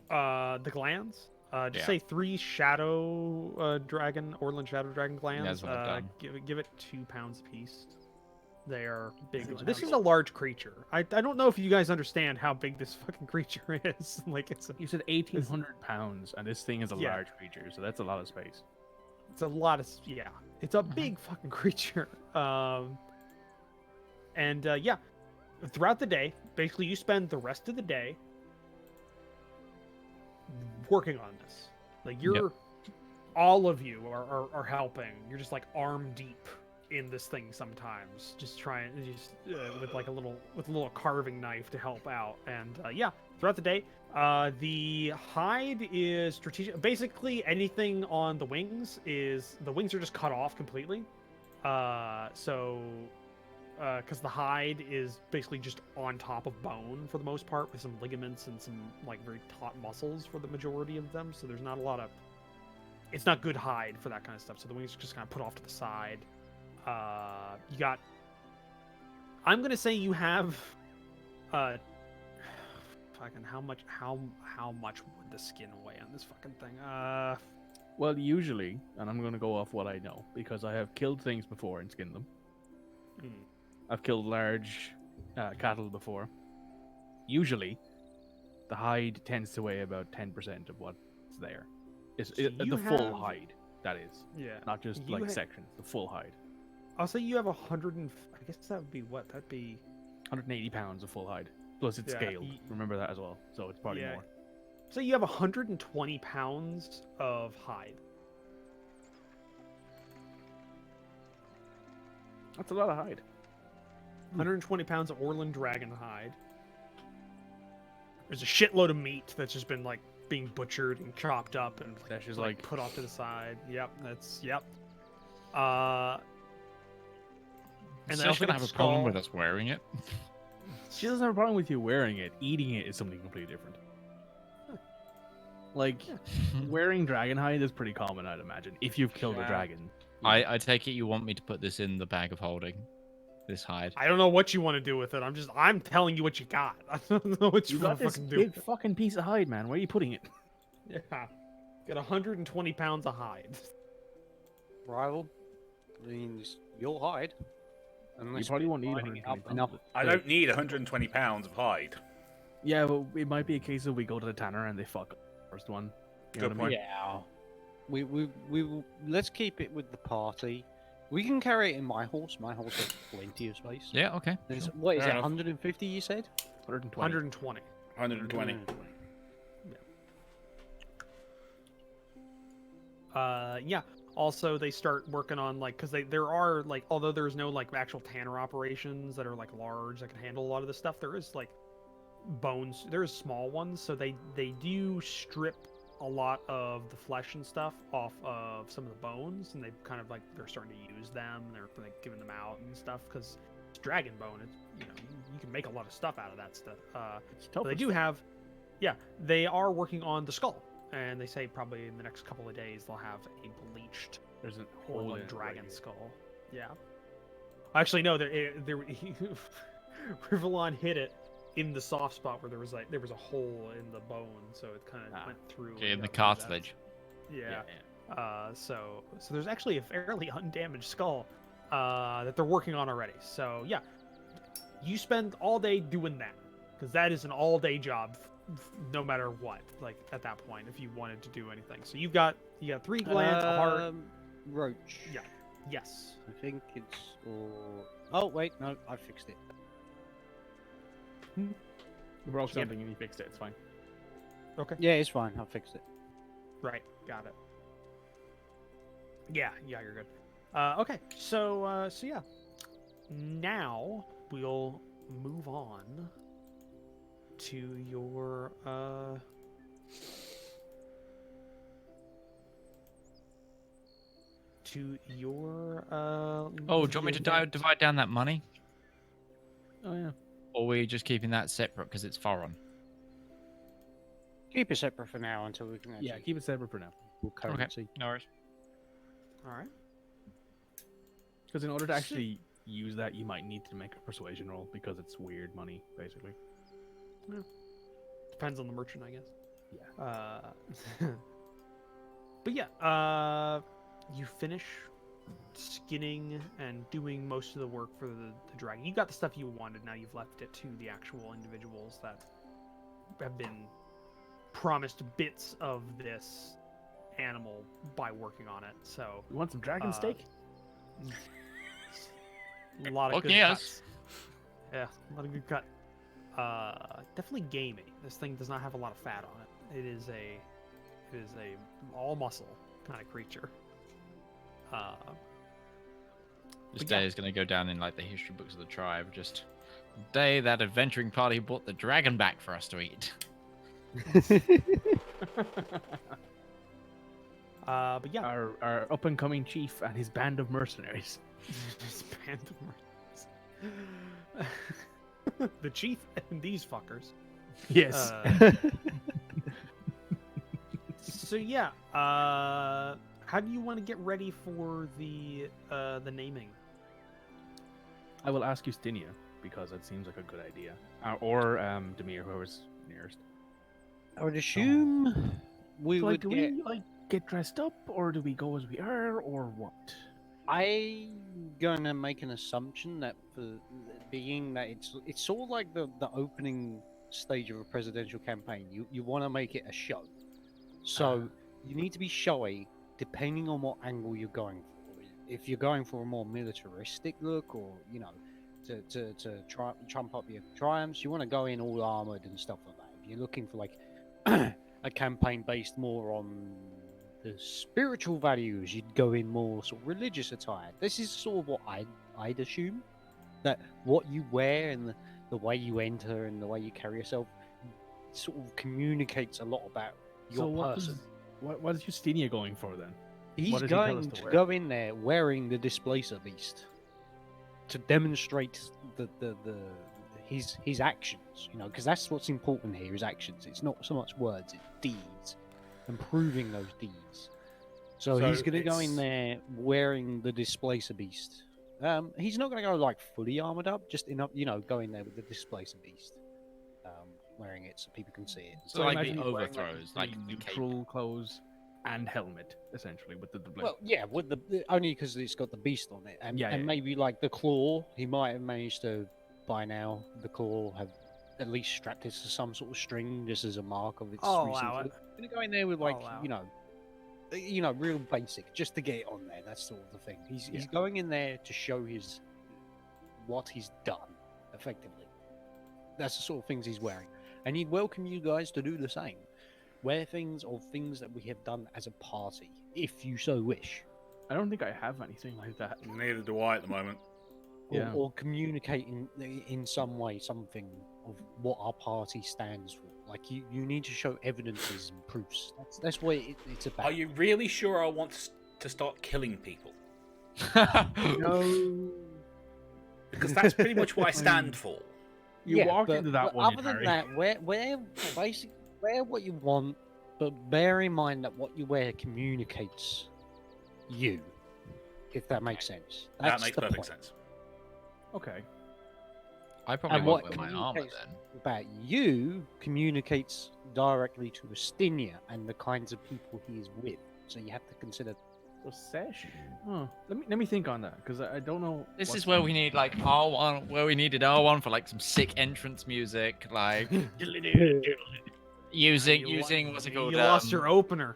The glands. Just Yeah. say 3 shadow dragon, Orland shadow dragon glands. That's what I've done. Give it 2 pounds a piece. They are big. 6 This is pounds. a large creature. I don't know if you guys understand how big this fucking creature is. Like it's You said 1,800 pounds, and this thing is a Yeah. large creature, so that's a lot of space. it's a lot of yeah. It's a big fucking creature. Yeah, throughout the day, basically you spend the rest of the day working on this. Like you're all of you are helping. You're just like arm deep in this thing sometimes, just trying with like a little carving knife to help out. And yeah, throughout the day, the hide is strategic. Basically, anything on the wings are just cut off completely. Because the hide is basically just on top of bone for the most part, with some ligaments and some like very taut muscles for the majority of them. So there's not a lot of. It's not good hide for that kind of stuff. So the wings are just kind of put off to the side. You got. I'm gonna say you have. Fucking how much would the skin weigh on this fucking thing? Well, usually, and I'm going to go off what I know, because I have killed things before and skinned them. I've killed large cattle before. Usually, the hide tends to weigh about 10% of what's there. It's So the you full have- hide, that is. Yeah. Not just You like ha- sections, the full hide. I'll say you have 100 and I guess that would be what? That'd be 180 pounds of full hide. Plus it's Yeah, scaled. y- Remember that as well. So it's probably Yeah. more. so you have 120 pounds of hide. That's a lot of hide. 120 pounds of Orland dragon hide. There's a shitload of meat that's just been like being butchered and chopped up and That's just like like put off to the side. Yep, that's yep. And And they so also gonna get have a the problem skull. with us wearing it. she doesn't have a problem with you wearing it. Eating it is something completely different. Like wearing dragon hide is pretty common, I'd imagine. If you've killed a Yeah. dragon. I take it you want me to put this in the bag of holding, this hide. I don't know what you want to do with it. I'm telling you what you got. I don't know what you, You want got to this fucking do. big fucking piece of hide, man. Where are you putting it? Yeah. Got 120 pounds of hide. Rival. I mean, it's your hide. You probably won't need lining it 120 up pounds. enough. I don't need 120 pounds of hide. Yeah, but it might be a case of we go to the tanner and they fuck up the first one. You know Good what I mean? Yeah. We will, let's keep it with the party. We can carry it in my horse. My horse has plenty of space. Yeah, okay. There's, what is Fair it? enough. 150 you said? 120. 120. 120. Yeah. Also, they start working on like because there are like although there's no like actual tanner operations that are like large that can handle a lot of this stuff. There is like bones. There's small ones, so they do strip a lot of the flesh and stuff off of some of the bones, and they kind of like they're starting to use them. And they're like giving them out and stuff because it's dragon bone. It's you can make a lot of stuff out of that stuff. It's But tough they as do fuck. have, yeah, they are working on the skull, and they say probably in the next couple of days they'll have a bleached There's a hole in Orland it dragon right skull. Yeah. Actually, no, Rivallon hit it in the soft spot where there was a hole in the bone, so it kind of went through. Okay, in and the got rid of that. cartilage. Yeah. Yeah. So there's actually a fairly undamaged skull that they're working on already. So yeah, you spend all day doing that because that is an all-day job no matter what, like at that point, if you wanted to do anything. So you got 3 glands, a heart. Roach. Yeah. Yes. I think it's Oh wait, no, I fixed it. You broke Yep. something and you fixed it. It's fine. Okay. Yeah, it's fine. I fixed it. Right. Got it. Yeah. You're good. Okay. So yeah. Now we'll move on to your Oh, do you want me to divide down that money? Oh yeah. Or are we just keeping that separate because it's foreign? Keep it separate for now until we can actually Yeah, keep it separate for now. currency. No worries. All right. Because in order to actually use that, you might need to make a persuasion roll because it's weird money, basically. Depends on the merchant, I guess. Yeah. But yeah, you finish skinning and doing most of the work for the dragon. You got the stuff you wanted. Now you've left it to the actual individuals that have been promised bits of this animal by working on it. So You want some dragon steak? a lot of Okay, good yes. cuts. Yeah, a lot of good cut. Definitely gamey. This thing does not have a lot of fat on it. It is a all muscle kind of creature. This But yeah. day is going to go down in like the history books of the tribe. Just the day that adventuring party brought the dragon back for us to eat. But yeah, Our up and coming chief and his band of mercenaries. this band of mercenaries. The chief and these fuckers. Yes. So yeah, how do you want to get ready for the naming? I will ask Justinia because it seems like a good idea. Or Demir, whoever's nearest. I would assume we So, would do get. we get dressed up, or do we go as we are, or what? I'm gonna make an assumption that being that it's sort of like the opening stage of a presidential campaign. You want to make it a show, so you need to be showy depending on what angle you're going for. If you're going for a more militaristic look, or to trump up your triumphs, you want to go in all armored and stuff like that. If you're looking for like a campaign based more on the spiritual values, you'd go in more sort of religious attire. This is sort of what I'd assume, that what you wear and the way you enter and the way you carry yourself sort of communicates a lot about your person. What is Justinia going for then? He's what does he tell us going to to wear? go in there wearing the Displacer Beast to demonstrate his actions, because that's what's important here, is actions. It's not so much words, it's deeds, and proving those deeds. So he's going to go in there wearing the Displacer Beast. He's not going to go like fully armored up, just enough, go in there with the Displacer Beast, wearing it so people can see it. So like imagine the he's wearing, overthrows, like the cape. neutral clothes and helmet, essentially, with the Well, yeah, with the only because it's got the beast on it, and Yeah, and yeah. maybe like the claw, he might have managed to by now the claw have at least strapped it to some sort of string just as a mark of its I'll recent. allow it. Gonna go in there with like I'll allow real basic, just to get it on there. That's sort of the thing. He's going in there to show what he's done, effectively. That's the sort of things he's wearing, and he'd welcome you guys to do the same. Wear things that we have done as a party, if you so wish. I don't think I have anything like that. Neither do I at the moment. Yeah. Or communicate in some way something of what our party stands for. Like you need to show evidences and proofs. That's what it's about. Are you really sure I want to start killing people? No. Because that's pretty much what I stand for. You walked but- into that but one, Other than Harry. that, wear what you want, but bear in mind that what you wear communicates you. If that makes sense. That That's makes the perfect point. sense. Okay. I probably And won't what wear my armor communicates then. about you communicates directly to Astinia and the kinds of people he is with. So you have to consider. So Sesh? Huh. Let me think on that, because I don't know. This what- is where we need like R1, where we needed R1 for like some sick entrance music, like using what's it called? You lost your opener.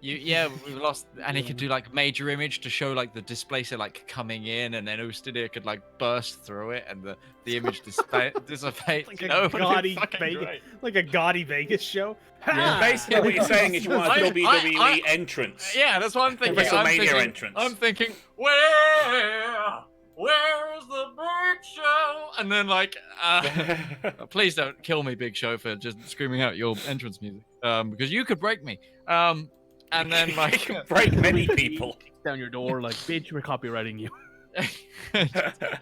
Yeah, we lost, and he could do like major image to show like the displacer like coming in, and then Ustidir could like burst through it, and the image dissipates. Like you a know, gaudy fucking Vegas, great. like a gaudy Vegas show. Yeah. Basically, what you're saying is you want a WWE entrance. Yeah, that's what I'm thinking. WrestleMania entrance. I'm thinking, where's the Big Show? And then like, please don't kill me, Big Show, for just screaming out your entrance music, because you could break me. And then like break many people down your door, like, bitch, we're copywriting you. Monetize.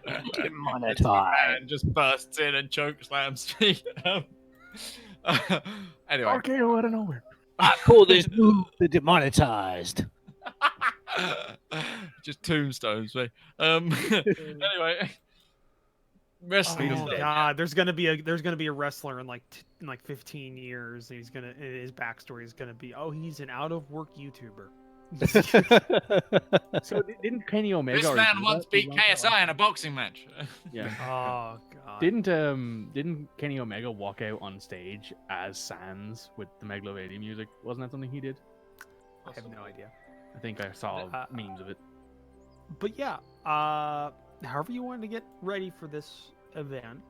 And just bursts in and choke slams me. Anyway, RKO out of nowhere. I call this move the demonetized. just tombstones me. Anyway, wrestling is Oh dead. god, there's gonna be a wrestler in like 15 years. And his backstory is gonna be, oh, he's an out of work YouTuber. So didn't Kenny Omega? This already man do once that? beat KSI in a boxing match. Yeah. Oh god. Didn't Kenny Omega walk out on stage as Sans with the Megalovania music? Wasn't that something he did? I have no idea. I think I saw memes of it. But yeah, however you want to get ready for this event,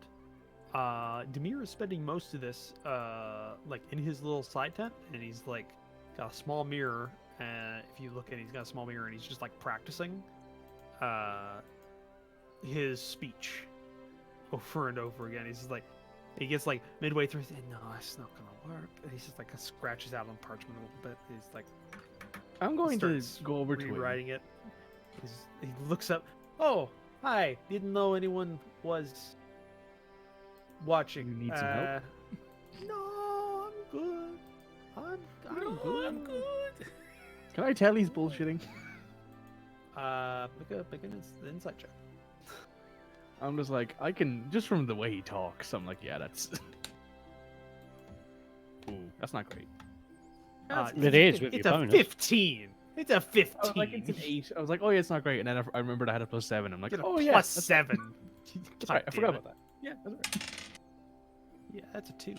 Demir is spending most of this like in his little side tent, and he's like got a small mirror. And if you look at it, he's got a small mirror, and he's just like practicing his speech over and over again. He's just like, he gets like midway through, and no, it's not gonna work. And he's just like scratches out on parchment a little bit. He's like, I'm going to starts go over to him. rewriting it. He looks up. Oh, hi! Didn't know anyone was watching. You need some help? No, I'm good. I'm good. Can I tell he's bullshitting? Make an insight check. I'm just like, I can, just from the way he talks, I'm like, yeah, that's... Ooh, that's not great. It is with It's your a bonus. 15. It's a 15. I was like, it's an 8. I was like, oh yeah, it's not great. And then I remembered I had a +7. I'm like, Get a oh yeah. plus that's- 7. Sorry, I forgot about that. Yeah, that's right. Yeah, that's a 2.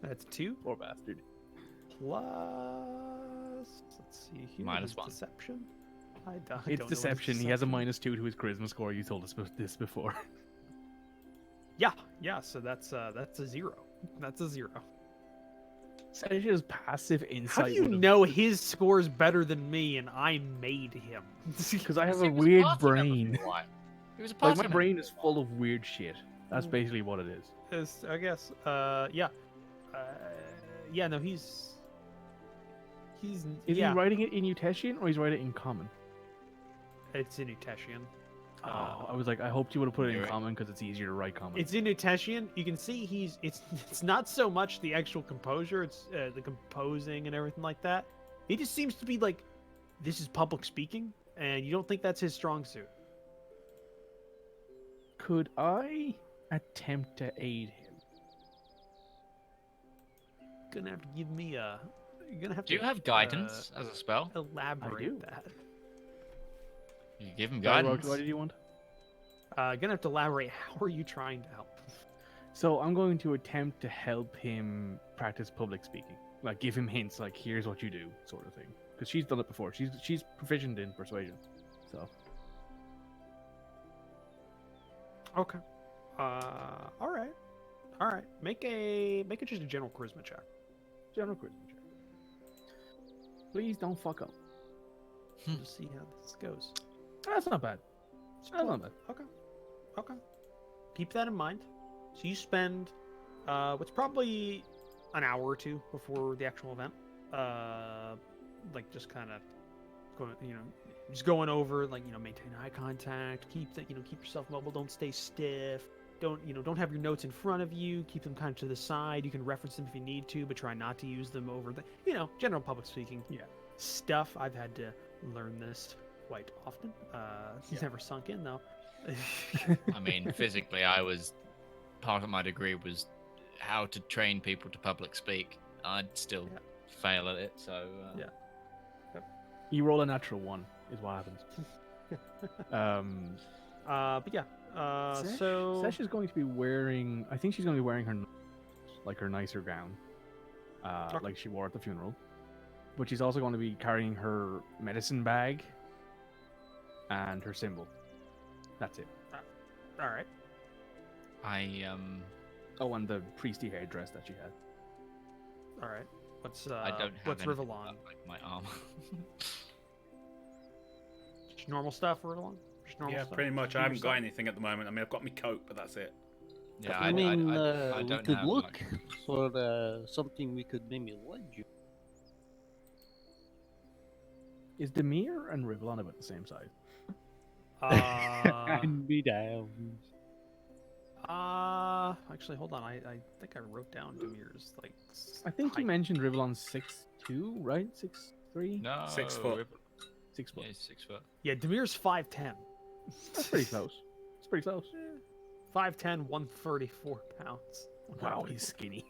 That's 2. Poor bastard. Plus, let's see here. Minus is 1. Deception. I don't It's know what is deception. He has a -2 to his charisma score. You told us this before. Yeah. So that's a 0. That's a 0. So it's just passive insight. How do you know his score is better than me and I made him? Because I have He a was weird party member brain. for a while. He was a Like party my member. brain is full of weird shit. That's basically what it is. I guess. Yeah. Yeah. No, he's. Is yeah. he writing it in Uteshian or he's writing it in Common? It's in Uteshian. Oh, I was like, I hoped you would have put it in You're right. Common because it's easier to write Common. It's in Uteshian. You can see it's not so much the actual composure, it's the composing and everything like that. He just seems to be like, this is public speaking, and you don't think that's his strong suit. Could I attempt to aid him? Gonna have to give me a. You're gonna have Do you to. have guidance as a spell? Elaborate I do. that. You give him Sorry, guidance. what did you want? Gonna have to elaborate. How are you trying to help? So I'm going to attempt to help him practice public speaking. Like give him hints, like here's what you do, sort of thing. Because she's done it before. She's proficient in persuasion. So Okay. All right. Make it just a general charisma check. general charisma check. Please don't fuck up. Just see how this goes. That's not bad. That's not bad. Okay. Keep that in mind. So you spend what's probably an hour or two before the actual event. Like just kind of going, just going over, like, maintain eye contact, keep yourself mobile, don't stay stiff. Don't have your notes in front of you. Keep them kind of to the side. You can reference them if you need to, but try not to use them over the, general public speaking stuff. I've had to learn this quite often. It's never sunk in though. I mean, physically, part of my degree was how to train people to public speak. I'd still fail at it, so... You roll a natural 1 is what happens. But yeah, So Sesh is going to be wearing. I think she's going to be wearing her her nicer gown, like she wore at the funeral. But she's also going to be carrying her medicine bag and her symbol. That's it. all right. Oh, and the priesty headdress that she had. All right. What's I don't have what's anything Rivallon? but, like my armor. Just normal stuff, Rivallon? Just normal Yeah, stuff? pretty much. Just I haven't got stuff? anything at the moment. I mean, I've got my coat, but that's it. Yeah, I mean, I we don't could have look like, for something we could maybe lend you. Is Demir and Rivallon about the same size? And be down. Actually, hold on. I think I wrote down Demir's like. I think you height. mentioned Rivallon's 6'2", right? 6'3"? no 6 foot. Rip- 6 foot. Yeah, he's 6 foot. Yeah, Demir's 5'10". That's pretty close. It's pretty close. 5'10", 134 pounds. Wow, he's skinny.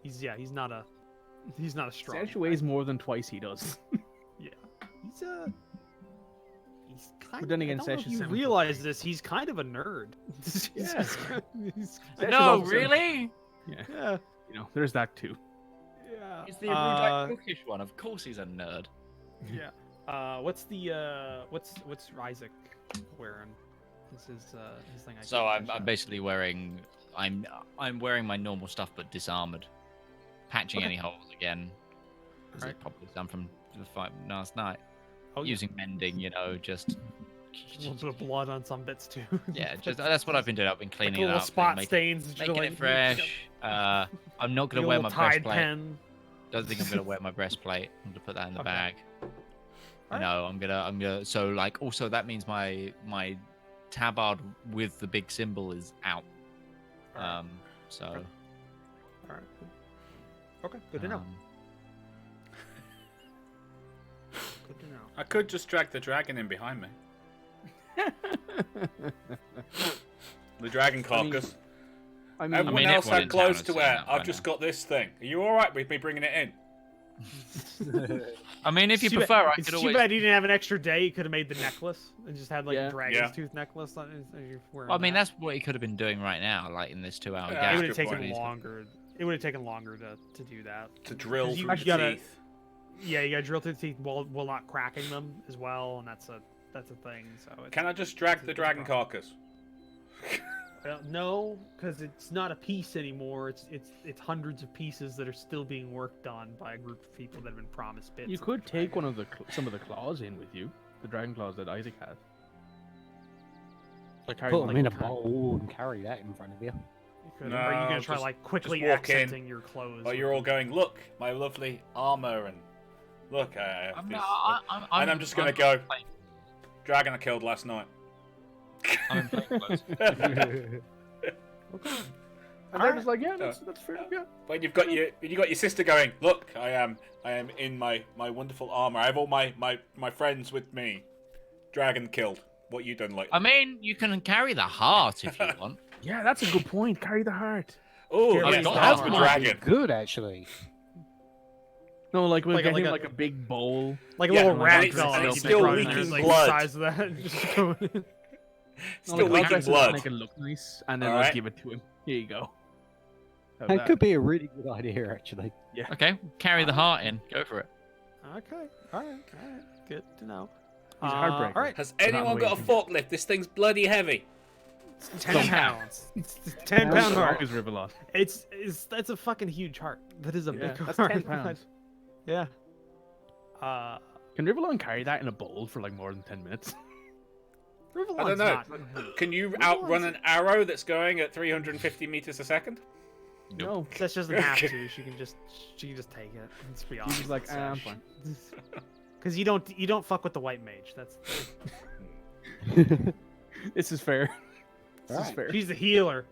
He's not a strong. Sesh weighs more than twice he does. Yeah, he's kind But then again, I don't know Sesh if is you 7 foot. realize this. He's kind of a nerd. Yeah. He's- Sesh is No, also 7 really? Yeah, yeah. you know, there's that too. Yeah. He's the erudite bookish one. Of course, he's a nerd. Yeah. What's Isaac wearing? This is his thing. So I'm basically wearing I'm wearing my normal stuff but disarmored, patching any holes again. As Right. it's probably done from the fight last night. Oh, yeah. Using mending, just a little bit of blood on some bits too. yeah, just that's what I've been doing. I've been cleaning Like it little up, spot making, stains, just making like, it fresh. I'm not gonna your wear my little Tide breastplate. pen. Don't think I'm gonna wear my breastplate. I'm gonna put that in the Okay. bag. Alright. No, I'm gonna. So like, also that means my tabard with the big symbol is out. Alright. So. Okay. All right. Okay, good to know. Good to know. I could just drag the dragon in behind me. The dragon carcass. I mean, Everyone mean, else everyone had in clothes town to has wear. seen that by I've just got this thing. Are you alright with me bringing it in? I mean, if you It's too prefer, I It's could too always. bad you didn't have an extra day. You could have made the necklace and just had like Yeah. a dragon's Yeah. tooth necklace. You're wearing Well, I mean, that. that's what he could have been doing right now, like in this 2-hour Yeah, gap. It would good have taken point. longer. It would have taken longer to do that. To drill 'Cause you through the gotta- teeth. Yeah, you got to drill through the teeth while not cracking them as well, and that's a thing. So it's, Can I just drag it's the a dragon problem. carcass? No, because it's not a piece anymore. It's hundreds of pieces that are still being worked on by a group of people that have been promised bits. you of could the take dragon. one of some of the claws in with you, the dragon claws that Isaac had. Like carry Put them them like in a a tank. bowl and carry that in front of you. You could, No, or are you gonna try just- like quickly walk in. accenting your clothes? While you're with all going, look, my lovely armor, and look, I have I'm this. not, And I'm just gonna go, dragon I killed last night. I'm in plain clothes. And they're just like, yeah, that's fair. Yeah. When you've got your sister going, look, I am in my wonderful armor. I have all my friends with me. Dragon killed. What you done like? I mean, you can carry the heart if you want. Yeah, that's a good point. Carry the heart. Oh, I've yes, got that's armor. the dragon. Good, actually. No, like we'll Like get a- like him a- like a big bowl. like a Yeah, little and rat it's- doll. and you it's can still run leaking there, like, blood. The size of that. Just go in. Still No, like, I'll leaking dress it up, blood. make it look nice, and then All I'll right. give it to him. Here you go. How's That that? could be a really good idea, actually. Okay, carry the heart in. Go for it. Okay. All right. Good to know. He's a heartbreaker. All right. Has not anyone got a waiting. forklift? This thing's bloody heavy. 10 pounds. 10 pound How heart. Is Rivallon. That's a fucking huge heart. That is a Yeah, big that's heart. 10 pounds. Yeah. Can Rivallon carry that in a bowl for like more than 10 minutes? Rivallon's I don't know. not- Can you Rivallon's- outrun an arrow that's going at 350 meters a second? No. That's just doesn't have to. She can just take it. Let's be honest. He's like, I'm fine. Because you don't fuck with the white mage. That's This is fair. This is Alright. fair. she's the healer.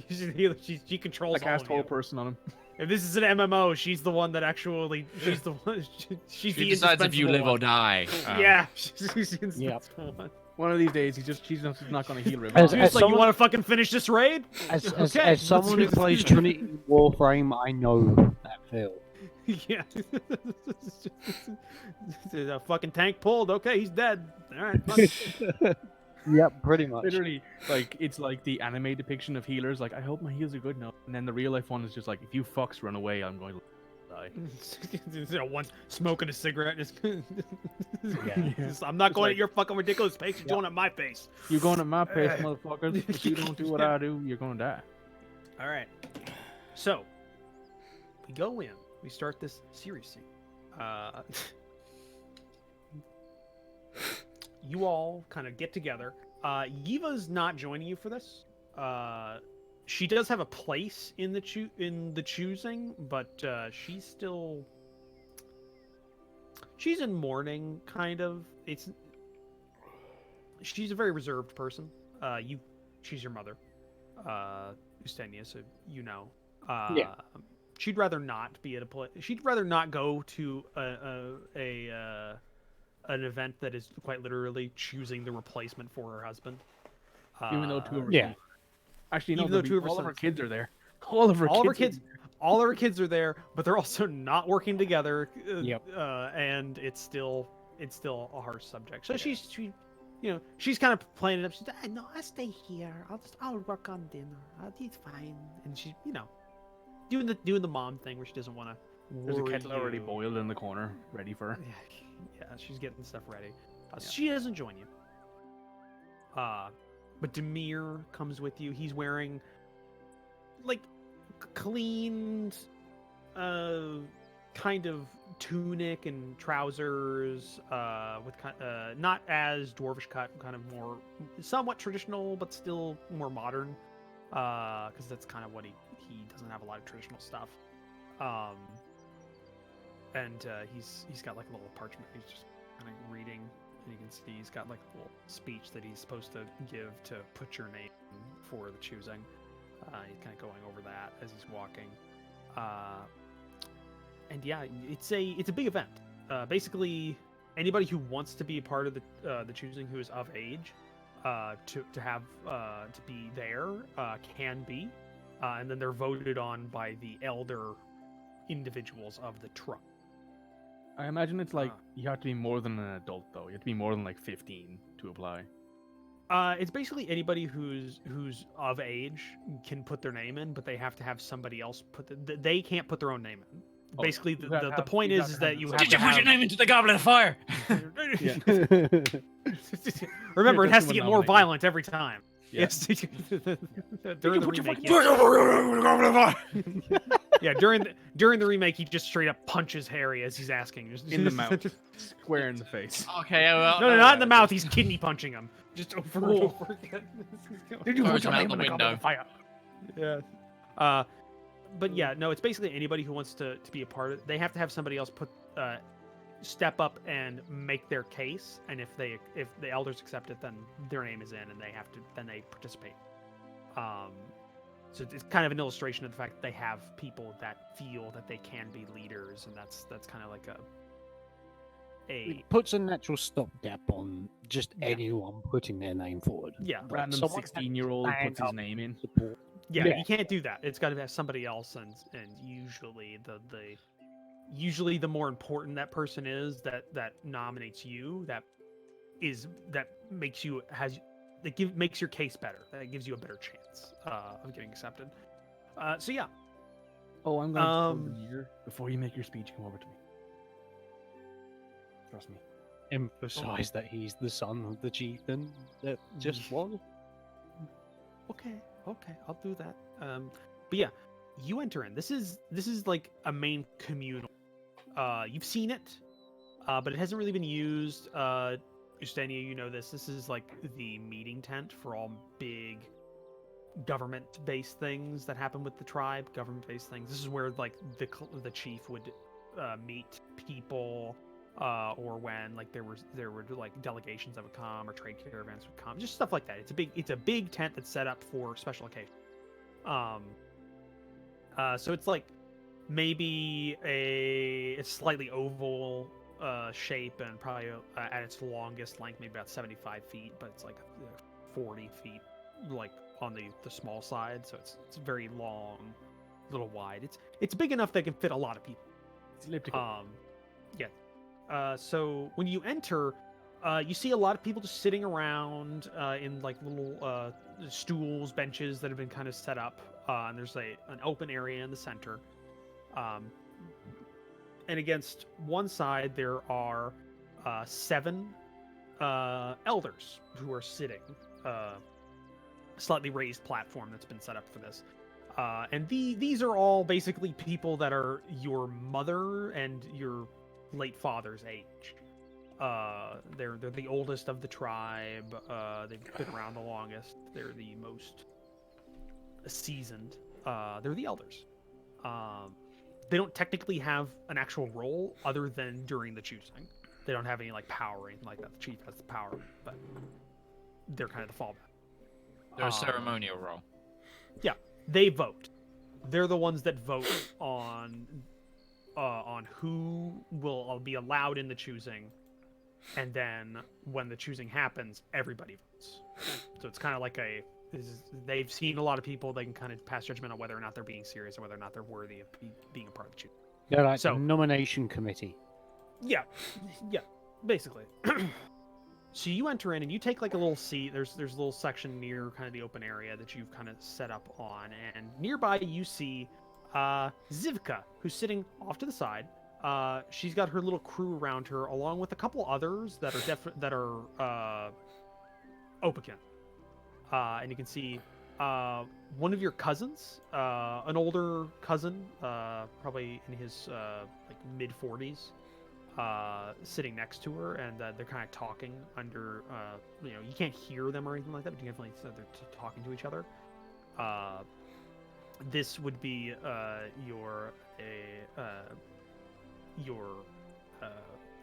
She's the healer. She controls I all cast of whole you. person on him. If this is an MMO, she's the one that actually. She's the one. She's She the decides if you live indispensable or die. one. Yeah. She's the indispensable one. One of these days, he's not going to heal As- Rivallon. as Dude, it's like, you someone- want to fucking finish this raid? As Okay, as someone who let's- plays Trinity in Warframe, I know that feel. Yeah. A fucking tank pulled. Okay, he's dead. All right. fuck. Yep, pretty much. Literally, like it's like the anime depiction of healers. Like, I hope my heals are good now. And then the real life one is just like, if you fucks run away, I'm going to die. One smoking a cigarette. Just, Yeah. I'm not It's going like- at your fucking ridiculous pace. You're Yep. going at my pace. You're going at my pace, motherfuckers. If you don't do what I do, you're gonna die. All right. So we go in. We start this series scene. You all kind of get together. Yiva's not joining you for this. She does have a place in the choosing, but she's in mourning, kind of. She's a very reserved person. She's your mother, Ustenia, so you know. Yeah. She'd rather not be at a place. She'd rather not go to an event that is quite literally choosing the replacement for her husband. Even though two of her Yeah. kids- actually, no, Even though two of her all of her sons- kids are there. All of her kids. All of her kids are there, but they're also not working together. Yep. And it's still a harsh subject. So she's kind of playing it up. She's like, no, I'll stay here. I'll work on dinner. It's fine. And she's doing the mom thing where she doesn't want to. There's a kettle already boiled in the corner, ready for her. Yeah, she's getting stuff ready. She doesn't join you. But Demir comes with you. He's wearing like cleaned kind of tunic and trousers with not as dwarvish cut, kind of more somewhat traditional but still more modern, because that's kind of what he doesn't have a lot of traditional stuff. And he's got like a little parchment he's just kind of reading, and you can see he's got like a little speech that he's supposed to give to put your name for the choosing. He's kind of going over that as he's walking. And yeah, it's a big event. Basically, anybody who wants to be a part of the choosing, who is of age, to be there, can be, and then they're voted on by the elder individuals of the tribe. I imagine it's like you have to be more than an adult, though. You have to be more than like 15 to apply. It's basically anybody who's of age can put their name in, but they have to have somebody else they can't put their own name in. Oh, Basically, you gotta the have- point you is gotta that have you some- have Did to you put your name into the goblet of fire? Remember, Yeah, it has to someone get more nominate you. violent every time. Yeah. Yes. During the remake, during the remake, he just straight up punches Harry as he's asking. In the mouth. Square in the face. Okay, well, No, not in the mouth. He's kidney punching him. Just over and Oh. over again. Did you Throws put your him out name the in the goblet window. of fire? Yeah. But yeah, no, it's basically anybody who wants to be a part of it. They have to have somebody else step up and make their case, and if the elders accept it, then their name is in, and they participate. So it's kind of an illustration of the fact that they have people that feel that they can be leaders, and that's kind of like a It puts a natural stopgap on just Yeah. anyone putting their name forward. yeah. Like, Random someone has to 16-year-old stand puts his up name in. support. Yeah, Yeah. you can't do that. It's got to have somebody else, and usually the more important that person is that nominates you, that makes your case better. That gives you a better chance of getting accepted. So yeah, Oh, I'm going to close the year. Before you make your speech, come over to me. Trust me. Emphasize that he's the son of the chieftain that just was. okay, I'll do that. But yeah, you enter in. This is like a main communal. You've seen it, but it hasn't really been used. Ustenia, you know this. This is like the meeting tent for all big government-based things that happen with the tribe. Government-based things. This is where like the chief would meet people, or when like there were like delegations that would come or trade caravans would come. Just stuff like that. It's a big tent that's set up for special occasions. So it's like maybe a slightly oval shape, and probably at its longest length maybe about 75 feet, but it's like 40 feet like on the small side, so it's very long, a little wide. It's big enough that it can fit a lot of people. It's elliptical. Yeah. So when you enter, You see a lot of people just sitting around in like little stools, benches that have been kind of set up, and there's an open area in the center. And against one side there are 7 elders who are sitting, slightly raised platform that's been set up for this. And these are all basically people that are your mother and your late father's age. They're the oldest of the tribe. They've been around the longest. They're the most seasoned. They're the elders. They don't technically have an actual role other than during the choosing. They don't have any like power or anything like that. The chief has the power, but they're kind of the fallback. They're a ceremonial role. Yeah, they vote. They're the ones that vote on who will be allowed in the choosing, and then when the choosing happens, everybody votes. So it's kind of like they've seen a lot of people. They can kind of pass judgment on whether or not they're being serious or whether or not they're worthy of being a part of the choosing. Yeah, like So- the nomination committee. Yeah, basically. So you enter in and you take like a little seat. There's a little section near kind of the open area that you've kind of set up on, and nearby you see Zivka, who's sitting off to the side. She's got her little crew around her, along with a couple others that are Opakin. And you can see one of your cousins, an older cousin, probably in his like mid-40s. Sitting next to her, and they're kind of talking under, you can't hear them or anything like that, but you definitely they're talking to each other. This would be your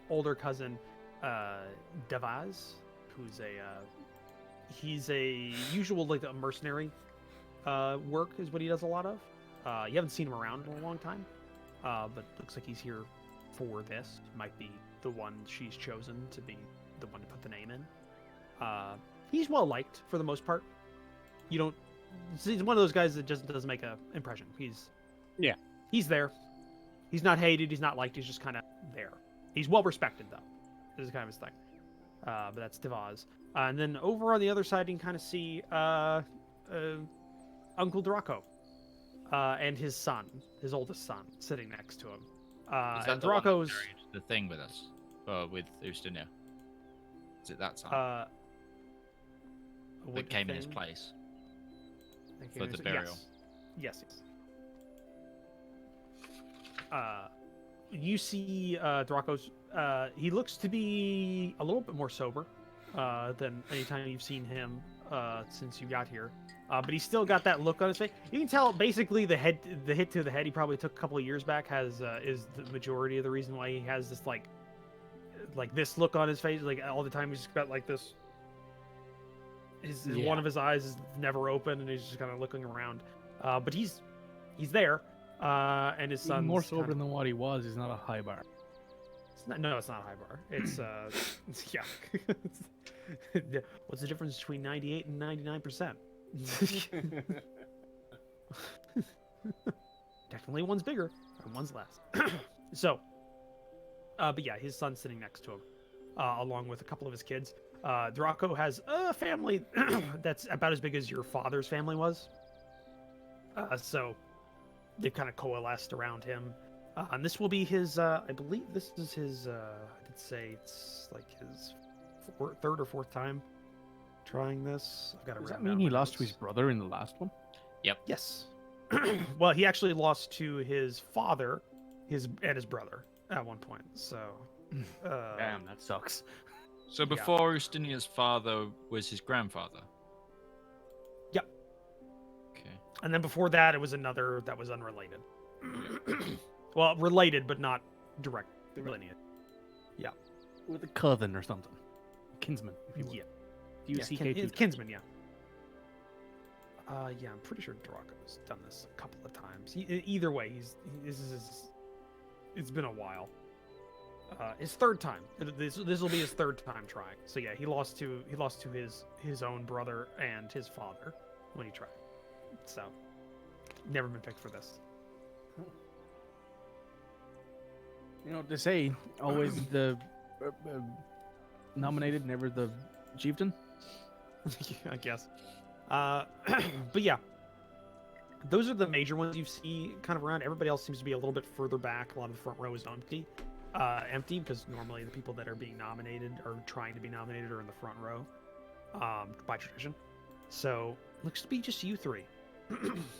older cousin, Devaz, who's he's a usual like a mercenary work is what he does a lot of. You haven't seen him around in a long time, but looks like he's here for this. Might be the one she's chosen to be the one to put the name in. He's well liked for the most part. He's one of those guys that just doesn't make an impression. He's there. He's not hated. He's not liked. He's just kind of there. He's well respected though. This is kind of his thing. But that's Devaz. And then over on the other side, you can kind of see Uncle Draco and his son, his oldest son, sitting next to him. Is that And the one that Draco's carried the thing with us? With Ustinia? Is it that son that came in his place? For the burial. Yes. You see Draco's. He looks to be a little bit more sober than any time you've seen him since you got here. But he's still got that look on his face. You can tell basically the hit to the head he probably took a couple of years back is the majority of the reason why he has this like this look on his face. Like all the time he's just got like this. One of his eyes is never open and he's just kind of looking around. But he's there. And his son's more sober than what he was. He's not a high bar. It's not a high bar. It's yeah. What's the difference between 98 and 99%? Definitely one's bigger and one's less. So, but yeah, his son's sitting next to him, along with a couple of his kids. Draco has a family that's about as big as your father's family was. So they've kind of coalesced around him. And this will be his, I believe this is his, I'd say it's like his third or fourth time trying this. I've got Does that mean he lost to his brother in the last one? Yes. Well, he actually lost to his father, and his brother at one point. So, Damn, that sucks. So before Ustinia's father was his grandfather? Yep. Okay. And then before that, it was another that was unrelated. Well, related, but not direct lineage. With a cousin or something. Kinsman, if you will. Yeah. UCKT. Kinsman, yeah. Yeah, I'm pretty sure Draco's done this a couple of times. Either way, it's been a while. His third time. This will be his third time trying. So yeah, he lost to his own brother and his father when he tried. So never been picked for this. You know, they say always the nominated, never the chieftain. I guess. But yeah, those are the major ones you see kind of around. Everybody else seems to be a little bit further back. A lot of the front row is empty because normally the people that are being nominated or trying to be nominated are in the front row, by tradition. So looks to be just you three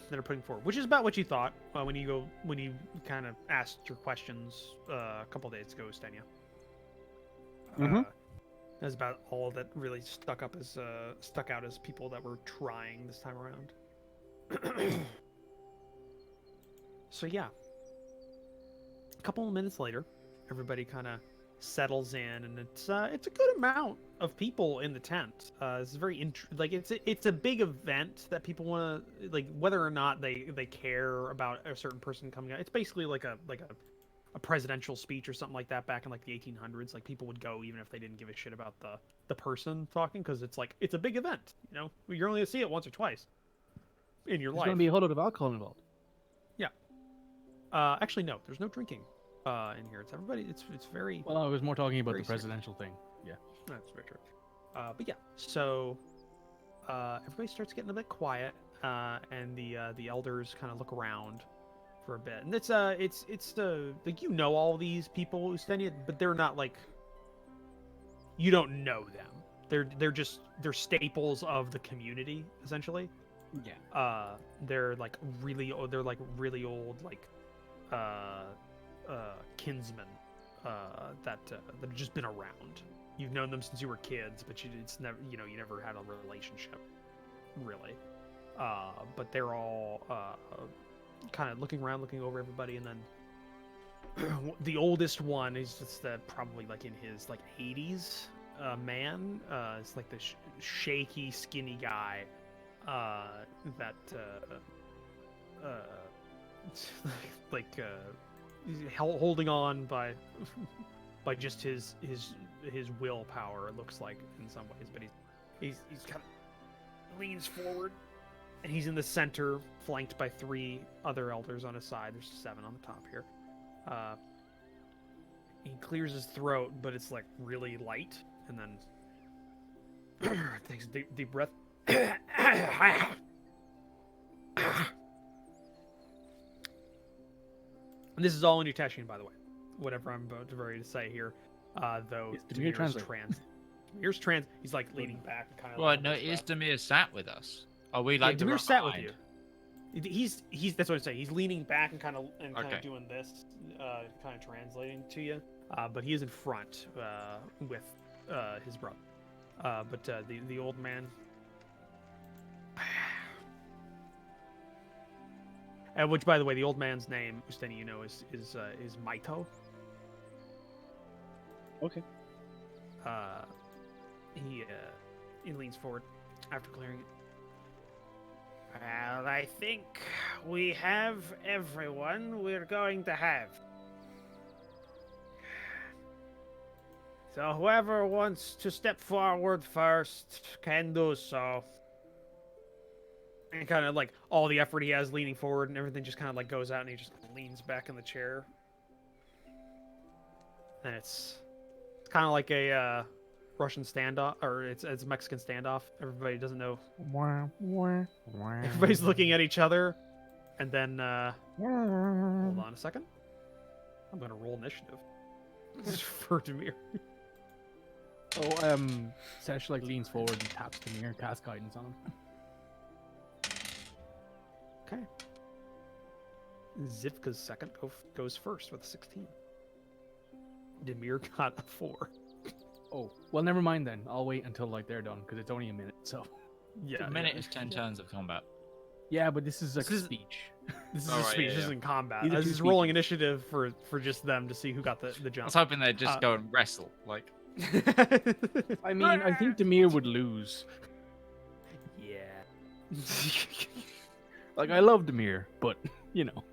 that are putting forward, which is about what you thought when you kind of asked your questions a couple days ago, Stenya. That's about all that really stuck out as people that were trying this time around. So yeah, a couple of minutes later, everybody kind of settles in, and it's a good amount of people in the tent. It's very it's a big event that people want to like, whether or not they care about a certain person coming out. It's basically like a presidential speech or something like that back in like the 1800s. Like people would go even if they didn't give a shit about the person talking, because it's like it's a big event. You know, you're only gonna see it once or twice in your life. There's gonna be a whole lot of alcohol involved. Yeah. Actually, no. There's no drinking in here. It's everybody. It's very. Well, I was more talking about the very serious. presidential thing. Yeah. That's very true. But yeah. So everybody starts getting a bit quiet, and the elders kind of look around for a bit, and it's like, you know, all these people who study it, but they're not like, you don't know them. They're staples of the community essentially. Yeah. They're like really old, like kinsmen that have just been around. You've known them since you were kids, but you never had a relationship really. But they're all kind of looking around, looking over everybody, and then the oldest one is just probably like in his like 80s man. It's like the shaky, skinny guy that he's holding on by just his willpower, it looks like, in some ways, but he's kind of leans forward. And he's in the center, flanked by 3 other elders on his side. There's 7 on the top here. He clears his throat, but it's like really light, and then takes a deep breath. And this is all in Uteshian, by the way. Whatever I'm about to ready to say here, though. Demir translate. Demir's trans. He's like leaning back, and kind of. Well, no, is Demir sat with us? Are we like Demir sat with behind? you? He's that's what I'm saying. He's leaning back and kind of Okay. doing this, kind of translating to you. But he is in front with his brother. But the old man. Which, by the way, the old man's name, Ustani, you know, is Maito. Okay. He leans forward after clearing it. Well, I think we have everyone we're going to have. So whoever wants to step forward first can do so. And kind of like all the effort he has leaning forward and everything just kind of like goes out, and he just leans back in the chair. And it's kind of like a Russian standoff, or it's a Mexican standoff. Everybody doesn't know. Everybody's looking at each other, and then hold on a second. I'm gonna roll initiative for Demir. Sesh like leans forward and taps Demir and casts guidance on him. Okay. Zivka's second goes first with a 16. Demir got a 4. Oh, well, never mind then. I'll wait until like they're done, because it's only a minute. So Yeah. A minute is 10 turns of combat. yeah, but this is like This a is- speech. This is All a right, speech. yeah, This is yeah. in combat. These are I was two just rolling initiative for just them to see who got the I jump. was hoping they'd just go and wrestle. Like, I mean, I think Demir would lose. Yeah. Like, I love Demir, but you know,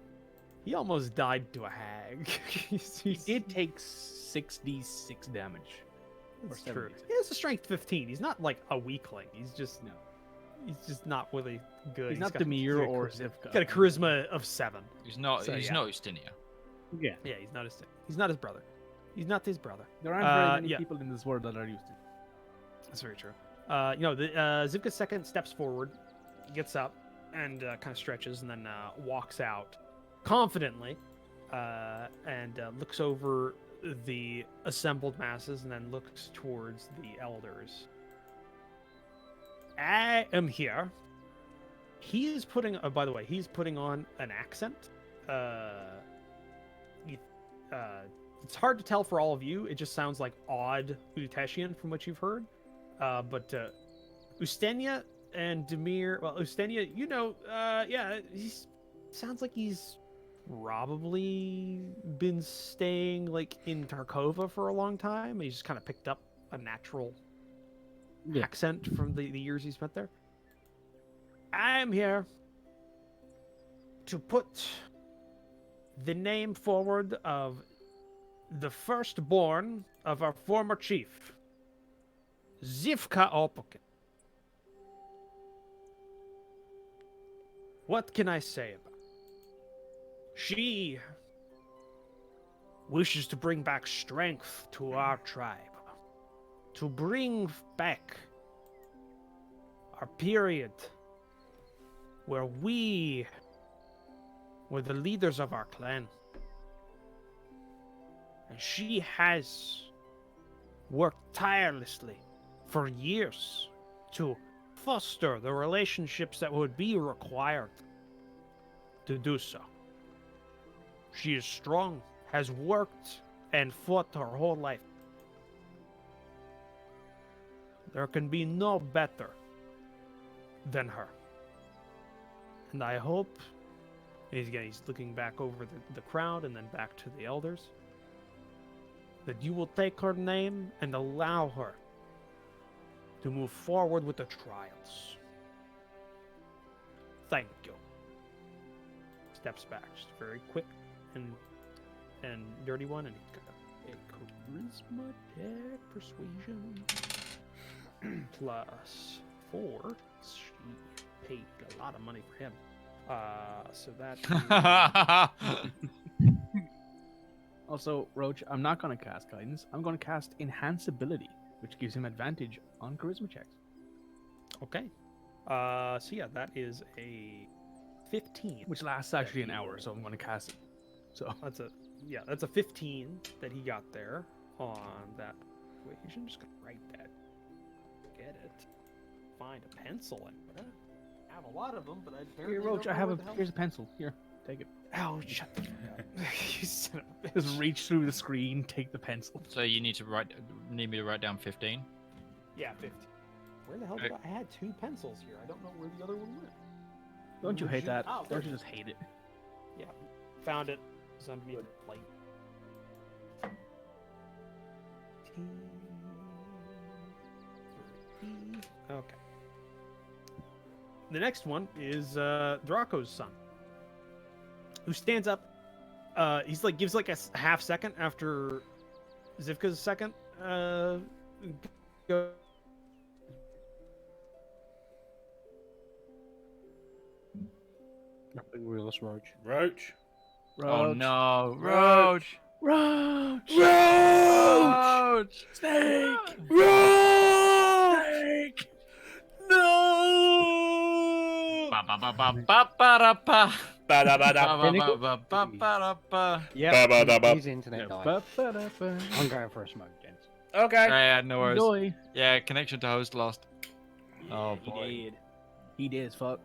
He almost died to a hag. he did take 6d6 damage. That's Or true. 76. He has a strength 15. He's not like a weakling. He's just No. He's just not really good. He's not got- Demir got a or char- Zivka. Got a charisma of 7. he's not. So, he's yeah. not Ustinia. Yeah. Yeah, he's not his brother. He's not his brother. There aren't very many yeah. people in this world that are used to. That's very true. Zivka's second steps forward, gets up, and kind of stretches, and then walks out confidently, and looks over the assembled masses, and then looks towards the elders. I am here. He is putting. By the way, he's putting on an accent. It's hard to tell for all of you. It just sounds like odd Uteshian from what you've heard. But Ustenia and Demir. Well, Ustenia, he sounds like he's probably been staying like in Tarkova for a long time. He's just kind of picked up a natural accent from the years he spent there. I'm here to put the name forward of the firstborn of our former chief, Zivka Opokin. What can I say about her? She wishes to bring back strength to our tribe, to bring back our period where we were the leaders of our clan. And she has worked tirelessly for years to foster the relationships that would be required to do so. She is strong, has worked and fought her whole life. There can be no better than her. And I hope, he's looking back over the crowd and then back to the elders, that you will take her name and allow her to move forward with the trials. Thank you. Steps back, just very quick and dirty one, and he's got a charisma check, persuasion plus 4. She paid a lot of money for him. So that is... Also, Roach, I'm not going to cast Guidance. I'm going to cast Enhanceability, which gives him advantage on charisma checks. Okay. So yeah, that is a 15. Which lasts actually an hour, so I'm going to cast it. So that's a 15 that he got there on that equation. Just gonna write that. Get it. Find a pencil and I have a lot of them, but I barely here, Roach, don't know here's a pencil. Here, take it. Oh, shut the fuck up. You son of a bitch. Just reach through the screen, take the pencil. So you need me to write down 15? Yeah, 15. Where the hell did I had 2 pencils here. I don't know where the other one went. Don't you hate that? Oh, there Don't you it just hate it? Yeah, found it. It's underneath the plate. Okay. The next one is Draco's son, who stands up. He's like gives like a half second after Zivka's second. Go. Nothing real, Roach. Roach. Oh no, Roach! Roach! Roach! Snake! Roach! Snake! No. Ba-ba-ba-ba-ba-ba-da-ba. Ba-da-ba-da. Ba-ba-ba-ba-ba. Yeah, his internet died. Ba-ba-da-ba. I'm going for a smoke, gents. Okay. Yeah, no worries. Enjoy. Yeah, connection to host lost. Oh He boy, did. He did as fuck.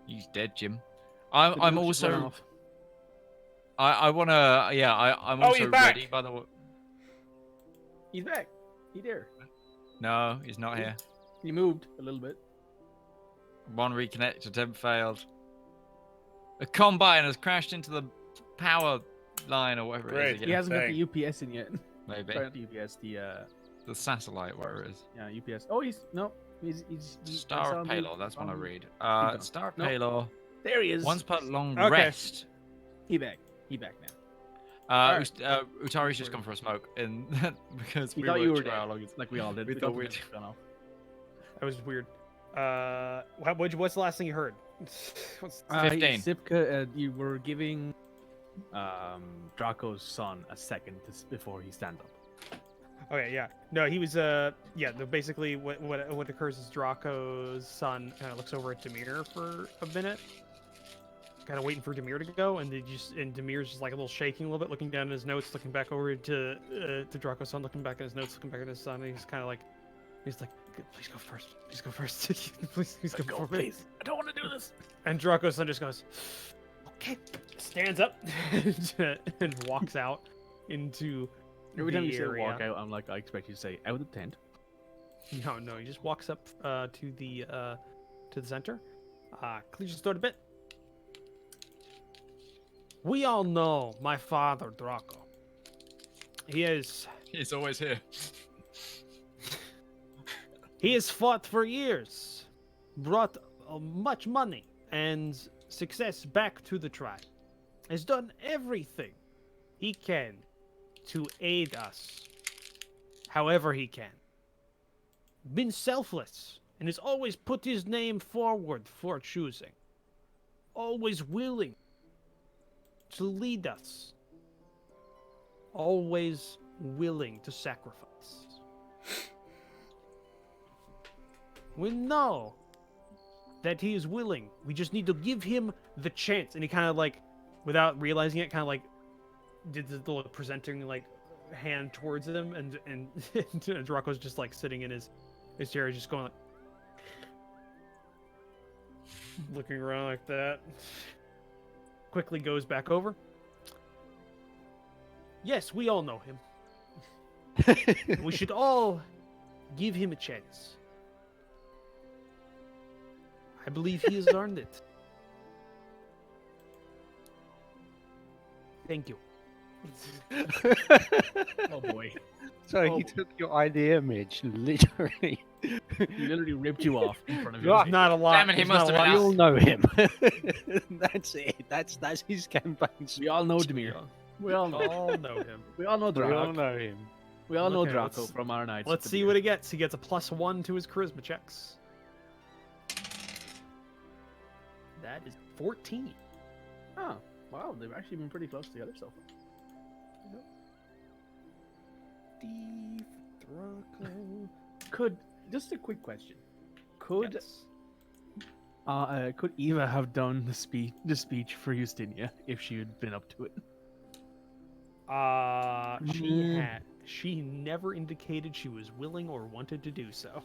he's dead, Jim. The I'm dude just ran also. off. I wanna. Yeah, I'm Oh, also he's back. ready. By the way, He's back. He there. no, he's not here. He moved a little bit. One reconnect attempt failed. A combine has crashed into the power line or whatever it Great. is. He Again. hasn't got Dang. the UPS in yet. Maybe Sorry, not the UPS. the satellite, whatever it is. UPS. Oh, he's I Star saw of him Palor. That's one I read. gone. Star of Nope. Palor. There he is. Once put long Okay. rest. He back. He back now. Alright. Utari's just gone for a smoke, and because He we thought you were sure dead. how long it's- Like we all did. We We thought thought we'd- gone off. That was weird. What's the last thing you heard? What's... 15. Zipka, you were giving Draco's son a second before he stand up. Okay, yeah. No, he was basically what occurs is Draco's son kind of looks over at Demir for a minute, kind of waiting for Demir to go, and Demir's just like a little shaking a little bit, looking down at his notes, looking back over to Draco's son, looking back at his notes, looking back at his son, and he's kind of like, please go first, please go before me. Please, I don't want to do this. And Draco's son just goes, okay, stands up and walks out into Every time the you say area. walk out, I'm like, I expect you to say out of the tent. No, he just walks up to the center, clears his throat a bit. We all know my father, Draco. He's always here. He has fought for years, brought much money and success back to the tribe. Has done everything he can to aid us, however he can. Been selfless and has always put his name forward for choosing. Always willing to lead us. Always willing to sacrifice. We know that he is willing. We just need to give him the chance. And he kind of like, without realizing it, kind of like did the little presenting like hand towards him, and Draco's just like sitting in his chair, just going like, looking around like that. Quickly goes back over. Yes, we all know him. We should all give him a chance. I believe he has earned it. Thank you. Oh boy. So he took your idea, Midge, literally. He literally ripped you off in front of you. Yeah. Not a lot. Damn it, he There's must not a have lot. We been all know him. That's it. That's his campaign. We all know Demir. We all know. All know him. We all know We all Draco. know him. We all know Okay, Draco let's- from our nights. Let's at see Demir. what he gets. He gets a +1 to his charisma checks. That is 14. Oh, wow, they've actually been pretty close together so far. Steve, Draco. Could just a quick question? Could Yes. could Eva have done the speech for Justinia if she had been up to it? She never indicated she was willing or wanted to do so.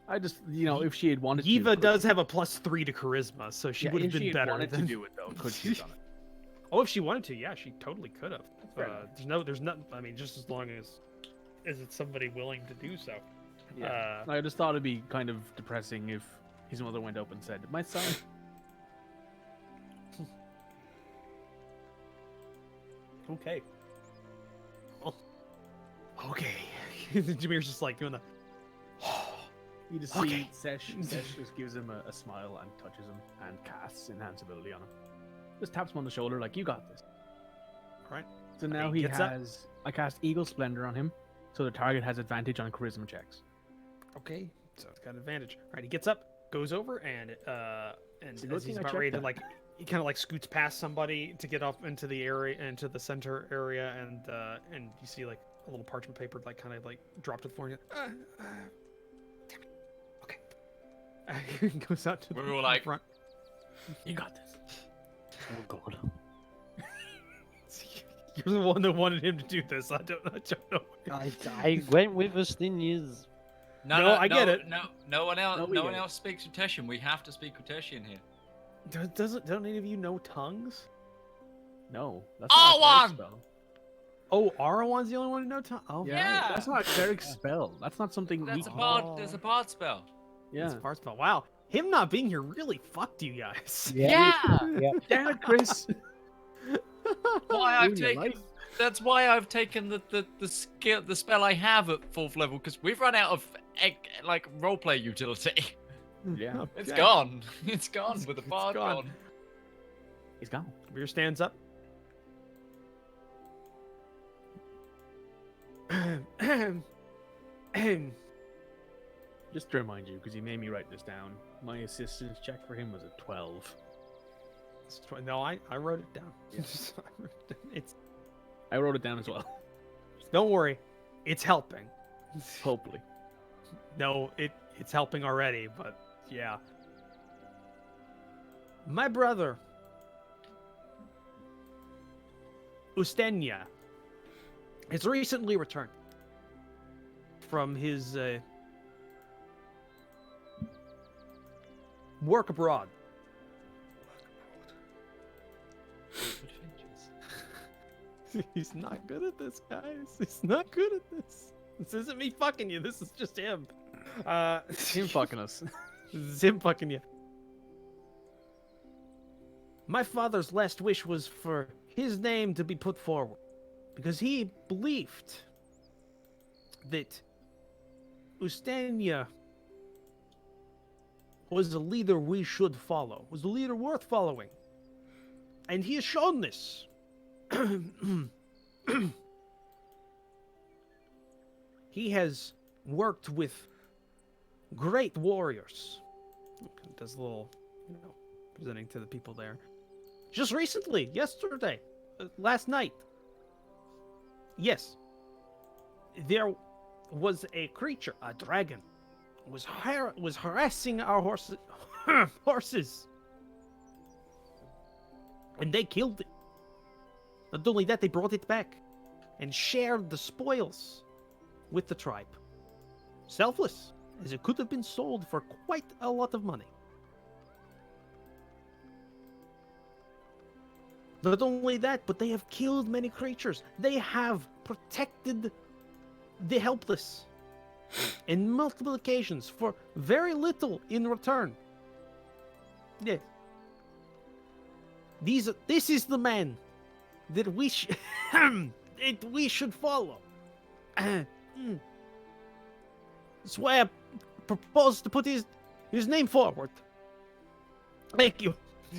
I just, if she had wanted Eva to. does have a +3 to charisma, so she would have if she been had better wanted than. to do it though, could she have done it? Oh, if she wanted to, yeah, she totally could have. Fair enough. There's not. I mean, just as long as it's somebody willing to do so. Yeah. I just thought it'd be kind of depressing if his mother went up and said, "My son." Okay. Well, okay. Jameer's just like doing the. You just Okay. see Sesh just gives him a smile and touches him and casts Enhance ability on him. Just taps him on the shoulder like, "You got this." Right. So now he he gets up. has. I cast Eagle Splendor on him, so the target has advantage on charisma checks. Okay, so it's got advantage. All right, he gets up, goes over, and It's a good as he's thing I about checked ready to that. like, he kind of like scoots past somebody to get off into the area, into the center area, and you see like a little parchment paper like kind of like dropped to the floor. And damn it. Okay. He goes out to We the were like- front. You got this. Oh god. You're the one that wanted him to do this. I don't know. I went with Justinia's. No, I get it. No one else. No, we No get one it. else speaks Tertian. We have to speak Tertian here. Don't any of you know tongues? No, that's not a cleric R1! spell. Oh, Arawan's the only one who know tongues. Oh, Yeah. That's not a cleric spell. That's not something That's we a can. bard. That's a bard spell. Yeah. It's a part spell. Wow, him not being here really fucked you guys. Yeah. Damn it, Chris. Why I've Ruin your taken. life. That's why I've taken the spell I have at 4th level, because we've run out of like roleplay utility. Yeah. It's Okay. gone. It's gone with the It's bard gone. gone. He's gone. Rear stands up. Just to remind you, because he made me write this down, my assistance check for him was a 12. No, I wrote it down. Yeah. It's I wrote it down as well. don't worry, it's helping. Hopefully. No, it's helping already, but yeah. My brother, Ustenya, has recently returned from his work abroad. He's not good at this, guys. He's not good at this. This isn't me fucking you. This is just him. Him fucking us. This is him fucking you. My father's last wish was for his name to be put forward because he believed that Ustenya was a leader we should follow, was a leader worth following. And he has shown this. He has worked with great warriors. Does a little, presenting to the people there. Just recently, yesterday, last night. Yes. There was a creature, a dragon, was harassing our horses. And they killed it. Not only that, they brought it back and shared the spoils with the tribe. Selfless, as it could have been sold for quite a lot of money. Not only that, but they have killed many creatures. They have protected the helpless in multiple occasions for very little in return. Yes. This is the man that we should follow. That's why I propose to put his name forward. Thank you.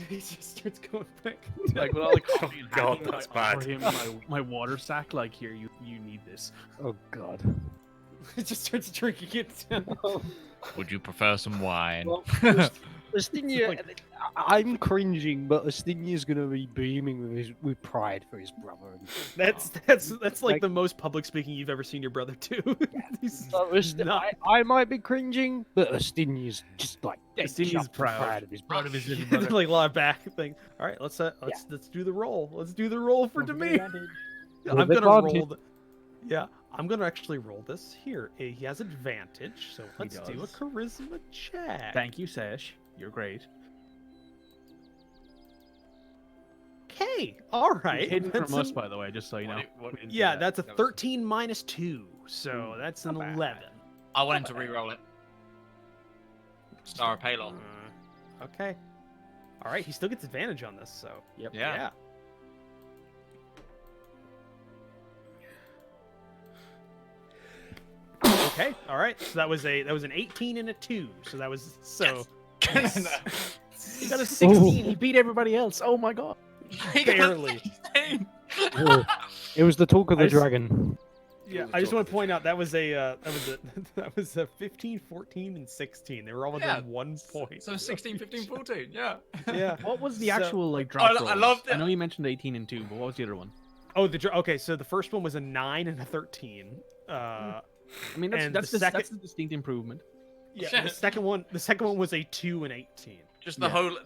He just starts going back. Like with all the coffee and God, hacking, that's I offer bad. him my water sack. Like, here, you need this. Oh god. He just starts drinking it. Would you prefer some wine? Well, Ustenya, I'm cringing, but Ustenia's gonna be beaming with pride for his brother. That's like Like- the most public speaking you've ever seen your brother do. He's not- I might be cringing, but Ustenia's just like dead Ustenia's chuffed and proud. of his Proud brother. of his little brother. like a lot of back thing. All right, let's do the roll. Let's do the roll for Demi. I'm gonna roll. Yeah, I'm gonna actually roll this here. He has advantage, so let's do a does. charisma check. Thank you, Sash. You're great. Okay, all right. Hidden That's from us, an- by the way, just so you know. yeah, that's a 13 minus 2, so that's an 11. I want him to re-roll it. Star of Palor. Okay. All right, he still gets advantage on this, so Yep. Yeah. Okay, all right. So that was an 18 and a 2. So that was He got a 16. He beat everybody else. Oh my god. barely. Oh, it was the talk of the I just- dragon. Yeah, I just want to point out that was a 15, 14, and 16. They were all within Yeah. 1 point. So 16, 15, 14, yeah. yeah. What was the So- actual like drop I rolls? loved it. I know you mentioned 18 and 2, but what was the other one? Oh, okay. So the first one was a 9 and a 13. I mean, that's And that's, the that's second- a distinct improvement. Yeah. The second one was a 2 and 18. Just the holy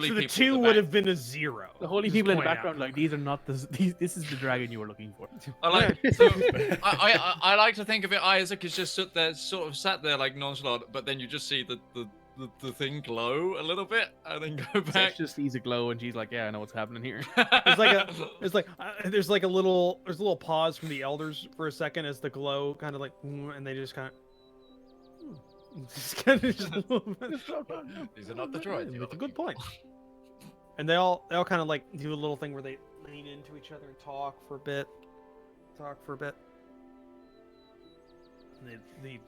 So people. the 2 would have been a 0. The holy Just people in the point out. background, like these are not this is the dragon you were looking for. I like. So, I like to think of it. Isaac is just sat there like nonchalant, but then you just see the thing glow a little bit, and then go Sash back. just sees a glow, and she's like, "Yeah, I know what's happening here." There's a little pause from the elders for a second as the glow kind of like, and they just kind of. Just kind of just a little bit. These are not the droids. That's a good point. And they all kind of like do a little thing where they lean into each other and talk for a bit. And the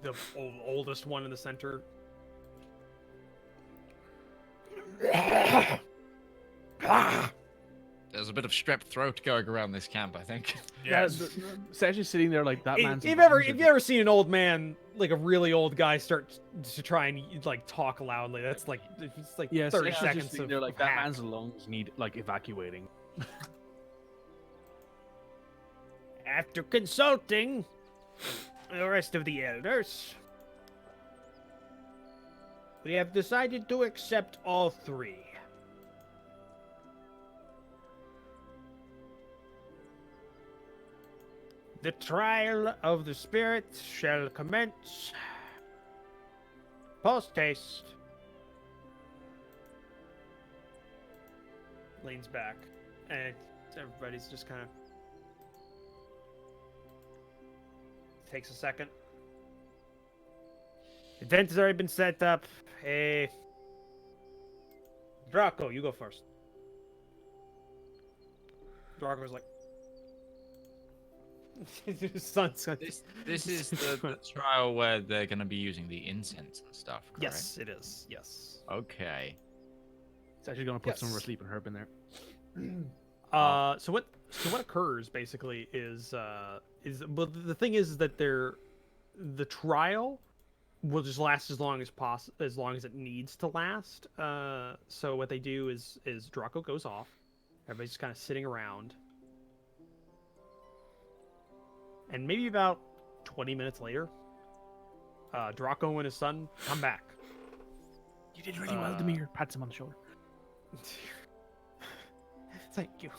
oldest one in the center. There's There's a bit of strep throat going around this camp, I think. Yes. Sasha's sitting there like that man's. If you ever seen an old man, like a really old guy, start to try and like talk loudly, that's like it's like Yeah, 30 Sasha's seconds just sitting of there like that hack. man's lungs need like evacuating. After consulting the rest of the elders, we have decided to accept all three. The trial of the spirits shall commence. Pulse taste. Leans back, and everybody's just kind of takes a second. Event has already been set up. Hey, Draco, you go first. Draco's like, his son's gonna... This is the trial where they're going to be using the incense and stuff, correct? Yes, it is. Yes. Okay. It's actually gonna put some of her Yes. sleeping herb in there. So what occurs basically is but the thing is that the trial will just last as long as it needs to last. So what they do is Draco goes off. Everybody's just kind of sitting around. And maybe about 20 minutes later, Draco and his son come back. You did really well, Demir. Pats him on the shoulder. Thank you.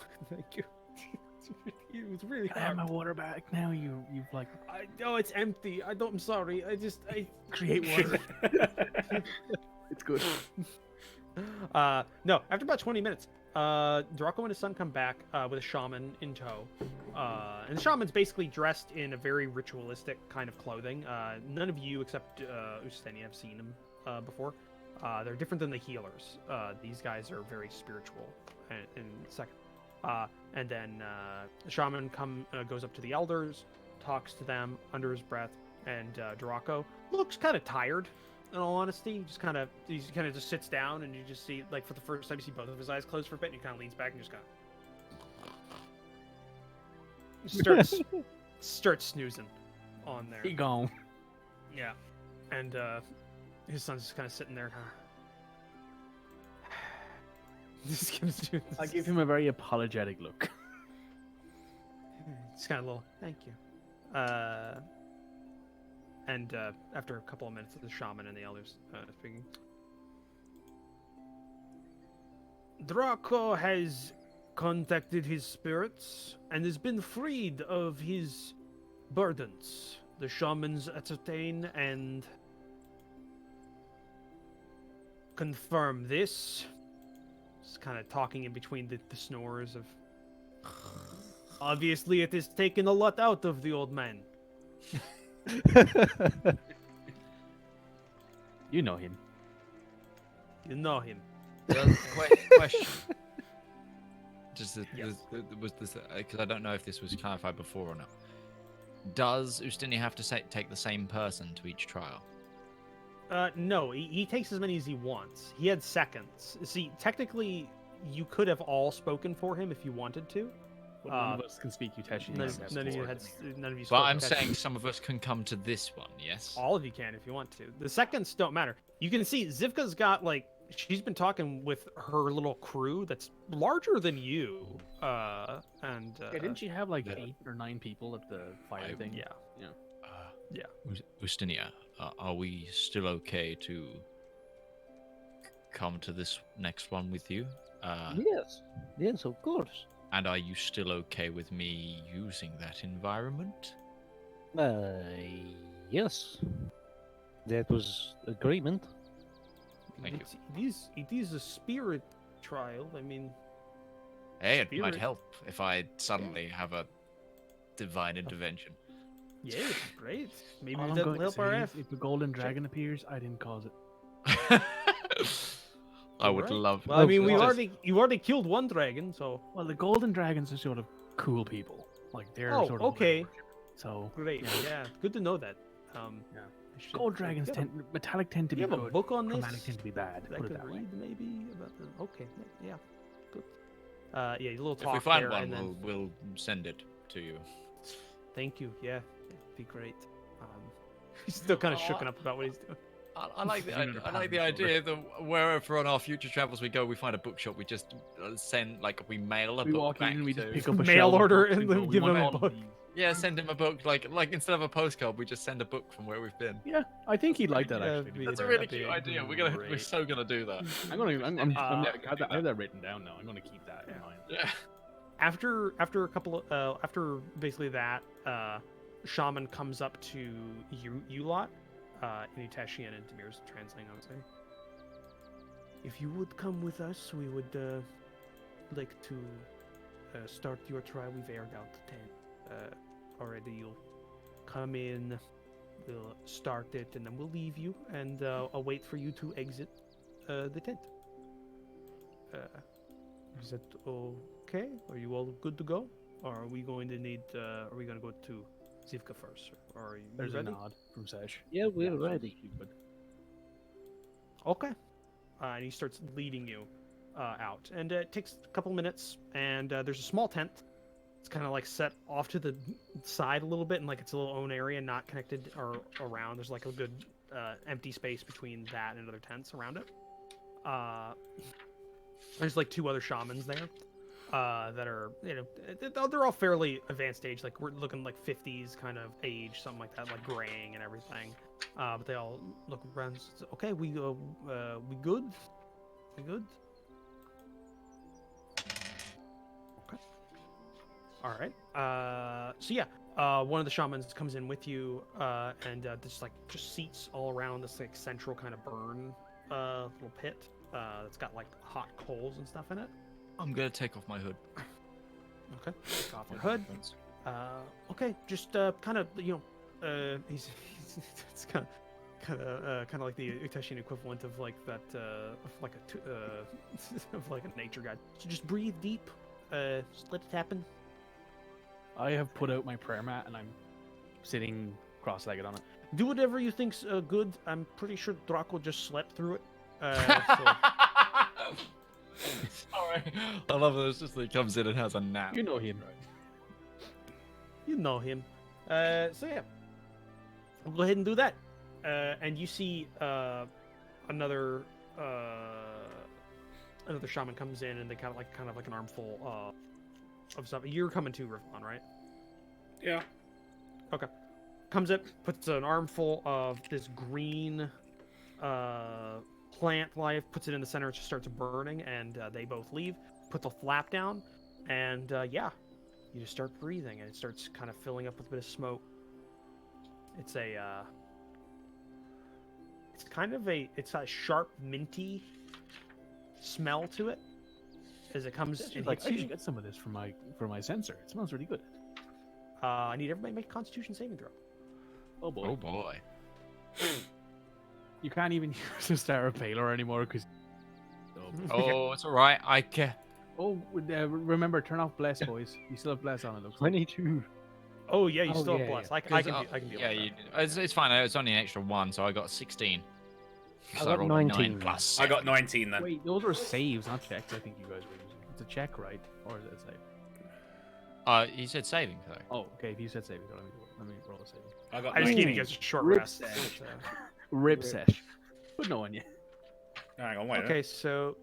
It was really I have hard. my water back now. You've like No, it's empty. I'm sorry. I create water. It's good. No, after about 20 minutes, Draco and his son come back with a shaman in tow. And the shaman's basically dressed in a very ritualistic kind of clothing. None of you except Usteni have seen him before. They're different than the healers. These guys are very spiritual. In second, and then the shaman goes up to the elders, talks to them under his breath, and Draco looks kind of tired. In all honesty, he just kind of just sits down, and you just see, like, for the first time, you see both of his eyes closed for a bit, and he kind of leans back and just kind of starts snoozing on there. He gone. Yeah, and his son's just kind of sitting there, kind of. I give him a very apologetic look. It's kind of a little thank you. And after a couple of minutes, the shaman and the elders speaking. Draco has contacted his spirits and has been freed of his burdens. The shamans ascertain and confirm this. Just kind of talking in between the snores of. Obviously, it has taken a lot out of the old man. You know him. You know him. Question. Just was this because I don't know if this was clarified before or not. Does Ustini have to take the same person to each trial? No, he takes as many as he wants. He had seconds. See, technically, you could have all spoken for him if you wanted to. But none of us can speak Uteshi. None of you But spoke I'm Uteshi. saying some of us can come to this one, yes? All of you can if you want to. The seconds don't matter. You can see Zivka's got, like, she's been talking with her little crew that's larger than you. Yeah, didn't she have like 8 or 9 people at the fire thing? Yeah. Yeah. Ustinia, are we still okay to come to this next one with you? Yes, of course. And are you still okay with me using that environment? Yes. That was agreement. Thank you. It is a spirit trial. I mean, Hey, it might Spirit. help if I suddenly have a divine intervention. yeah, great. Maybe All I'm that'll going to help our say is, effort. if the golden dragon appears, I didn't cause it. I would Alright. love. Well, I mean, just- you've already killed one dragon, so Well, the golden dragons are sort of cool people. Like they're Oh, sort of okay. So great. Yeah. Yeah, good to know that. Yeah. I should- gold dragons you have a- metallic tend to you be have a good. book on this Chromatic tend to be bad. that I Put it could that way. read maybe about the. Okay, yeah, good. Yeah, a little If talk we find there, one, and then we'll send it to you. thank you. Yeah, it'd be great. He's still kind of shooken up about what he's doing. I like the Giving it a I pat like on the the shoulder. idea that wherever on our future travels we go, we find a bookshop. We just send we mail a We book walk in back and we to. just pick up a Mail shelf of order books and go, then "We give want him a all of book." these." Yeah, send him a book. Like instead of a postcard, we just send a book from where we've been. Yeah, I think he'd like that That'd actually. be- That's a that'd really be cute idea. We're great. so gonna do that. I have that written down now. I'm gonna keep that in mind. Yeah. After a couple of, after basically that, shaman comes up to you lot, in Utashian and Demir's translating, I would say. If you would come with us, we would like to start your trial. We've aired out the tent already. You'll come in, we'll start it, and then we'll leave you, and I'll wait for you to exit the tent. Is that okay? Are you all good to go? Or are we going to need? Are we going to go to Zivka first? Or are you There's ready? a nod from Sesh. Yeah, we're ready. Okay. And he starts leading you out, and it takes a couple minutes. And there's a small tent. It's kind of like set off to the side a little bit, and like it's a little own area, not connected or around. There's like a good empty space between that and other tents around it. There's like 2 other shamans there that are, they're all fairly advanced age. Like we're looking like 50s kind of age, something like that, like graying and everything. But they all look around. And say, okay, we good? We good? Okay. All right. So yeah, one of the shamans comes in with you, and there's like just seats all around this like central kind of burn little pit that's got like hot coals and stuff in it. I'm gonna take off my hood. Okay. Take off your hood. Okay, just kind of he's it's kind of like the Utashian equivalent of like that of like of like a nature guide. So just breathe deep. Just let it happen. I have put out my prayer mat and I'm sitting cross-legged on it. Do whatever you think's good. I'm pretty sure Draco just slept through it. So Sorry. I love it. It's just that he comes in and has a nap. You know him. you know him. So yeah, we'll go ahead and do that. And you see another shaman comes in, and they kind of like an armful of stuff. You're coming to Rivallon, right? Yeah. Okay. Comes up, puts an armful of this green plant life, puts it in the center, it just starts burning, and they both leave. Put the flap down, and yeah, you just start breathing, and it starts kind of filling up with a bit of smoke. It's it's a sharp minty smell to it as it comes. Sesh And is like, hits I you. should get some of this for my sensor. It smells really good. I need everybody to make a Constitution saving throw. Oh boy. Oh boy. You can't even use the Star of Palor anymore because. Oh, it's all right. I can. Remember, turn off bless, boys. You still have bless on it. Looks like. 22. Oh yeah, you Oh, still yeah, have bless. yeah. I can deal Yeah, with you, that. it's fine. It's only an extra 1, so I got 16. I 'Cause got rolled a 19. 9 plus. I got 19 then. Wait, those were saves, not checks. I think you guys were using. It's a check, right? Or is it a save? He said saving though. Oh, okay. If you said saving, let me roll a saving. I got I just gave 19. you guys a short Rip rest. Sesh. but, Rip Sesh. But no one yet. Hang on, wait. okay, so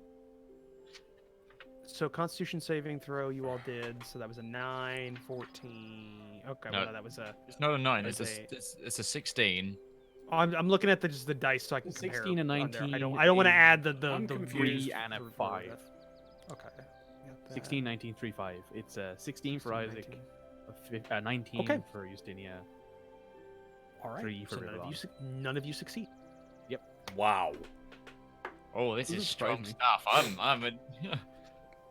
Constitution saving throw you all did. So that was a 9, 14. Okay, No. well that was a. It's not a 9. It's It's a 16. Oh, I'm looking at just the dice so I can 16 compare and on there. 19 I don't want to add the I'm the confused. 3 and a for 5. that. Okay. got that. 16, 19, 3, 5. It's 16 for 16, Isaac, 19. 19 Okay. for Justinia. All right. 3 for so Rivallon. none of you succeed. Wow. Oh, this Doesn't is surprise strong me. stuff. I'm a.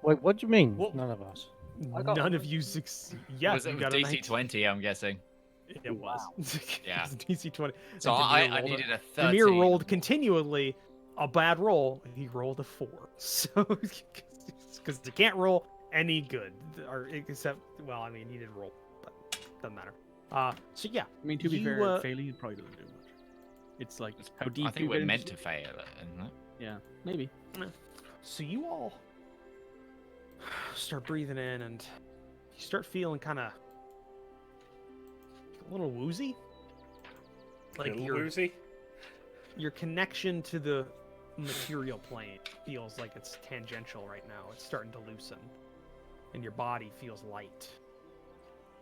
Wait, what do you mean? Well- None of us. I got- None of you succeed. Yeah, was you it got a DC 19. 20? I'm guessing. It was. Yeah. It was DC 20. So And I Demir rolled needed a 13. Demir rolled continually a bad roll. He rolled a 4. So, because he can't roll any good, or except, well, I mean, he did roll, but doesn't matter. So yeah, I mean, to be You, fair, failing it probably doesn't do much. It's like how deep I think you we're get meant into to fail it, isn't it? Yeah, maybe. so you all start breathing in, and you start feeling kind of a little woozy. Like Little your woozy. connection to the material plane feels like it's tangential right now. It's starting to loosen, and your body feels light,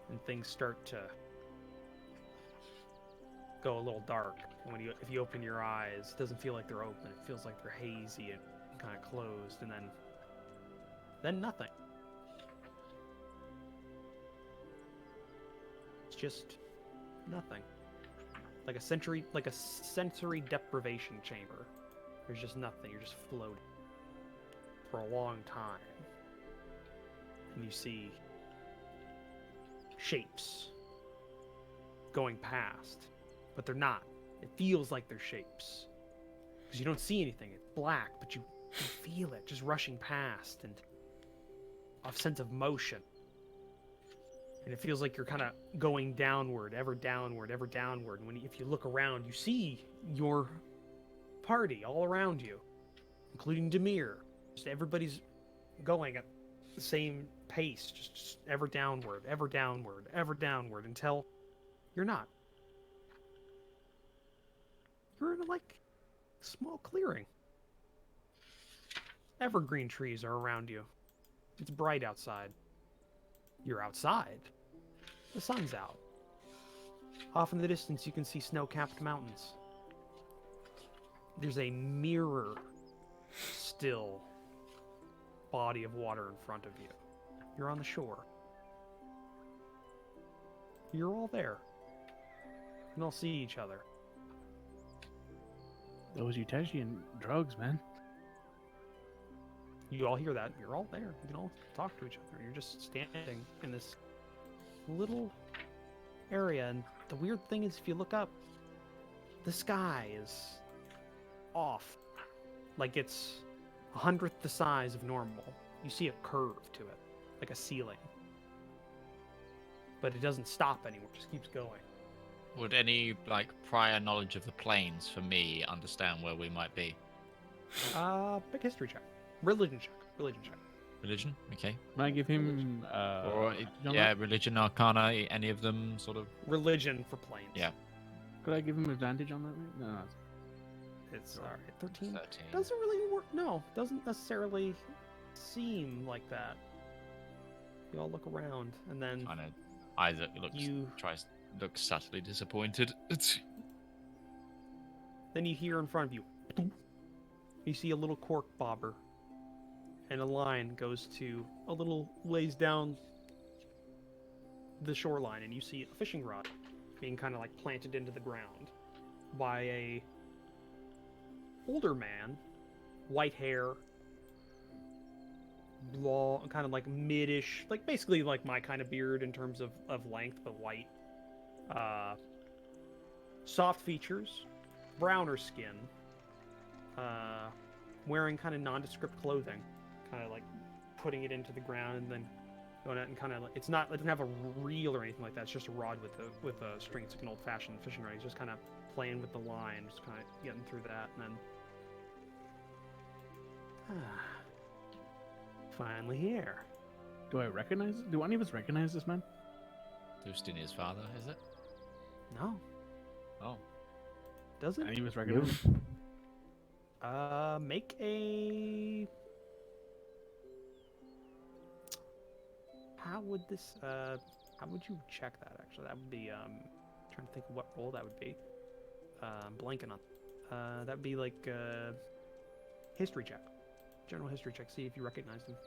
and things start to go a little dark. If you open your eyes, it doesn't feel like they're open. It feels like they're hazy and kind of closed, and then nothing. It's just nothing. Like a sensory deprivation chamber. There's just nothing. You're just floating for a long time. And you see shapes going past, but they're not. It feels like they're shapes. Because you don't see anything. It's black, but you feel it just rushing past, and a sense of motion. And it feels like you're kind of going downward, ever downward, ever downward. And if you look around, you see your party all around you, including Demir. Just everybody's going at the same pace, just ever downward, ever downward, ever downward, until you're not. You're in a, small clearing. Evergreen trees are around you. It's bright outside. You're outside. The sun's out. Off in the distance, you can see snow-capped mountains. There's a mirror, still body of water in front of you. You're on the shore. You're all there. You can all see each other. Those Uteshian drugs, man. You all hear that. You're all there. You can all talk to each other. You're just standing in this little area. And the weird thing is, if you look up, the sky is off. Like it's 100th the size of normal. You see a curve to it, like a ceiling. But it doesn't stop anymore. It just keeps going. Would any prior knowledge of the planes for me understand where we might be? Big history check. Religion check. Religion? Okay. Can I give him Religion, Arcana, any of them sort of. Religion for planes. Yeah. Could I give him advantage on that? No. It's alright. 13. 13. Doesn't really work. No, doesn't necessarily seem like that. You all look around, and then I know. Isaac looks subtly disappointed. then you hear in front of you. You see a little cork bobber, and a line lays down the shoreline, and you see a fishing rod being kind of planted into the ground by a older man, white hair, long, kind of mid-ish, basically my kind of beard in terms of length, but white. Soft features, browner skin, wearing kind of nondescript clothing, kind of putting it into the ground and then going out and kind of it doesn't have a reel or anything like that. It's just a rod with a string. It's like an old-fashioned fishing rod. He's just kind of playing with the line, just kind of getting through that, and then finally here. Do any of us recognize this man? Justinia's father, is it? No. Oh. Does it? Any of us recognize him? Make a. How would you check that? Actually, that would be trying to think of what role that would be. I'm blanking on. That would be history check, general history check. See if you recognize them.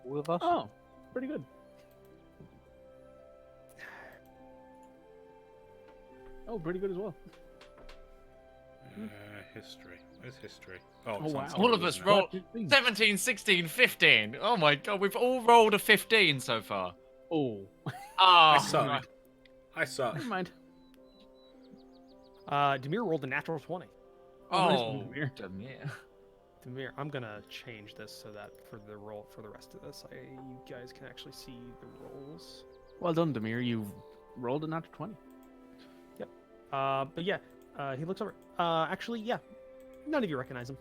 All of us? Oh, pretty good. Oh, pretty good as well. History. Where's history? Oh, Oh, it's on wow. something, All of us isn't it? rolled 17, 16, 15. Oh my god, we've all rolled a 15 so far. Oh, Ah, I suck. never mind. Demir rolled a natural 20. Oh, Demir. Demir, I'm gonna change this so that for the rest of this, you guys can actually see the rolls. Well done, Demir. You've rolled a natural 20. But yeah, he looks over. Actually, yeah, none of you recognize him.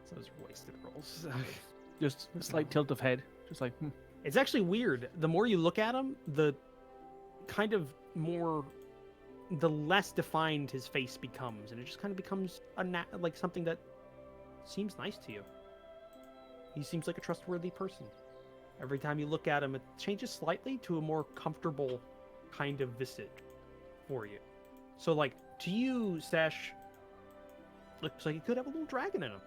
So those are wasted rolls. Just a slight tilt of head. Just like, It's actually weird. The more you look at him, the less defined his face becomes, and it just kind of becomes like something that seems nice to you. He seems like a trustworthy person. Every time you look at him, it changes slightly to a more comfortable kind of visage for you. So, like, to you, Stash, looks like he could have a little dragon in him.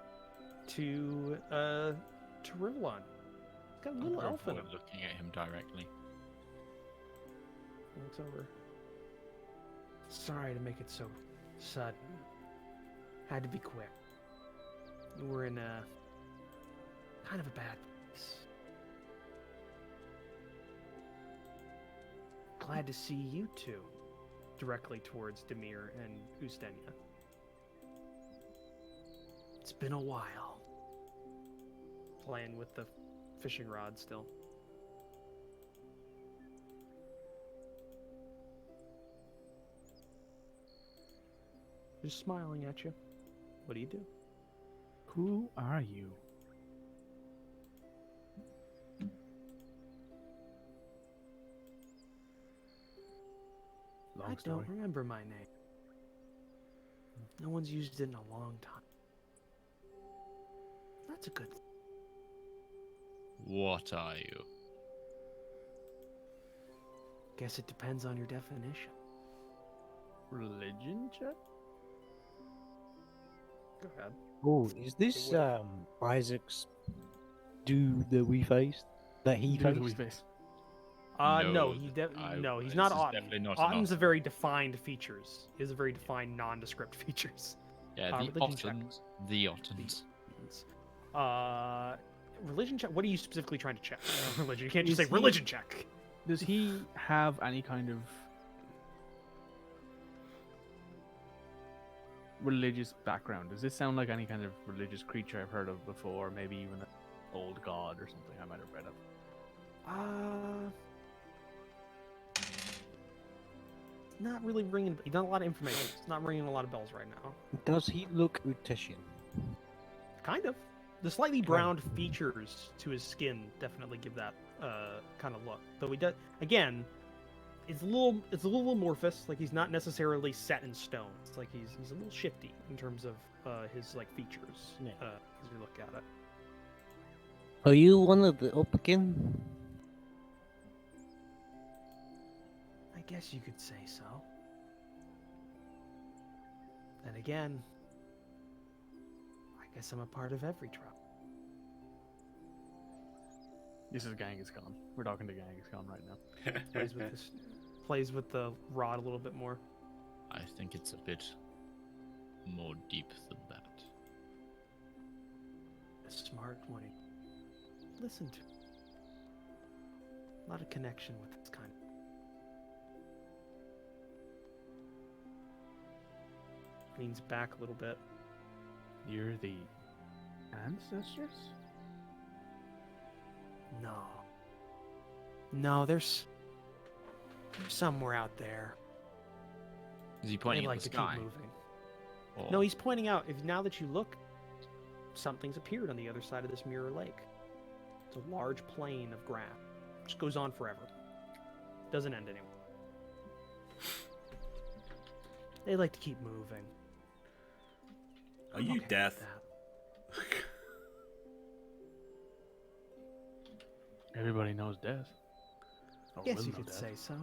To Rivallon, he's got a little elf in him. Looking at him directly. Looks over. Sorry to make it so sudden. Had to be quick. We're in a kind of a bad place. Glad to see you two. Directly towards Demir and Ustenia. It's been a while. Playing with the fishing rod still. Just smiling at you. What do you do? who are you? Long I story. don't remember my name. No one's used it in a long time. That's a good thing. What are you? Guess it depends on your definition. Religion check? Go ahead. Oh, is this Isaac's dude that we faced? That he Do the wee faced? face. No, No, he's this not is Auden. definitely not an Auden's a Auden. very defined features. He has a very defined nondescript features. Yeah, the religion check. Ottons. The Ottons. Religion check. What are you specifically trying to check? Religion. You can't just Is say he- religion check. Does he have any kind of religious background? Does this sound like any kind of religious creature I've heard of before? Maybe even an old god or something I might have read of. Not really ringing. He's not a lot of information. It's not ringing a lot of bells right now. Does he look Uteshian? Kind of. The slightly browned features to his skin definitely give that kind of look. Though he does, again, it's a little amorphous. Like he's not necessarily set in stone. It's like he's a little shifty in terms of his like features. Yeah. As we look at it. Are you one of the Upkin? I guess you could say so. Then again, I guess I'm a part of every tribe. This is Genghis Khan. We're talking to Genghis Khan right now. Plays with the rod a little bit more. I think it's a bit more deep than that. A smart one. Listen to. A lot of connection with this kind of. Leans back a little bit. You're the ancestors? No. No, there's somewhere out there. Is he They pointing like at the to sky? keep moving. Or- No, he's pointing out. If now that you look, something's appeared on the other side of this mirror lake. It's a large plain of grass. Just goes on forever. Doesn't end anywhere. They like to keep moving. Are you Okay with death? that. Everybody knows death. Or Yes, will you know could death. say so.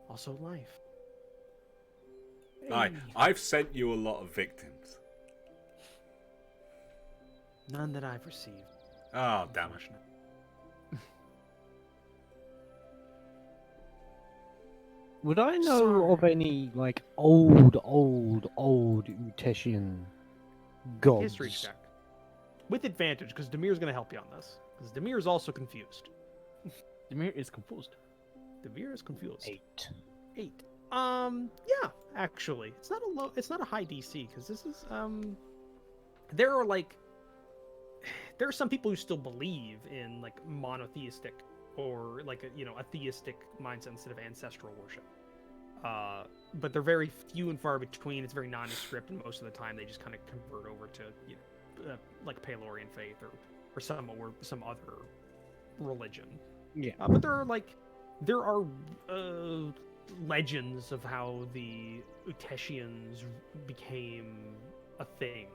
Also life. Aye, Hey, I've sent you a lot of victims. none that I've received. Oh, damn it. Unfortunate. Would I know Sorry. of any like old Uteshian gods? History check. With advantage, because Demir's going to help you on this. Because Demir is also confused. Demir is confused. Demir is confused. 8. 8. Yeah, actually, it's not a low. It's not a high DC because this is There are some people who still believe in like monotheistic or like a theistic mindset instead of ancestral worship. But they're very few and far between. It's very nondescript, and most of the time they just kind of convert over to like Palorian faith or some other religion. Yeah. But there are legends of how the Uteshians became a thing.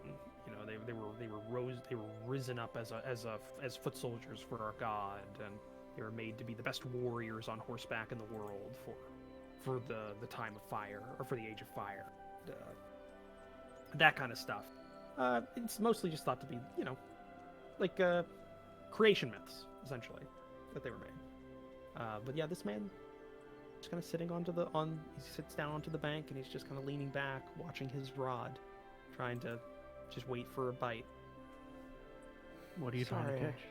You know, they were risen up as foot soldiers for our god, and they were made to be the best warriors on horseback in the world for the time of fire, or for the age of fire, that kind of stuff. It's mostly just thought to be, you know, like creation myths, essentially, that they were made. But yeah, this man just kind of sitting he sits down onto the bank, and he's just kind of leaning back, watching his rod, trying to just wait for a bite. What are you trying to catch?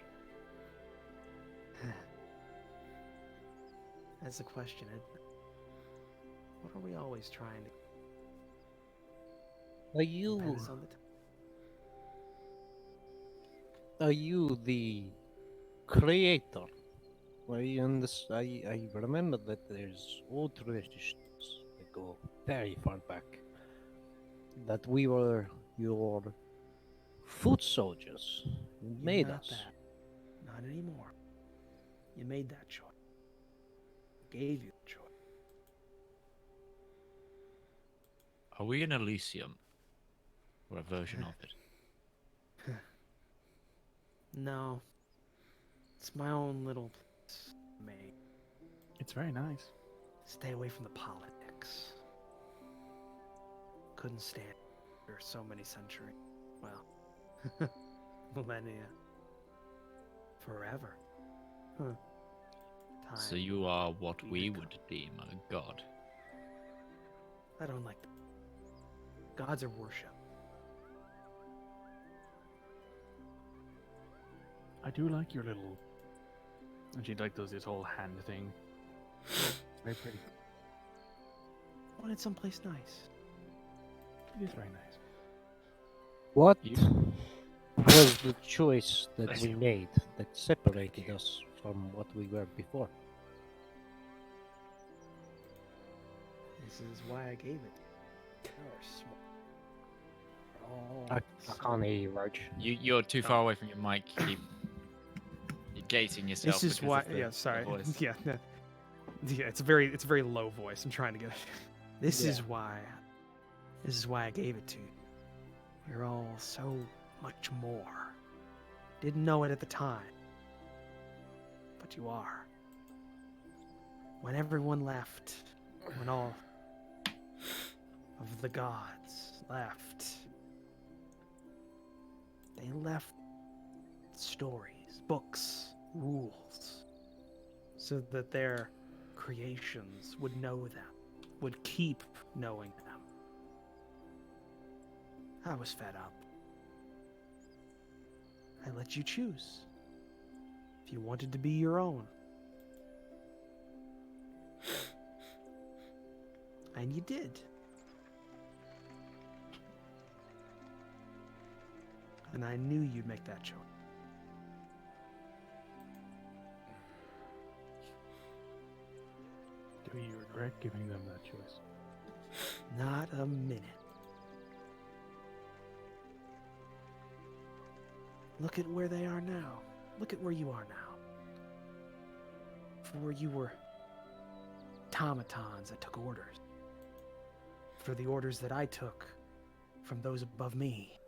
That's the question, isn't it? What are we always trying to... Are you Depends on the are you the creator? Are you in this? I remember that there's old traditions that go very far back. That we were your foot soldiers. You made Not us. that. Not anymore. You made that choice. I gave you the choice. Are we in Elysium? Or a version of it? No. It's my own little place, mate. It's very nice. Stay away from the politics. Couldn't stand it for so many centuries. Well, millennia. Forever. Huh. Time. So you are what we Weird. would deem a god. I don't like them. Gods are worship. I do like your little. And she like does this whole hand thing. Very pretty. Wanted someplace nice. It is very nice. What You- was the choice that we made that separated us from what we were before? This is why I gave it. You're smart. I can't hear you, Raj. You're too far away from your mic. You're gating yourself. This is because why. of the- Yeah, the sorry. voice. Yeah, no. Yeah. It's a very low voice. I'm trying to get it. This is why. This is why I gave it to you. You're all so much more. Didn't know it at the time, but you are. When everyone left, when all of the gods left, they left stories, books, rules, so that their creations would know them, would keep knowing them. I was fed up. I let you choose if you wanted to be your own. And you did. And I knew you'd make that choice. Do you regret giving them that choice? Not a minute. Look at where they are now. Look at where you are now. Before you were automatons that took orders. For the orders that I took from those above me.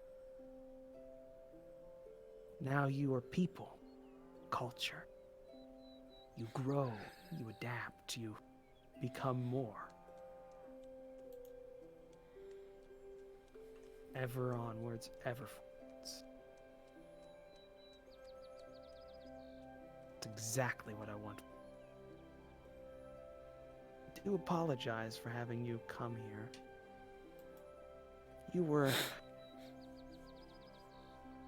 Now you are people, culture. You grow, you adapt, you become more. Ever onwards, ever forwards. It's exactly what I want. I do apologize for having you come here. You were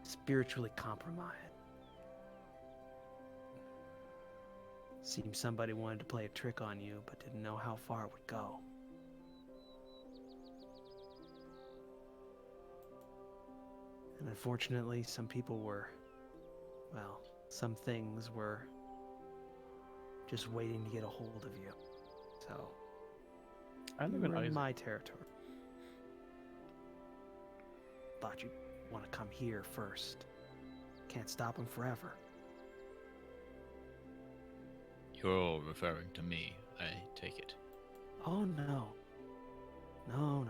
spiritually compromised. Seems somebody wanted to play a trick on you, but didn't know how far it would go. And unfortunately, some people were, well, some things were just waiting to get a hold of you. So, I live you in were in Isaac. my territory. Thought you'd want to come here first. Can't stop him forever. You're referring to me, I take it. Oh no. No.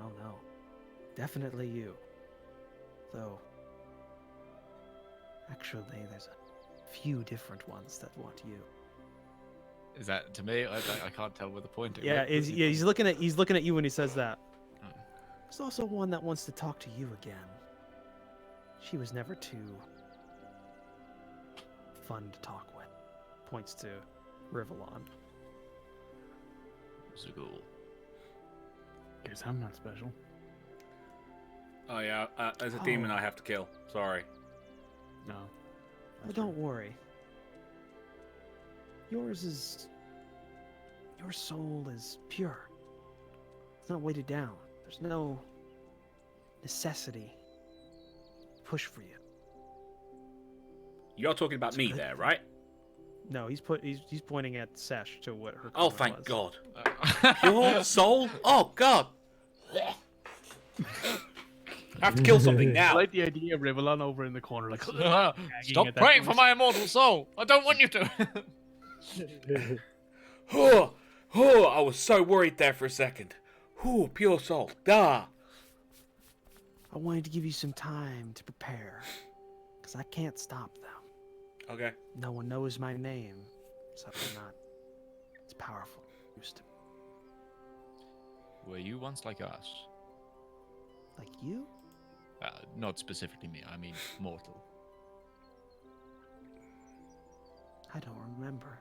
Definitely you. Though, actually, there's a few different ones that want you. Is that to me? I can't tell with the pointing. Yeah, he's looking at you when he says that. Oh. There's also one that wants to talk to you again. She was never too fun to talk with. Points to Rivallon. Zagul. Guess I'm not special. Oh yeah, as a demon I have to kill. Sorry. No. Well, don't worry. Your soul is pure. It's not weighted down. There's no necessity to push for you. You're talking about It's me good. there, right? No, he's pointing at Sesh to what her. Oh, comment thank was. God. Your soul? Oh, God. I have to kill something I now. like the idea of Rivallon over in the corner, like Stop at that praying for voice. my immortal soul. I don't want you to. Oh, I was so worried there for a second. Oh, pure soul. Ah. I wanted to give you some time to prepare, because I can't stop them. Okay. No one knows my name, so I'm not as powerful as I used to. Were you once like us? Like you? Not specifically me. I mean mortal. I don't remember.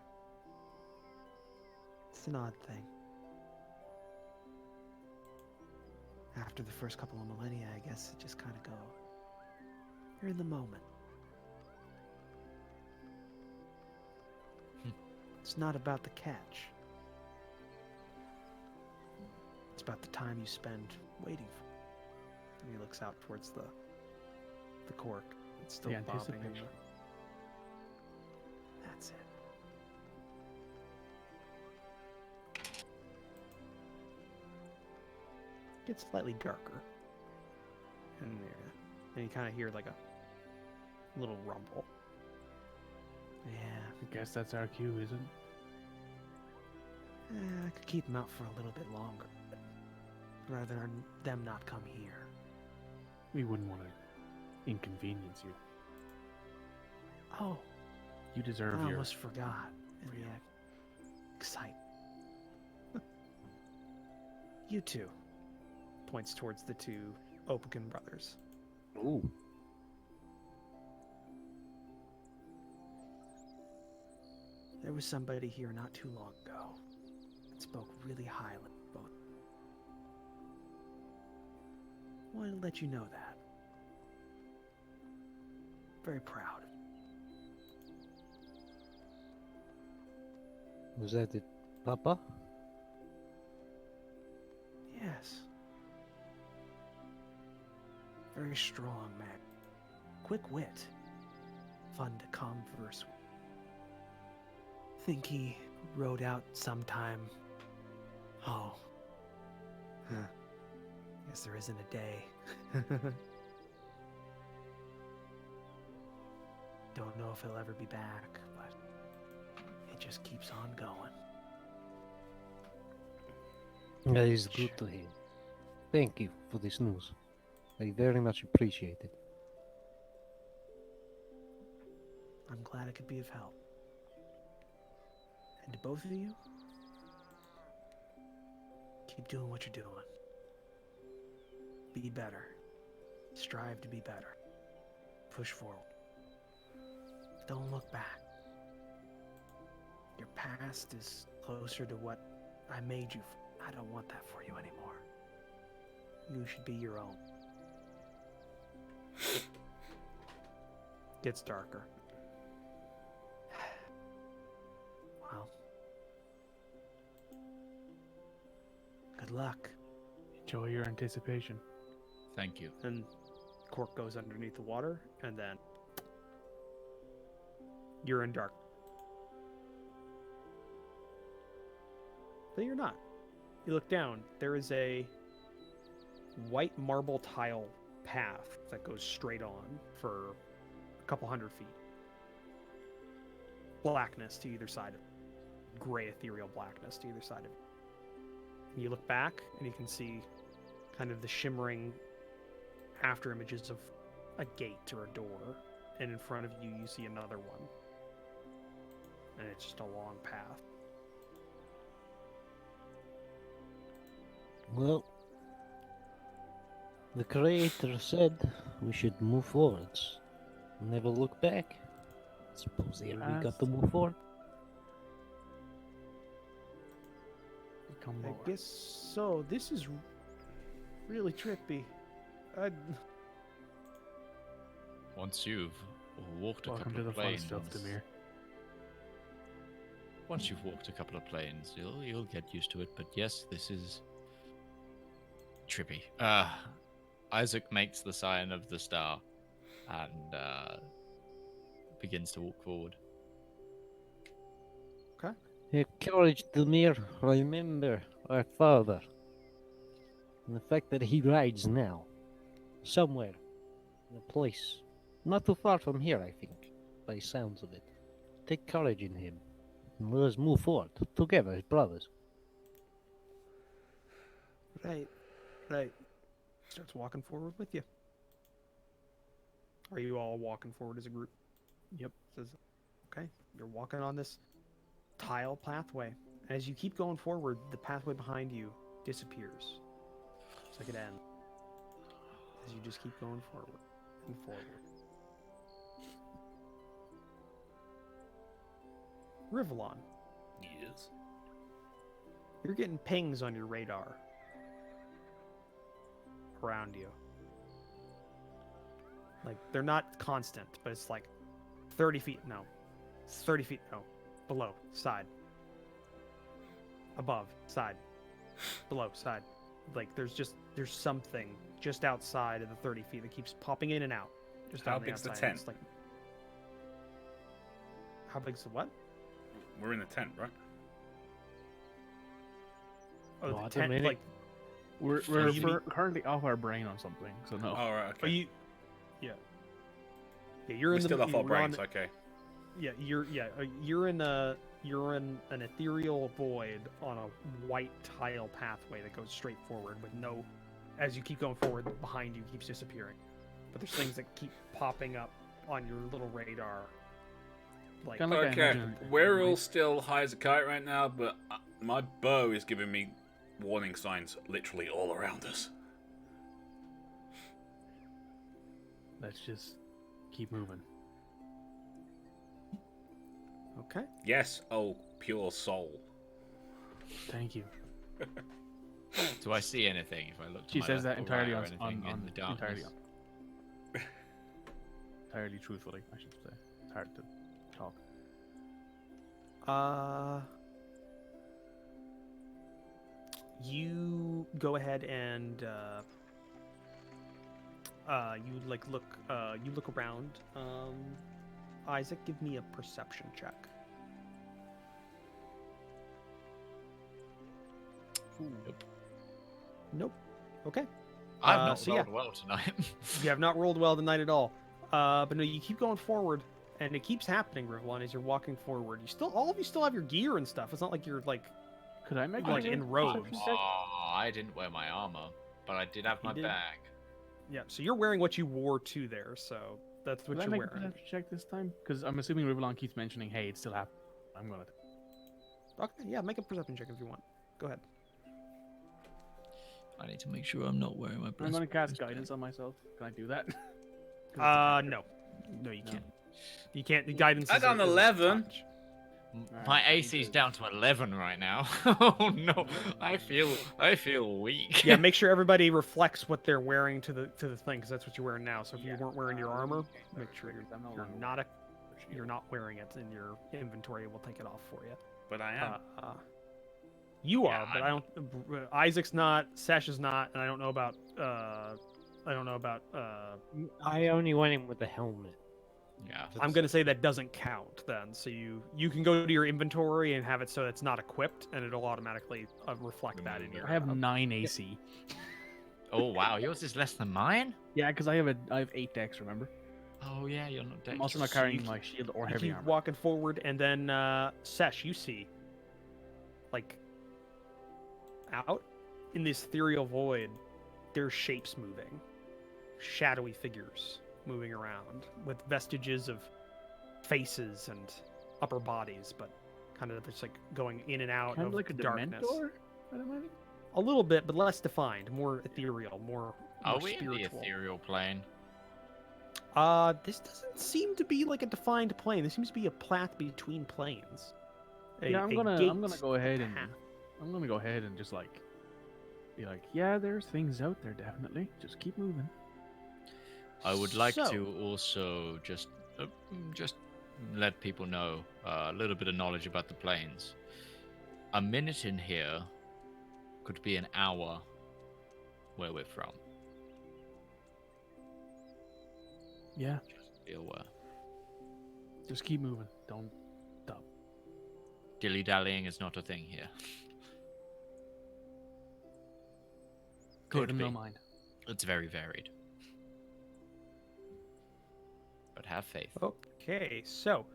It's an odd thing. After the first couple of millennia, I guess it just kind of go. You're in the moment. It's not about the catch. It's about the time you spend waiting for. And he looks out towards the cork. It's still The bobbing. In the... anticipation. That's it. Gets slightly darker. And you kind of hear like a little rumble. Yeah, I guess that's our cue, isn't it? I could keep them out for a little bit longer, but rather than them not come here. We wouldn't want to inconvenience you. Oh, You deserve I your... almost forgot. In the excitement. You two. Points towards the two Opakin brothers. Ooh. There was somebody here not too long ago that spoke really highly of both. Wanted to let you know that. Very proud. Was that it, Papa? Yes. Very strong man. Quick wit. Fun to converse with. Think he rode out sometime. Oh. Huh. Guess there isn't a day. Don't know if he'll ever be back, but it just keeps on going. That is good to hear. Thank you for this news. I very much appreciate it. I'm glad I could be of help. And to both of you, keep doing what you're doing. Be better. Strive to be better. Push forward. Don't look back. Your past is closer to what I made you for. I don't want that for you anymore. You should be your own. Gets darker. Well, good luck. Enjoy your anticipation. Thank you. And cork goes underneath the water, and then you're in dark. But you're not. You look down. There is a white marble tile path that goes straight on for a couple hundred feet. Blackness to either side of it. Gray ethereal blackness to either side of it. And you look back and you can see kind of the shimmering after images of a gate or a door, and in front of you you see another one, and it's just a long path. Well, the creator said we should move forwards, never look back. Suppose here we got to move forward. Become I more. guess so. This is really trippy. Once you've walked a Welcome couple to the of fun planes, stuff, Demir. once you've walked a couple of planes, you'll get used to it. But yes, this is trippy. Isaac makes the sign of the star and begins to walk forward. Courage, Demir. Remember our father. And the fact that he rides now. Somewhere. In a place. Not too far from here, I think. By the sounds of it. Take courage in him. And let us move forward. Together as brothers. Right. Starts walking forward with you. Are you all walking forward as a group? Yep. Says, okay, you're walking on this tile pathway. As you keep going forward, the pathway behind you disappears. It's like it ends. As you just keep going forward and forward. Rivallon, Yes. you're getting pings on your radar around you. Like, they're not constant, but it's like 30 feet, no. 30 feet, no. Below, side. Above, side. Below, side. Like, there's something just outside of the 30 feet that keeps popping in and out. Just How on the big's the outside. tent? It's like, how big's the what? We're in the tent, right? Oh, No, I the don't tent, mean it. like, We're currently off our brain on something, so no. Oh, right, are okay. you... Yeah. Yeah, you're We're in the... still off our you're on brains, okay. Yeah, you're in an ethereal void on a white tile pathway that goes straight forward with no, as you keep going forward, behind you keeps disappearing. But there's things that keep popping up on your little radar. Like, Kinda like I Okay, imagine it. we're all still high as a kite right now, but my bow is giving me warning signs literally all around us. Let's just keep moving. okay. Yes, oh, pure soul. Thank you. Do I see anything if I look to She my says left that or right entirely or on anything in the darkness? Entirely truthfully, I should say. It's hard to talk. You go ahead and you look around. Isaac, give me a perception check. Nope. Okay. I've not so yeah. rolled well tonight. You have not rolled well tonight at all. But no, you keep going forward, and it keeps happening, Rivallon, as you're walking forward. All of you still have your gear and stuff. It's not like you're like Could I make Like a in robes. perception check? Oh, I didn't wear my armor, but I did have my did. bag. yeah. So you're wearing what you wore to there. So that's what Could I you're make a wearing. perception check this time? Because I'm assuming Rivallon keeps mentioning, hey, it's still happening. I'm gonna. Okay. Yeah. Make a perception check if you want. Go ahead. I need to make sure I'm not wearing my I'm gonna cast breastplate. guidance on myself. Can I do that? 'Cause it's a cantrip. No. No, you No. can't. You can't. The guidance. I is done a 11. touch. My Alright, AC is good. down to 11 right now. Oh no, I feel weak. Yeah. Make sure everybody reflects what they're wearing to the thing, because that's what you're wearing now. So if you Yeah. weren't wearing your armor, make sure I'm no you're longer not wearing the you're not wearing it in your inventory. We'll take it off for you. But I am. You Yeah, are, but I don't. Isaac's not. Sesh is not, and I don't know about. I only went in with the helmet. Yeah. I'm gonna say that doesn't count then. So you can go to your inventory and have it so it's not equipped, and it'll automatically reflect that in your. I have 9 AC. Oh wow, yours is less than mine. Yeah, because I have 8 decks. Remember, Oh yeah, you're not dead. I'm also not carrying my shield or You heavy keep armor. walking forward, and then Sesh, you see, like, out in this ethereal void, there's shapes moving, shadowy figures moving around with vestiges of faces and upper bodies, but kind of just like going in and out Kind of of like a darkness. Dementor, I'd imagine. A little bit, but less defined, more ethereal, more Are we in spiritual. the ethereal plane? This doesn't seem to be like a defined plane. This seems to be a path between planes. Yeah, I'm a gonna gate go ahead and path. I'm gonna go ahead and just like be like, yeah, there's things out there definitely. Just keep moving. I would like So- to also just let people know a little bit of knowledge about the planes. A minute in here could be an hour where we're from. Yeah, Just be aware. just keep moving. Don't stop. Dilly-dallying is not a thing here. Give Could them be. no mind. It's very varied. But have faith. Okay, so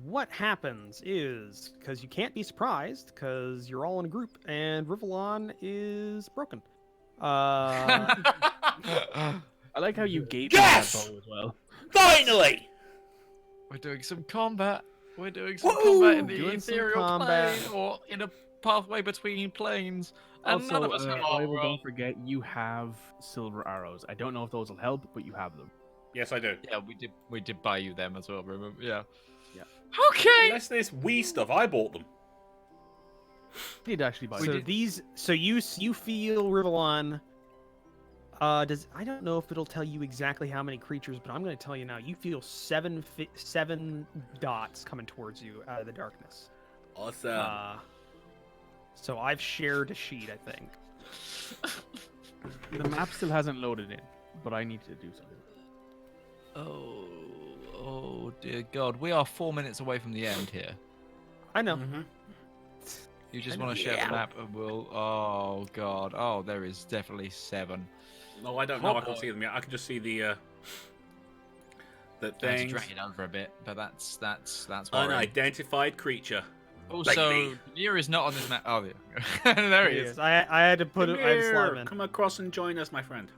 what happens is, because you can't be surprised, because you're all in a group, and Rivallon is broken. I like how you gave Yes! me that bow as well. Finally! We're doing some combat. We're doing some Woo! combat in the Doing some ethereal combat. plane or in a pathway between planes. And Also, none of us have our Rival, role. don't forget you have silver arrows. I don't know if those will help, but you have them. Yes, I do. Yeah, we did buy you them as well, remember? Yeah. Yeah. Okay! Unless this Wii stuff, I bought them. Did actually buy So them. these, so you feel Rivallon. I don't know if it'll tell you exactly how many creatures, but I'm going to tell you now. You feel seven dots coming towards you out of the darkness. Awesome. So I've shared a sheet, I think. The map still hasn't loaded in, but I need to do something. Oh dear God. We are 4 minutes away from the end here. I know. Mhm. You just I want to know. share Yeah. the map and we'll... Oh God. Oh, there is definitely 7. No, I don't know. I Oh, can't boy. see them yet. I can just see the I had to thing. drag it over a bit, but that's worrying. Unidentified creature. Also, me. Demir is not on this map. Oh, there, there he is. I had to put it. I had to slide him Demir, in. come across and join us, my friend.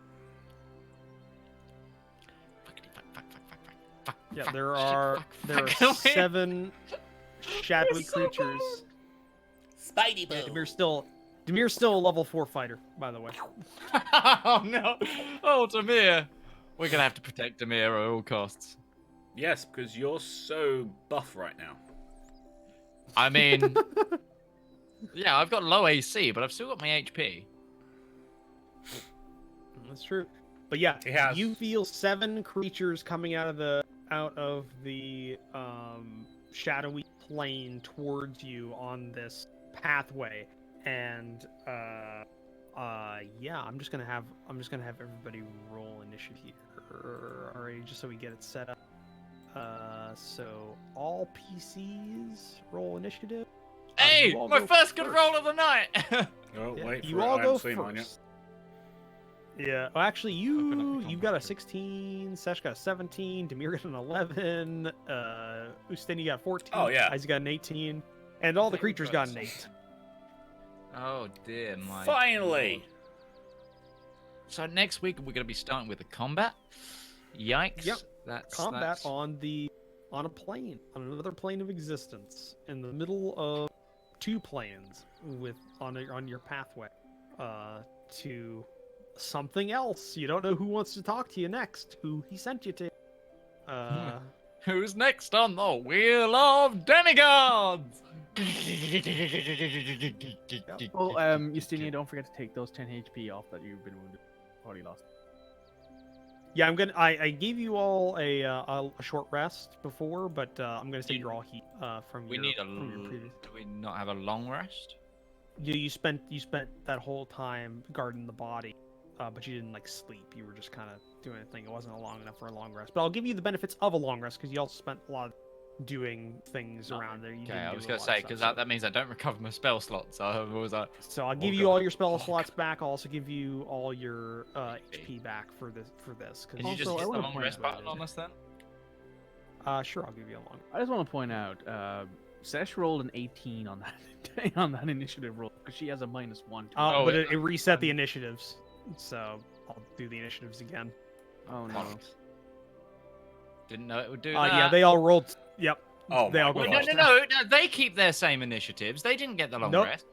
Yeah, there are 7 shadowy creatures. Spidey Yeah, Demir's still a level 4 fighter, by the way. Oh no! Oh, Demir! We're gonna have to protect Demir at all costs. Yes, because you're so buff right now. I mean, yeah, I've got low AC, but I've still got my HP. That's true. But yeah, He has. you feel 7 creatures coming out of the shadowy plane towards you on this pathway, and yeah, I'm just gonna have everybody roll initiative here already, just so we get it set up. So all PCs roll initiative. Hey, you all my go first good roll of the night! Oh, Yeah, wait for you it. all I go haven't seen mine yet. first. Yeah, well, actually, Open up you got a 16, Sesh got a 17, Demir got an 11, Ustini got 14, Oh, yeah. Isaac got an 18, and all the Thank creatures got an God. 8. Oh dear, my. Finally! Lord. So next week we're gonna be starting with the combat. Yikes! Yep. That's Combat that's... on a plane, on another plane of existence, in the middle of 2 planes on your pathway to something else. You don't know who wants to talk to you next, who he sent you to. Who's next on the Wheel of Demigods? Oh, Justinia, don't forget to take those 10 HP off that you've been wounded. Already lost. Yeah, I gave you all a short rest before, but I'm gonna say you're all heat from We your. need a. from your previous... Do we not have a long rest? You spent that whole time guarding the body, but you didn't like sleep. You were just kind of doing a thing. It wasn't long enough for a long rest. But I'll give you the benefits of a long rest because you also spent a lot of doing things around there. You Okay, didn't I do was a gonna lot say of because stuff, that means I don't recover my spell slots. So I was like, so I'll Oh, give you God. all your spell Oh, slots back. I'll also give you all your HP back for this. can you just Also, I hit the wanna long point rest out- button on us then? Sure, I'll give you a long. I just want to point out, Sesh rolled an 18 on that on that initiative roll because she has a -1 to Oh, But yeah. it reset the initiatives, so I'll do the initiatives again. Oh no. Fuck. Didn't know it would do that. Yeah, they all rolled. Yep. Oh they my all Wait, go God. no. They keep their same initiatives. They didn't get the long Nope. rest.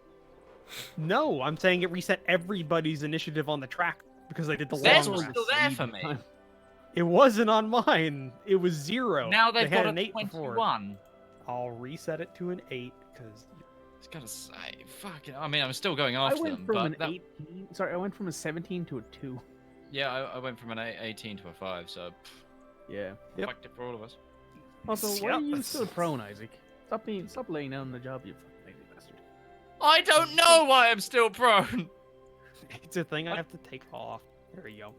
No, I'm saying it reset everybody's initiative on the track because they did the Theirs long was rest. still there for me. It wasn't on mine. It was 0. Now they've they had got an a 8 before. 21. I'll reset it to an 8 because It's gotta say, fucking. I mean, I'm still going I after went them, from but an that, 18. Sorry, I went from a 17 to a 2. yeah, I went from an 18 to a 5, so Yeah. Yep. fucked it for all of us. Also, why are Yep, you still prone, Isaac? Stop laying down the job, you fucking lazy bastard. I don't know why I'm still prone. it's a thing I have to take off. There we go.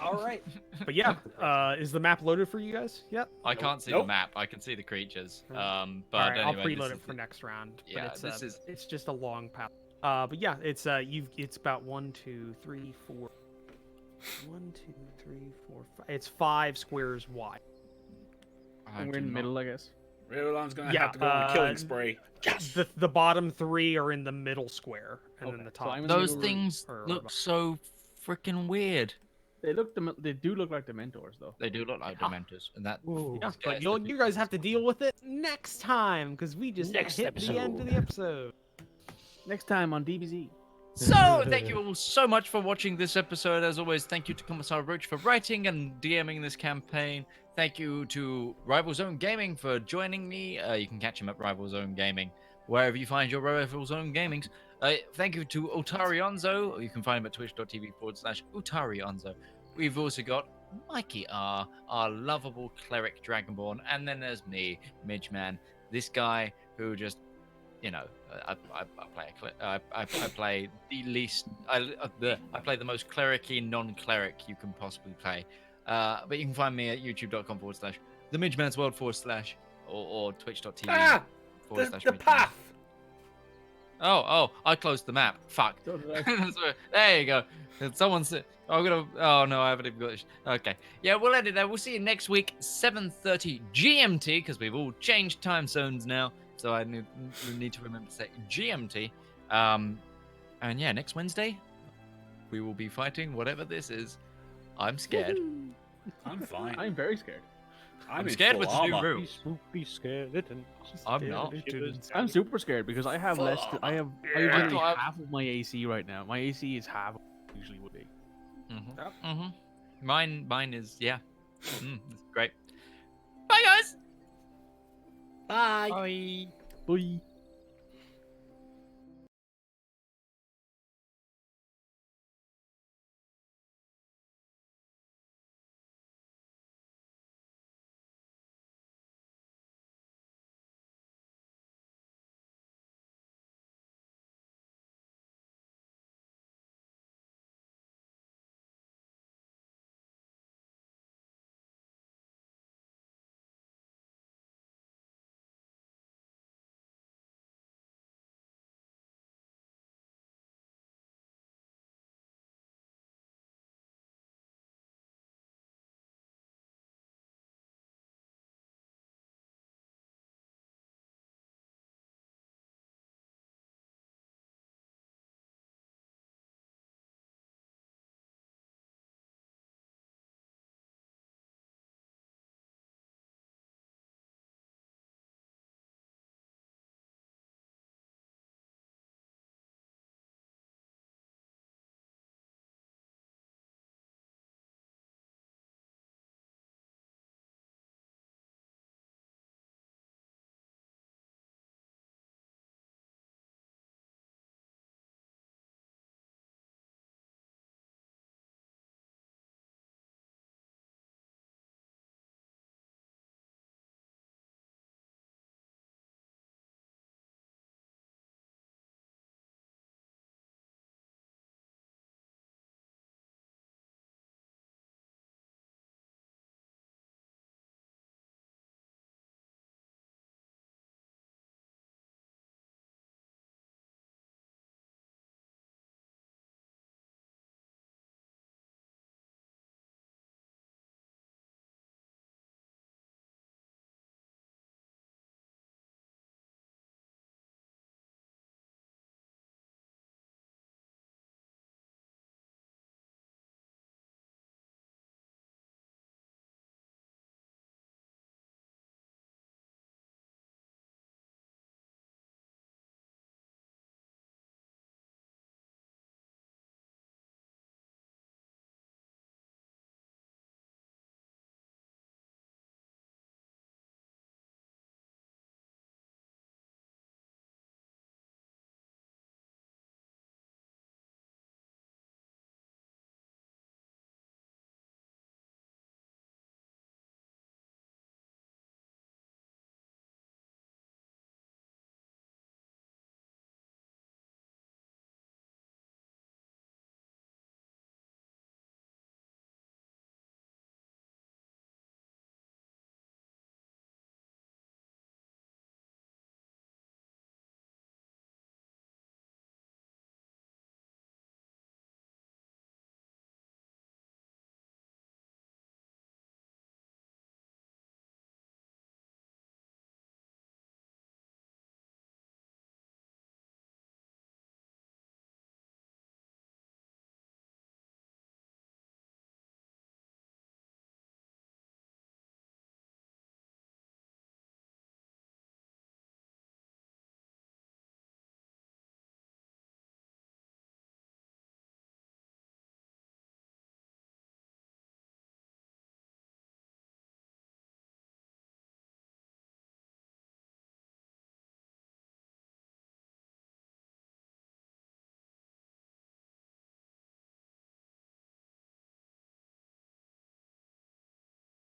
All right. But yeah, is the map loaded for you guys? Yep. I can't see Nope. the map. I can see the creatures. But All right, anyway, I'll preload this it is for next round. yeah, but this is- it's just a long path. But yeah, it's it's about 1, 2, 3, 4. 1, 2, 3, 4, 5. It's 5 squares wide. I And we're do in the not- middle, I guess. Rivallon's gonna Yeah, have to go on a killing spree. The bottom 3 are in the middle square, and then Okay, the so top. I'm in the Those middle room. things Or look so freaking weird. They do look like the mentors, though. They do look like Yeah. Dementors, and that. Yeah, scares but the you guys have to deal with it next time because we just Next hit the end of the episode. Next time on DBZ. So, thank you all so much for watching this episode. As always, thank you to Commissar Roach for writing and DMing this campaign. Thank you to Rival Zone Gaming for joining me. You can catch him at Rival Zone Gaming, wherever you find your Rival Zone Gamings. Thank you to Otarionzo. You can find him at twitch.tv/Otarionzo. We've also got Mikey R, our lovable cleric Dragonborn, and then there's me, Midgeman, this guy who just, you know, I play the least, I play the most clericy non-cleric you can possibly play. But you can find me at youtube.com/the Midgeman's World / or twitch.tv Ah! The /Midgeman. path! Oh, I closed the map. Fuck. So did I. So, there you go. Someone said, I'm gonna. Oh no, I haven't even got this. Okay. Yeah, we'll end it there. We'll see you next week, 7:30 GMT, because we've all changed time zones now. So I need to remember to say GMT. And yeah, next Wednesday, we will be fighting whatever this is. I'm scared. I'm fine. I'm very scared. I'm in scared full with the new armor. rules. Spooky skeleton. I'm not. I'm super scared because I have less. I have I literally thought half of my AC right now. My AC is half of what it usually would be. Mine is it's great. Bye guys. Bye. Bye. Bye.